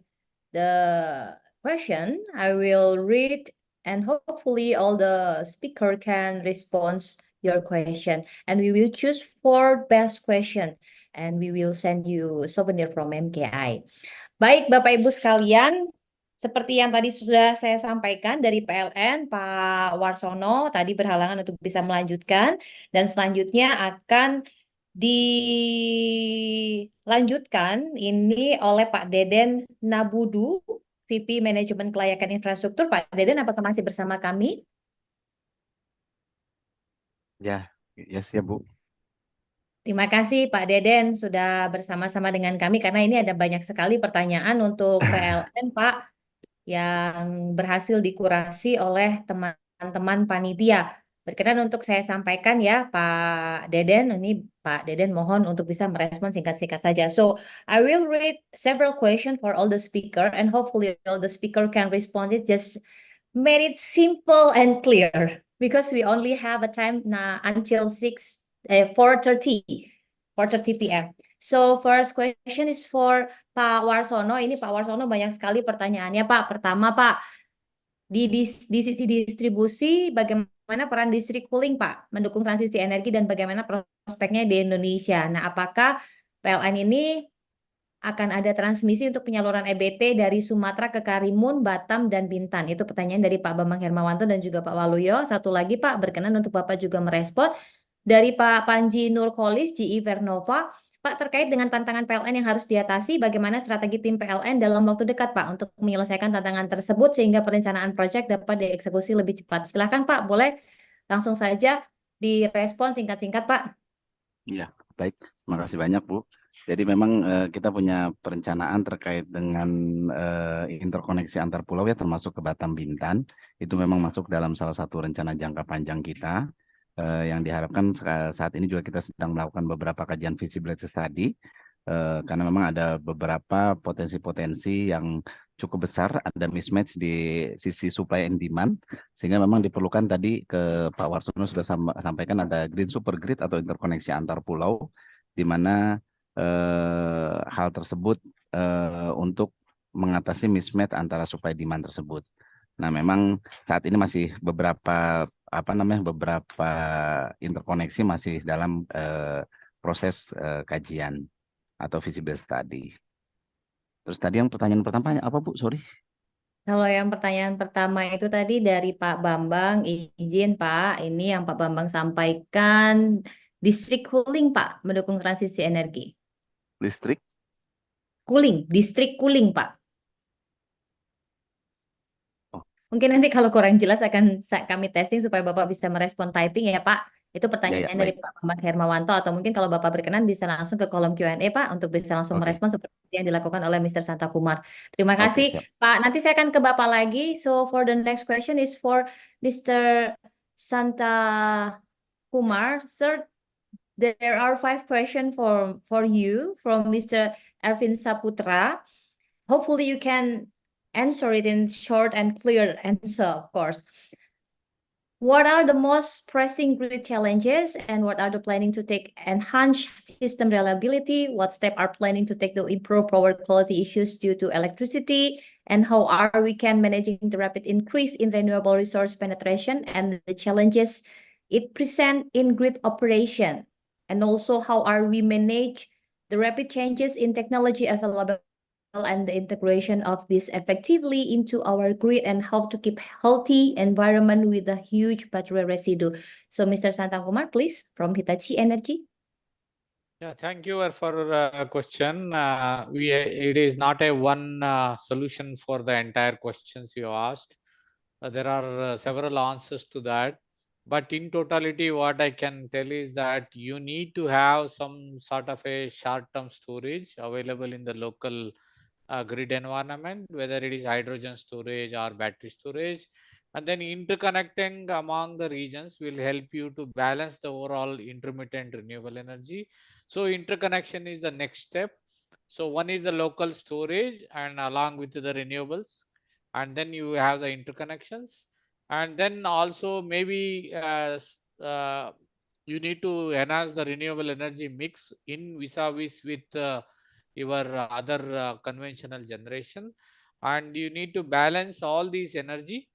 the question, I will read, and hopefully all the speaker can respond your question. And we will choose 4 best question, and we will send you souvenir from MKI. Baik, Bapak Ibu sekalian, seperti yang tadi sudah saya sampaikan dari PLN, Pak Warsono tadi berhalangan untuk bisa melanjutkan, dan selanjutnya akan dilanjutkan ini oleh Pak Deden Nabudu, VP Manajemen Kelayakan Infrastruktur. Pak Deden, apakah masih bersama kami? Ya, yes ya Bu. Terima kasih Pak Deden sudah bersama-sama dengan kami, karena ini ada banyak sekali pertanyaan untuk PLN, Pak, yang berhasil dikurasi oleh teman-teman panitia. Berkenan untuk saya sampaikan ya Pak Deden. Ini Pak Deden mohon untuk bisa merespon singkat-singkat saja. So I will read several questions for all the speaker, and hopefully all the speaker can respond it. Just made it simple and clear, because we only have a time until 4:30 p.m. So first question is for Pak Warsono. Ini Pak Warsono banyak sekali pertanyaannya, Pak. Pertama, Pak, di sisi distribusi, bagaimana peran district cooling, Pak, mendukung transisi energi dan bagaimana prospeknya di Indonesia? Nah, apakah PLN ini akan ada transmisi untuk penyaluran EBT dari Sumatera ke Karimun, Batam, dan Bintan? Itu pertanyaan dari Pak Bambang Hermawanto dan juga Pak Waluyo. Satu lagi, Pak, berkenan untuk Bapak juga merespon dari Pak Panji Nurkolis, GE Vernova. Pak, terkait dengan tantangan PLN yang harus diatasi, bagaimana strategi tim PLN dalam waktu dekat, Pak, untuk menyelesaikan tantangan tersebut sehingga perencanaan proyek dapat dieksekusi lebih cepat? Silakan, Pak, boleh langsung saja direspon singkat-singkat, Pak. Ya, baik. Terima kasih banyak, Bu. Jadi memang kita punya perencanaan terkait dengan interkoneksi antar pulau ya, termasuk ke Batam Bintan. Itu memang masuk dalam salah satu rencana jangka panjang kita. Yang diharapkan saat ini juga kita sedang melakukan beberapa kajian feasibility study, karena memang ada beberapa potensi-potensi yang cukup besar, ada mismatch di sisi supply and demand, sehingga memang diperlukan tadi ke Pak Warsono sudah sampaikan ada green super grid atau interkoneksi antar pulau, di mana hal tersebut untuk mengatasi mismatch antara supply demand tersebut. Nah, memang saat ini masih beberapa interkoneksi masih dalam proses kajian atau feasibility study. Terus tadi yang pertanyaan pertamanya apa, Bu? Sorry. Kalau yang pertanyaan pertama itu tadi dari Pak Bambang, izin Pak, ini yang Pak Bambang sampaikan, district cooling, Pak, mendukung transisi energi. District cooling, Pak. Mungkin nanti kalau kurang jelas akan kami testing supaya Bapak bisa merespon typing ya Pak. Itu pertanyaan dari baik. Pak Muhammad Hermawanto, atau mungkin kalau Bapak berkenan bisa langsung ke kolom Q&A Pak untuk bisa langsung Oke. merespon seperti yang dilakukan oleh Mr. Santa Kumar. Terima Oke, kasih siap. Pak. Nanti saya akan ke Bapak lagi. So for the next question is for Mr. Santa Kumar. Sir, there are 5 questions for you from Mr. Ervin Saputra. Hopefully you can answer it in short and clear answer, of course. What are the most pressing grid challenges, and what are the planning to take enhance system reliability? What steps are planning to take to improve power quality issues due to electricity? And how are we can managing the rapid increase in renewable resource penetration and the challenges it present in grid operation? And also how are we manage the rapid changes in technology available and the integration of this effectively into our grid, and how to keep healthy environment with a huge battery residue. So Mr. Santa Kumar, please, from Hitachi Energy. Yeah, thank you for question. It is not a one solution for the entire questions you asked. There are several answers to that. But in totality, what I can tell is that you need to have some sort of a short-term storage available in the local grid environment, whether it is hydrogen storage or battery storage. And then interconnecting among the regions will help you to balance the overall intermittent renewable energy. So interconnection is the next step. So one is the local storage and along with the renewables, and then you have the interconnections. And then also maybe you need to enhance the renewable energy mix in vis-a-vis with your other conventional generation, and you need to balance all these energy,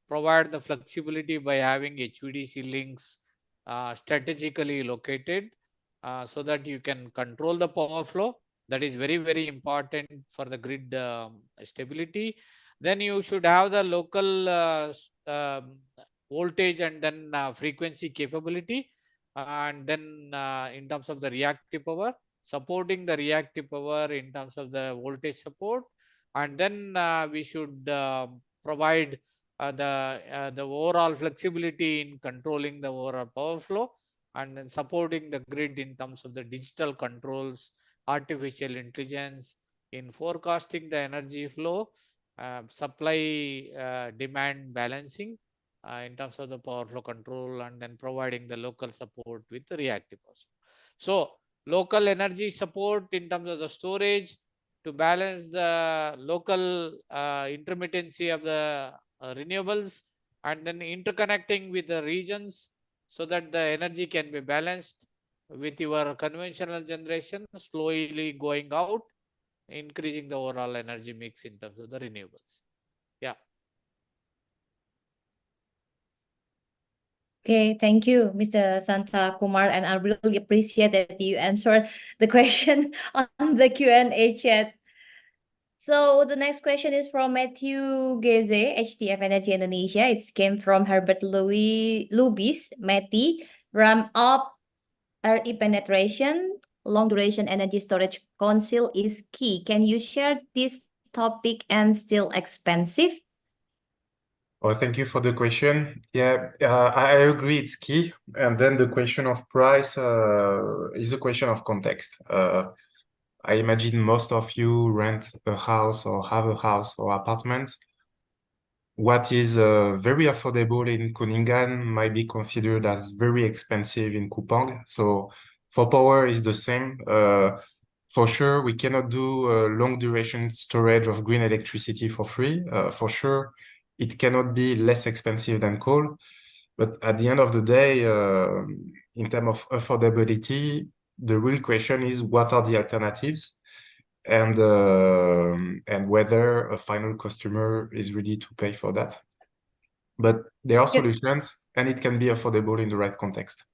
provide the flexibility by having HVDC links strategically located, so that you can control the power flow. That is very, very important for the grid stability. Then you should have the local voltage and then frequency capability, and then in terms of the reactive power, supporting the reactive power in terms of the voltage support. And then we should provide the overall flexibility in controlling the overall power flow, and then supporting the grid in terms of the digital controls, artificial intelligence in forecasting the energy flow, supply demand balancing in terms of the power flow control, and then providing the local support with the reactive power. So local energy support in terms of the storage to balance the local intermittency of the renewables, and then interconnecting with the regions so that the energy can be balanced with your conventional generation, slowly going out, increasing the overall energy mix in terms of the renewables. Yeah. Okay, thank you, Mr. Santa Kumar, and I really appreciate that you answered the question on the Q&A chat. So the next question is from Matthew Geze, HTF Energy Indonesia. It came from Herbert Lubis, Matty, ramp up RE penetration, long duration energy storage council is key. Can you share this topic and still expensive? Oh, thank you for the question. Yeah, I agree it's key. And then the question of price is a question of context. I imagine most of you rent a house or have a house or apartment. What is very affordable in Kuningan might be considered as very expensive in Kupang. So for power is the same. For sure, we cannot do long duration storage of green electricity for free. For sure, it cannot be less expensive than coal. But at the end of the day, in terms of affordability, the real question is what are the alternatives, and whether a final customer is ready to pay for that. But there are solutions, and it can be affordable in the right context.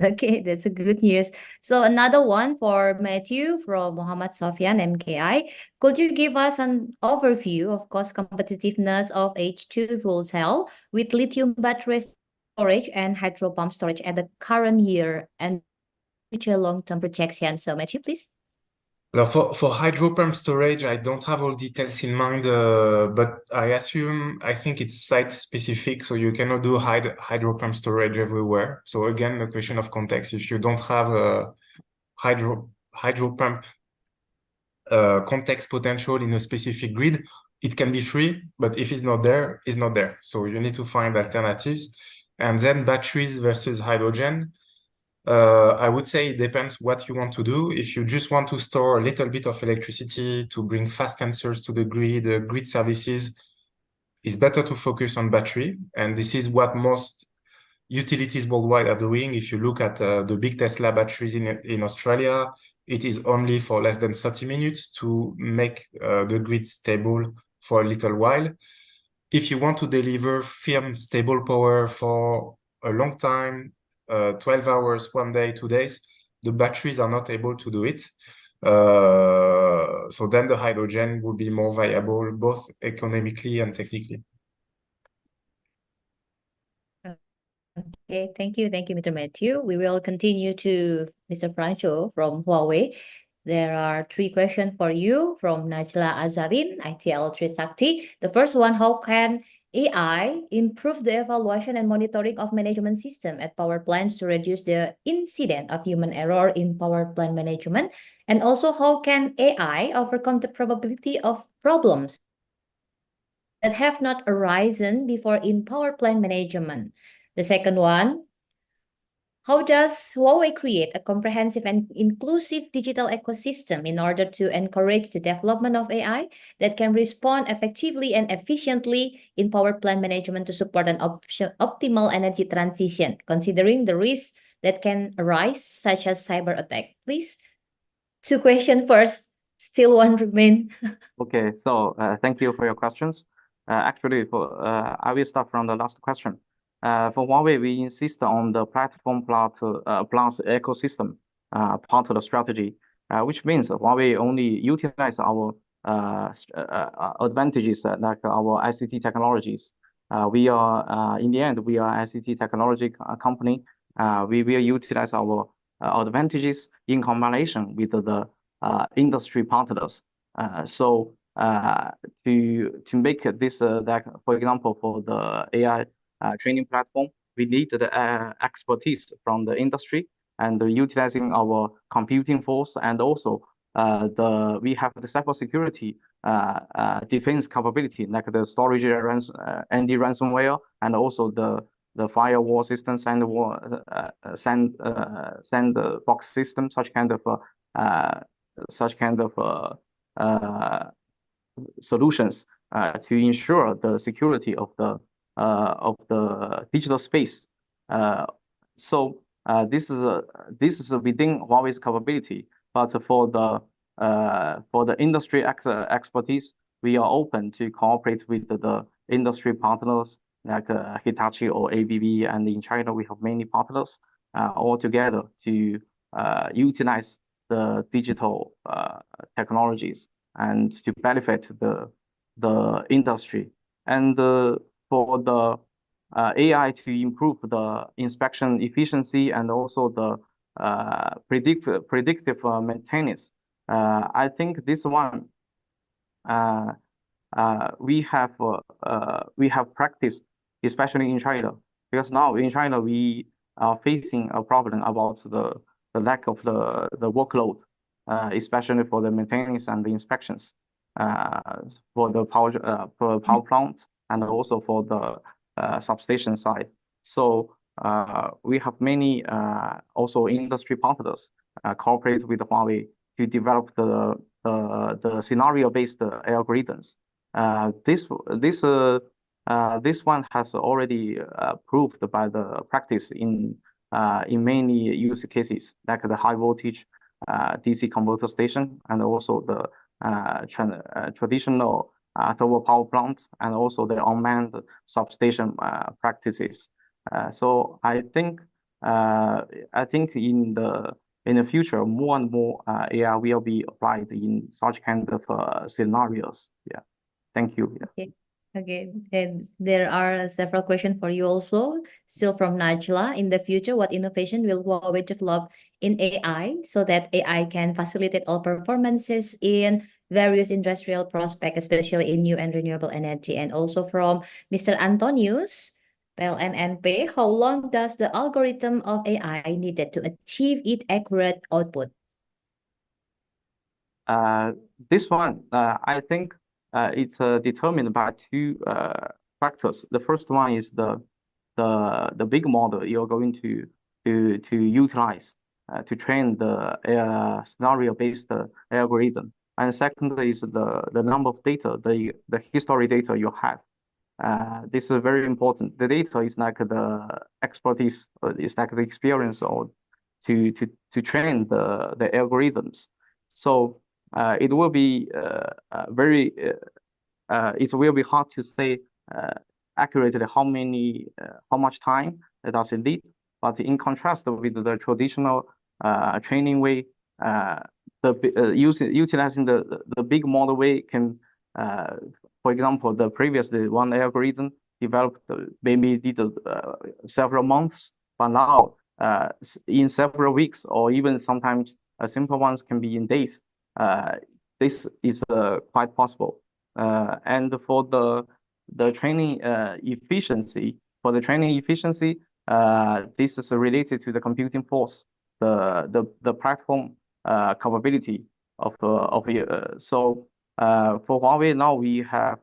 Okay, that's a good news. So another one for Matthew from Muhammad Sofyan, MKI. Could you give us an overview of cost competitiveness of H2 fuel cell with lithium battery storage and hydro pump storage at the current year and future long-term projection? So Matthew, please. Now, for hydro pump storage, I don't have all details in mind, but I think it's site specific, so you cannot do hydro pump storage everywhere. So again, a question of context. If you don't have a hydro pump context potential in a specific grid, it can be free, but if it's not there, it's not there. So you need to find alternatives. And then batteries versus hydrogen. I would say it depends what you want to do. If you just want to store a little bit of electricity to bring fast answers to the grid services, it's better to focus on battery. And this is what most utilities worldwide are doing. If you look at the big Tesla batteries in Australia, it is only for less than 30 minutes to make the grid stable for a little while. If you want to deliver firm, stable power for a long time, 12 hours, 1 day, 2 days, the batteries are not able to do it. So then the hydrogen would be more viable, both economically and technically. Okay, thank you, Mr. Matthew. We will continue to Mr. Franco from Huawei. There are 3 questions for you from Najla Azarin, ITL Trisakti. The first one, how can AI improve the evaluation and monitoring of management system at power plants to reduce the incident of human error in power plant management? And also, how can AI overcome the probability of problems that have not arisen before in power plant management? The second one, how does Huawei create a comprehensive and inclusive digital ecosystem in order to encourage the development of AI that can respond effectively and efficiently in power plant management to support an optimal energy transition, considering the risks that can arise, such as cyber attack? Please, 2 questions first. Still 1 remain. Okay, so thank you for your questions. Actually, I will start from the last question. For Huawei, we insist on the platform plus ecosystem part of the strategy, which means Huawei only utilize our advantages like our ICT technologies. We are, in the end, we are ICT technology company. We will utilize our advantages in combination with the industry partners. So to make this, like, for example, for the AI training platform, we need the expertise from the industry and utilizing our computing force, and also we have the cybersecurity defense capability, like the storage anti-ransomware, and also the firewall system, sandbox system, such kind of solutions to ensure the security of the digital space. So this is within Huawei's capability, but for the industry expertise, we are open to cooperate with the industry partners like Hitachi or ABB, and in China we have many partners all together to utilize the digital technologies and to benefit the industry. And for the AI to improve the inspection efficiency and also the predictive maintenance, I think this one we have practiced, especially in China, because now in China we are facing a problem about the lack of the workload, especially for the maintenance and the inspections for the power plant and also for the substation side. So we have many also industry partners cooperate with Huawei to develop the scenario-based algorithms. This one has already proved by the practice in many use cases, like the high voltage DC converter station, and also the traditional thermal power plant, and also the unmanned substation practices. So I think in the future, more and more AI will be applied in such kind of scenarios. Yeah, thank you. Yeah. Okay, and there are several questions for you also, still from Najla. In the future, what innovation will Huawei develop in AI so that AI can facilitate all performances in various industrial prospects, especially in new and renewable energy. And also from Mr. Antonius, PLN-NP, how long does the algorithm of AI needed to achieve its accurate output? This one, I think it's determined by two factors. The first one is the big model you're going to utilize to train the scenario-based algorithm. And second is the number of data, the history data you have. This is very important. The data is like the expertise, it's like the experience or to train the algorithms. So it will be it will be hard to say accurately how much time does it need. But in contrast with the traditional training way, utilizing the big model way can, for example, the previous one algorithm developed maybe did several months, but now in several weeks or even sometimes simple ones can be in days. This is quite possible. And for the training efficiency, this is related to the computing force, the platform capability of so for Huawei now we have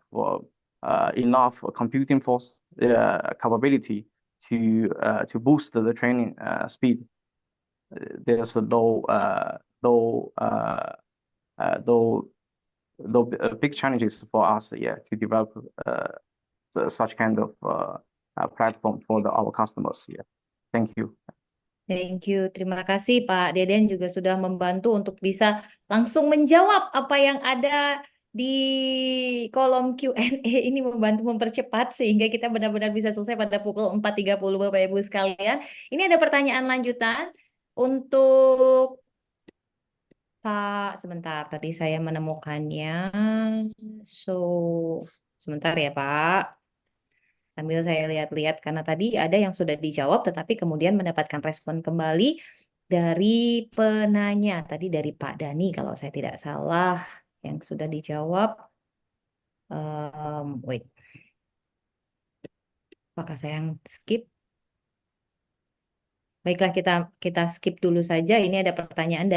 enough computing force capability to boost the training speed. There's no big challenges for us to develop such kind of platform for our customers. Thank you. Thank you. Terima kasih Pak Deden juga sudah membantu untuk bisa langsung menjawab apa yang ada di kolom Q&A ini, membantu mempercepat sehingga kita benar-benar bisa selesai pada pukul 4.30 Bapak Ibu sekalian. Ini ada pertanyaan lanjutan untuk Pak, sebentar tadi saya menemukannya. So, sebentar ya Pak. Sambil saya lihat-lihat, karena tadi ada yang sudah dijawab, tetapi kemudian mendapatkan respon kembali dari penanya. Tadi dari Pak Dani, kalau saya tidak salah, yang sudah dijawab. Wait. Apakah saya yang skip? Baiklah, kita skip dulu saja. Ini ada pertanyaan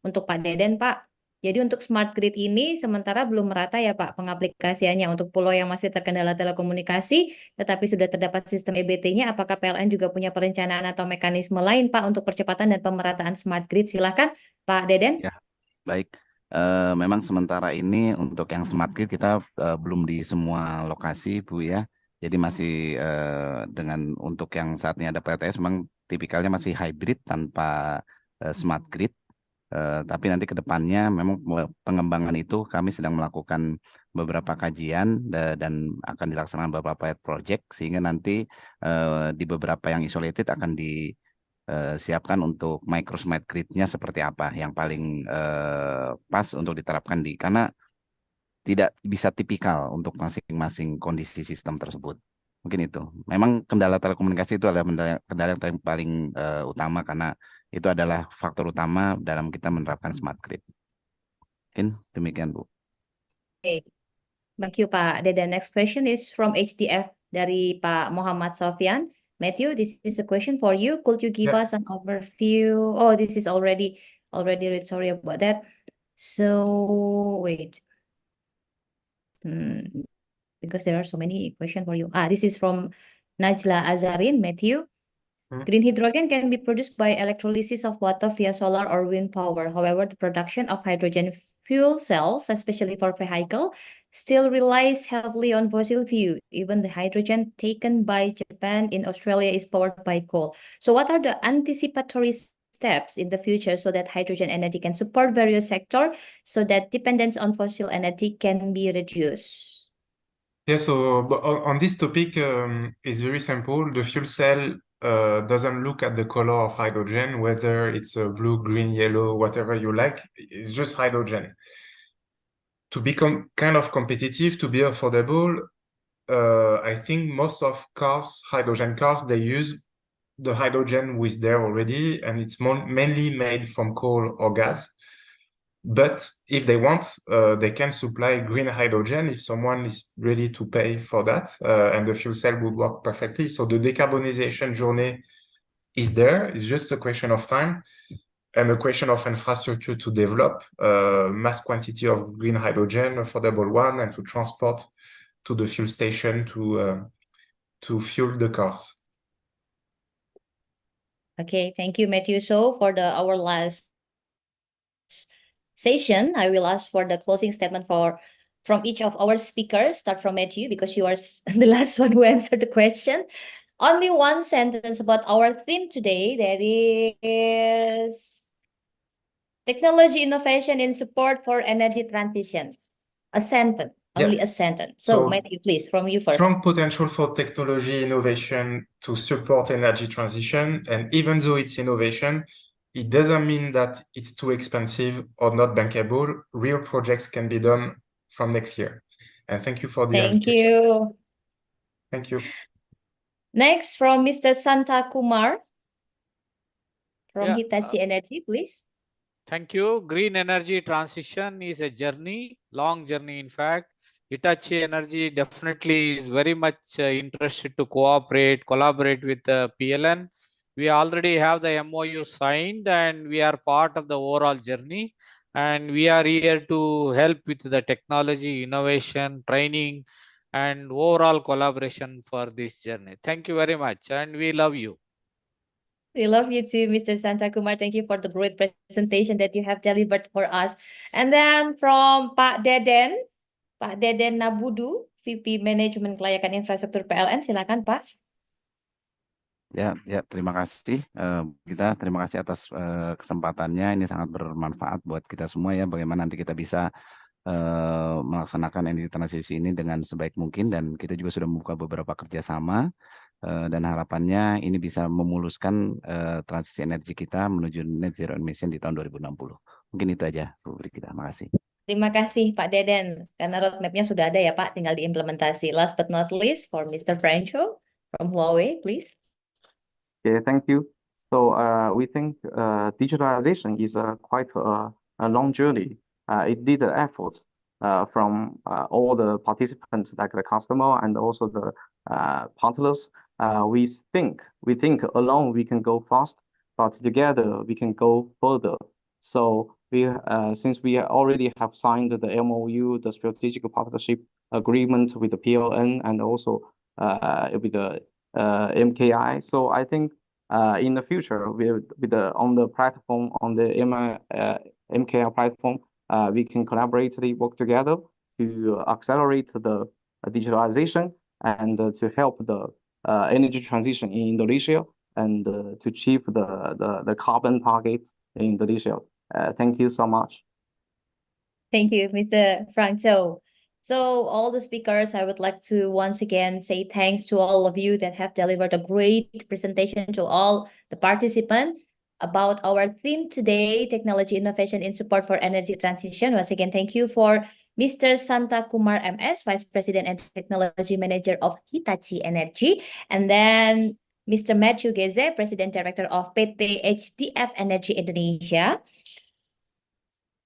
untuk Pak Deden, Pak. Jadi untuk smart grid ini sementara belum merata ya Pak pengaplikasiannya untuk pulau yang masih terkendala telekomunikasi, tetapi sudah terdapat sistem EBT-nya. Apakah PLN juga punya perencanaan atau mekanisme lain Pak untuk percepatan dan pemerataan smart grid? Silakan Pak Deden. Ya, baik. Memang sementara ini untuk yang smart grid kita belum di semua lokasi Bu ya. Jadi masih untuk yang saat ini ada PLTS memang tipikalnya masih hybrid tanpa smart grid. Tapi nanti ke depannya memang pengembangan itu kami sedang melakukan beberapa kajian dan akan dilaksanakan beberapa project sehingga nanti di beberapa yang isolated akan disiapkan untuk micro smart grid-nya seperti apa yang paling pas untuk diterapkan karena tidak bisa tipikal untuk masing-masing kondisi sistem tersebut. Mungkin itu. Memang kendala telekomunikasi itu adalah kendala yang paling utama karena itu adalah faktor utama dalam kita menerapkan smart grid. Mungkin demikian Bu. Okay. Thank you Pak Deden. Next question is from HDF dari Pak Muhammad Sofyan. Matthew, this is a question for you. Could you give us an overview? Oh, this is already read. Sorry about that. So wait. Because there are so many questions for you. This is from Najla Azarin. Matthew. Green hydrogen can be produced by electrolysis of water via solar or wind power. However, the production of hydrogen fuel cells, especially for vehicle, still relies heavily on fossil fuel. Even the hydrogen taken by Japan in Australia is powered by coal. So what are the anticipatory steps in the future so that hydrogen energy can support various sectors so that dependence on fossil energy can be reduced? Yeah, so on this topic, it's very simple. The fuel cell doesn't look at the color of hydrogen, whether it's blue, green, yellow, whatever you like. It's just hydrogen. To become kind of competitive, to be affordable, I think most of cars, hydrogen cars, they use the hydrogen who is there already, and it's mainly made from coal or gas. But if they want, they can supply green hydrogen if someone is ready to pay for that, and the fuel cell would work perfectly. So the decarbonization journey is there. It's just a question of time and a question of infrastructure to develop mass quantity of green hydrogen, affordable one, and to transport to the fuel station to fuel the cars. Okay, thank you, Matthew. So for our last session, I will ask for the closing statement from each of our speakers. Start from Matthew, because you are the last one who answered the question. Only one sentence about our theme today. That is technology innovation in support for energy transition. A sentence, only a sentence. So Matthew, please, from you first. Strong potential for technology innovation to support energy transition. And even though it's innovation, it doesn't mean that it's too expensive or not bankable. Real projects can be done from next year. And thank you for the invitation. you. Thank you. Next, from Mr. Santa Kumar from Yeah, Hitachi Energy, please. Thank you. Green energy transition is a journey, long journey, in fact. Hitachi Energy definitely is very much interested to collaborate with PLN. We already have the MOU signed, and we are part of the overall journey. And we are here to help with the technology, innovation, training, and overall collaboration for this journey. Thank you very much, and we love you. We love you too, Mr. Santa Kumar. Thank you for the great presentation that you have delivered for us. And then from Pak Deden Nabudu, VP Manajemen Kelayakan Infrastruktur PLN. Silakan, Pak. Ya, terima kasih. Terima kasih atas kesempatannya. Ini sangat bermanfaat buat kita semua ya. Bagaimana nanti kita bisa melaksanakan energi transisi ini dengan sebaik mungkin, dan kita juga sudah membuka beberapa kerjasama, dan harapannya ini bisa memuluskan transisi energi kita menuju net zero emission di tahun 2060. Mungkin itu aja, Bu Brigida. Terima kasih. Terima kasih, Pak Deden. Karena roadmap-nya sudah ada ya, Pak. Tinggal diimplementasi. Last but not least, for Mr. Franco from Huawei, please. Yeah, thank you. So we think digitalization is quite a long journey. It did the efforts from all the participants, like the customer and also the partners. We think alone we can go fast, but together we can go further. So since we already have signed the MOU, the strategic partnership agreement with the PLN and also with the MKI. So I think in the future, on the platform, on the MKI platform, we can collaboratively work together to accelerate the digitalization and to help the energy transition in Indonesia and to achieve the carbon target in Indonesia. Thank you so much. Thank you, Mr. Franco. So all the speakers, I would like to once again say thanks to all of you that have delivered a great presentation, to all the participants about our theme today, technology innovation in support for energy transition. Once again, thank you for Mr. Santa Kumar MS, Vice President and Technology Manager of Hitachi Energy. And then Mr. Matthew Geze, President Director of PT HDF Energy Indonesia.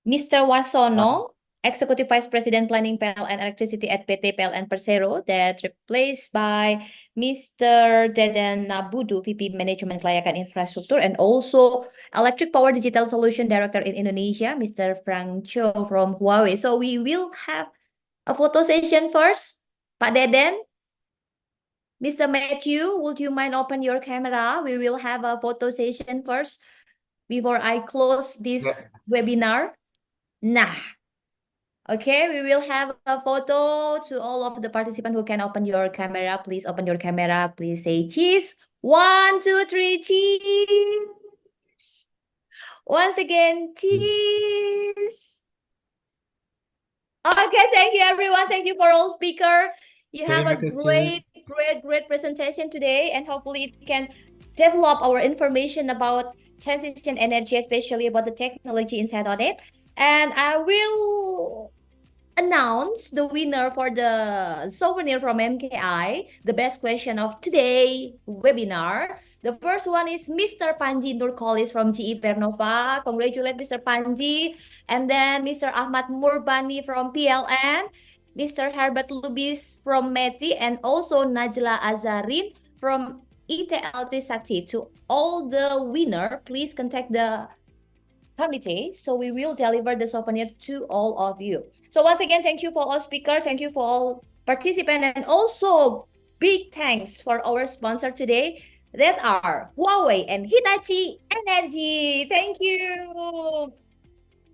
Mr. Warsono, Executive Vice President Planning PLN Electricity at PT PLN Persero, that replaced by Mr. Deden Nabudu, VP Management Kelayakan Infrastruktur, and also Electric Power Digital Solution Director in Indonesia, Mr. Franco from Huawei. So we will have a photo session first. Pak Deden, Mr. Matthew, would you mind open your camera? We will have a photo session first before I close this webinar. Nah. Okay, we will have a photo to all of the participants who can open your camera. Please open your camera. Please say cheese. 1, 2, 3, cheese. Once again, cheese. Okay, thank you, everyone. Thank you for all speakers. You have a great presentation today, and hopefully it can develop our information about transition energy, especially about the technology inside on it. And I will announce the winner for the souvenir from MKI, the best question of today webinar. The first one is Mr. Panji Nurkolis from GE Vernova. Congratulate Mr. Panji. And then Mr. Ahmad Murbani from PLN, Mr. Herbert Lubis from METI, and also Najla Azarin from ITL Trisakti. To all the winner, please contact the committee, so we will deliver the souvenir to all of you. So once again, thank you for all speakers, thank you for all participants, and also big thanks for our sponsor today, that are Huawei and Hitachi Energy. Thank you.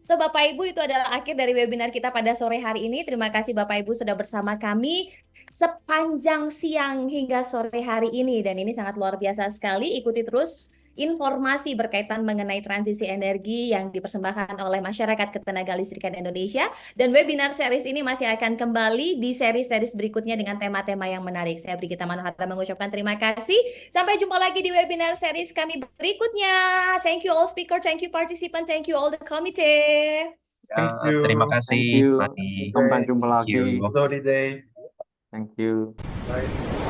So Bapak Ibu, itu adalah akhir dari webinar kita pada sore hari ini. Terima kasih Bapak Ibu sudah bersama kami sepanjang siang hingga sore hari ini, dan ini sangat luar biasa sekali. Ikuti terus informasi berkaitan mengenai transisi energi yang dipersembahkan oleh Masyarakat Ketenaga Listrikan Indonesia, dan webinar series ini masih akan kembali di seri-series berikutnya dengan tema-tema yang menarik. Saya Brigita Manohara mengucapkan terima kasih. Sampai jumpa lagi di webinar series kami berikutnya. Thank you all speaker, thank you participant, thank you all the committee. Thank you. Terima Thank kasih, you. Fani. Sampai jumpa Thank you. lagi. Good holiday. Thank you. Bye.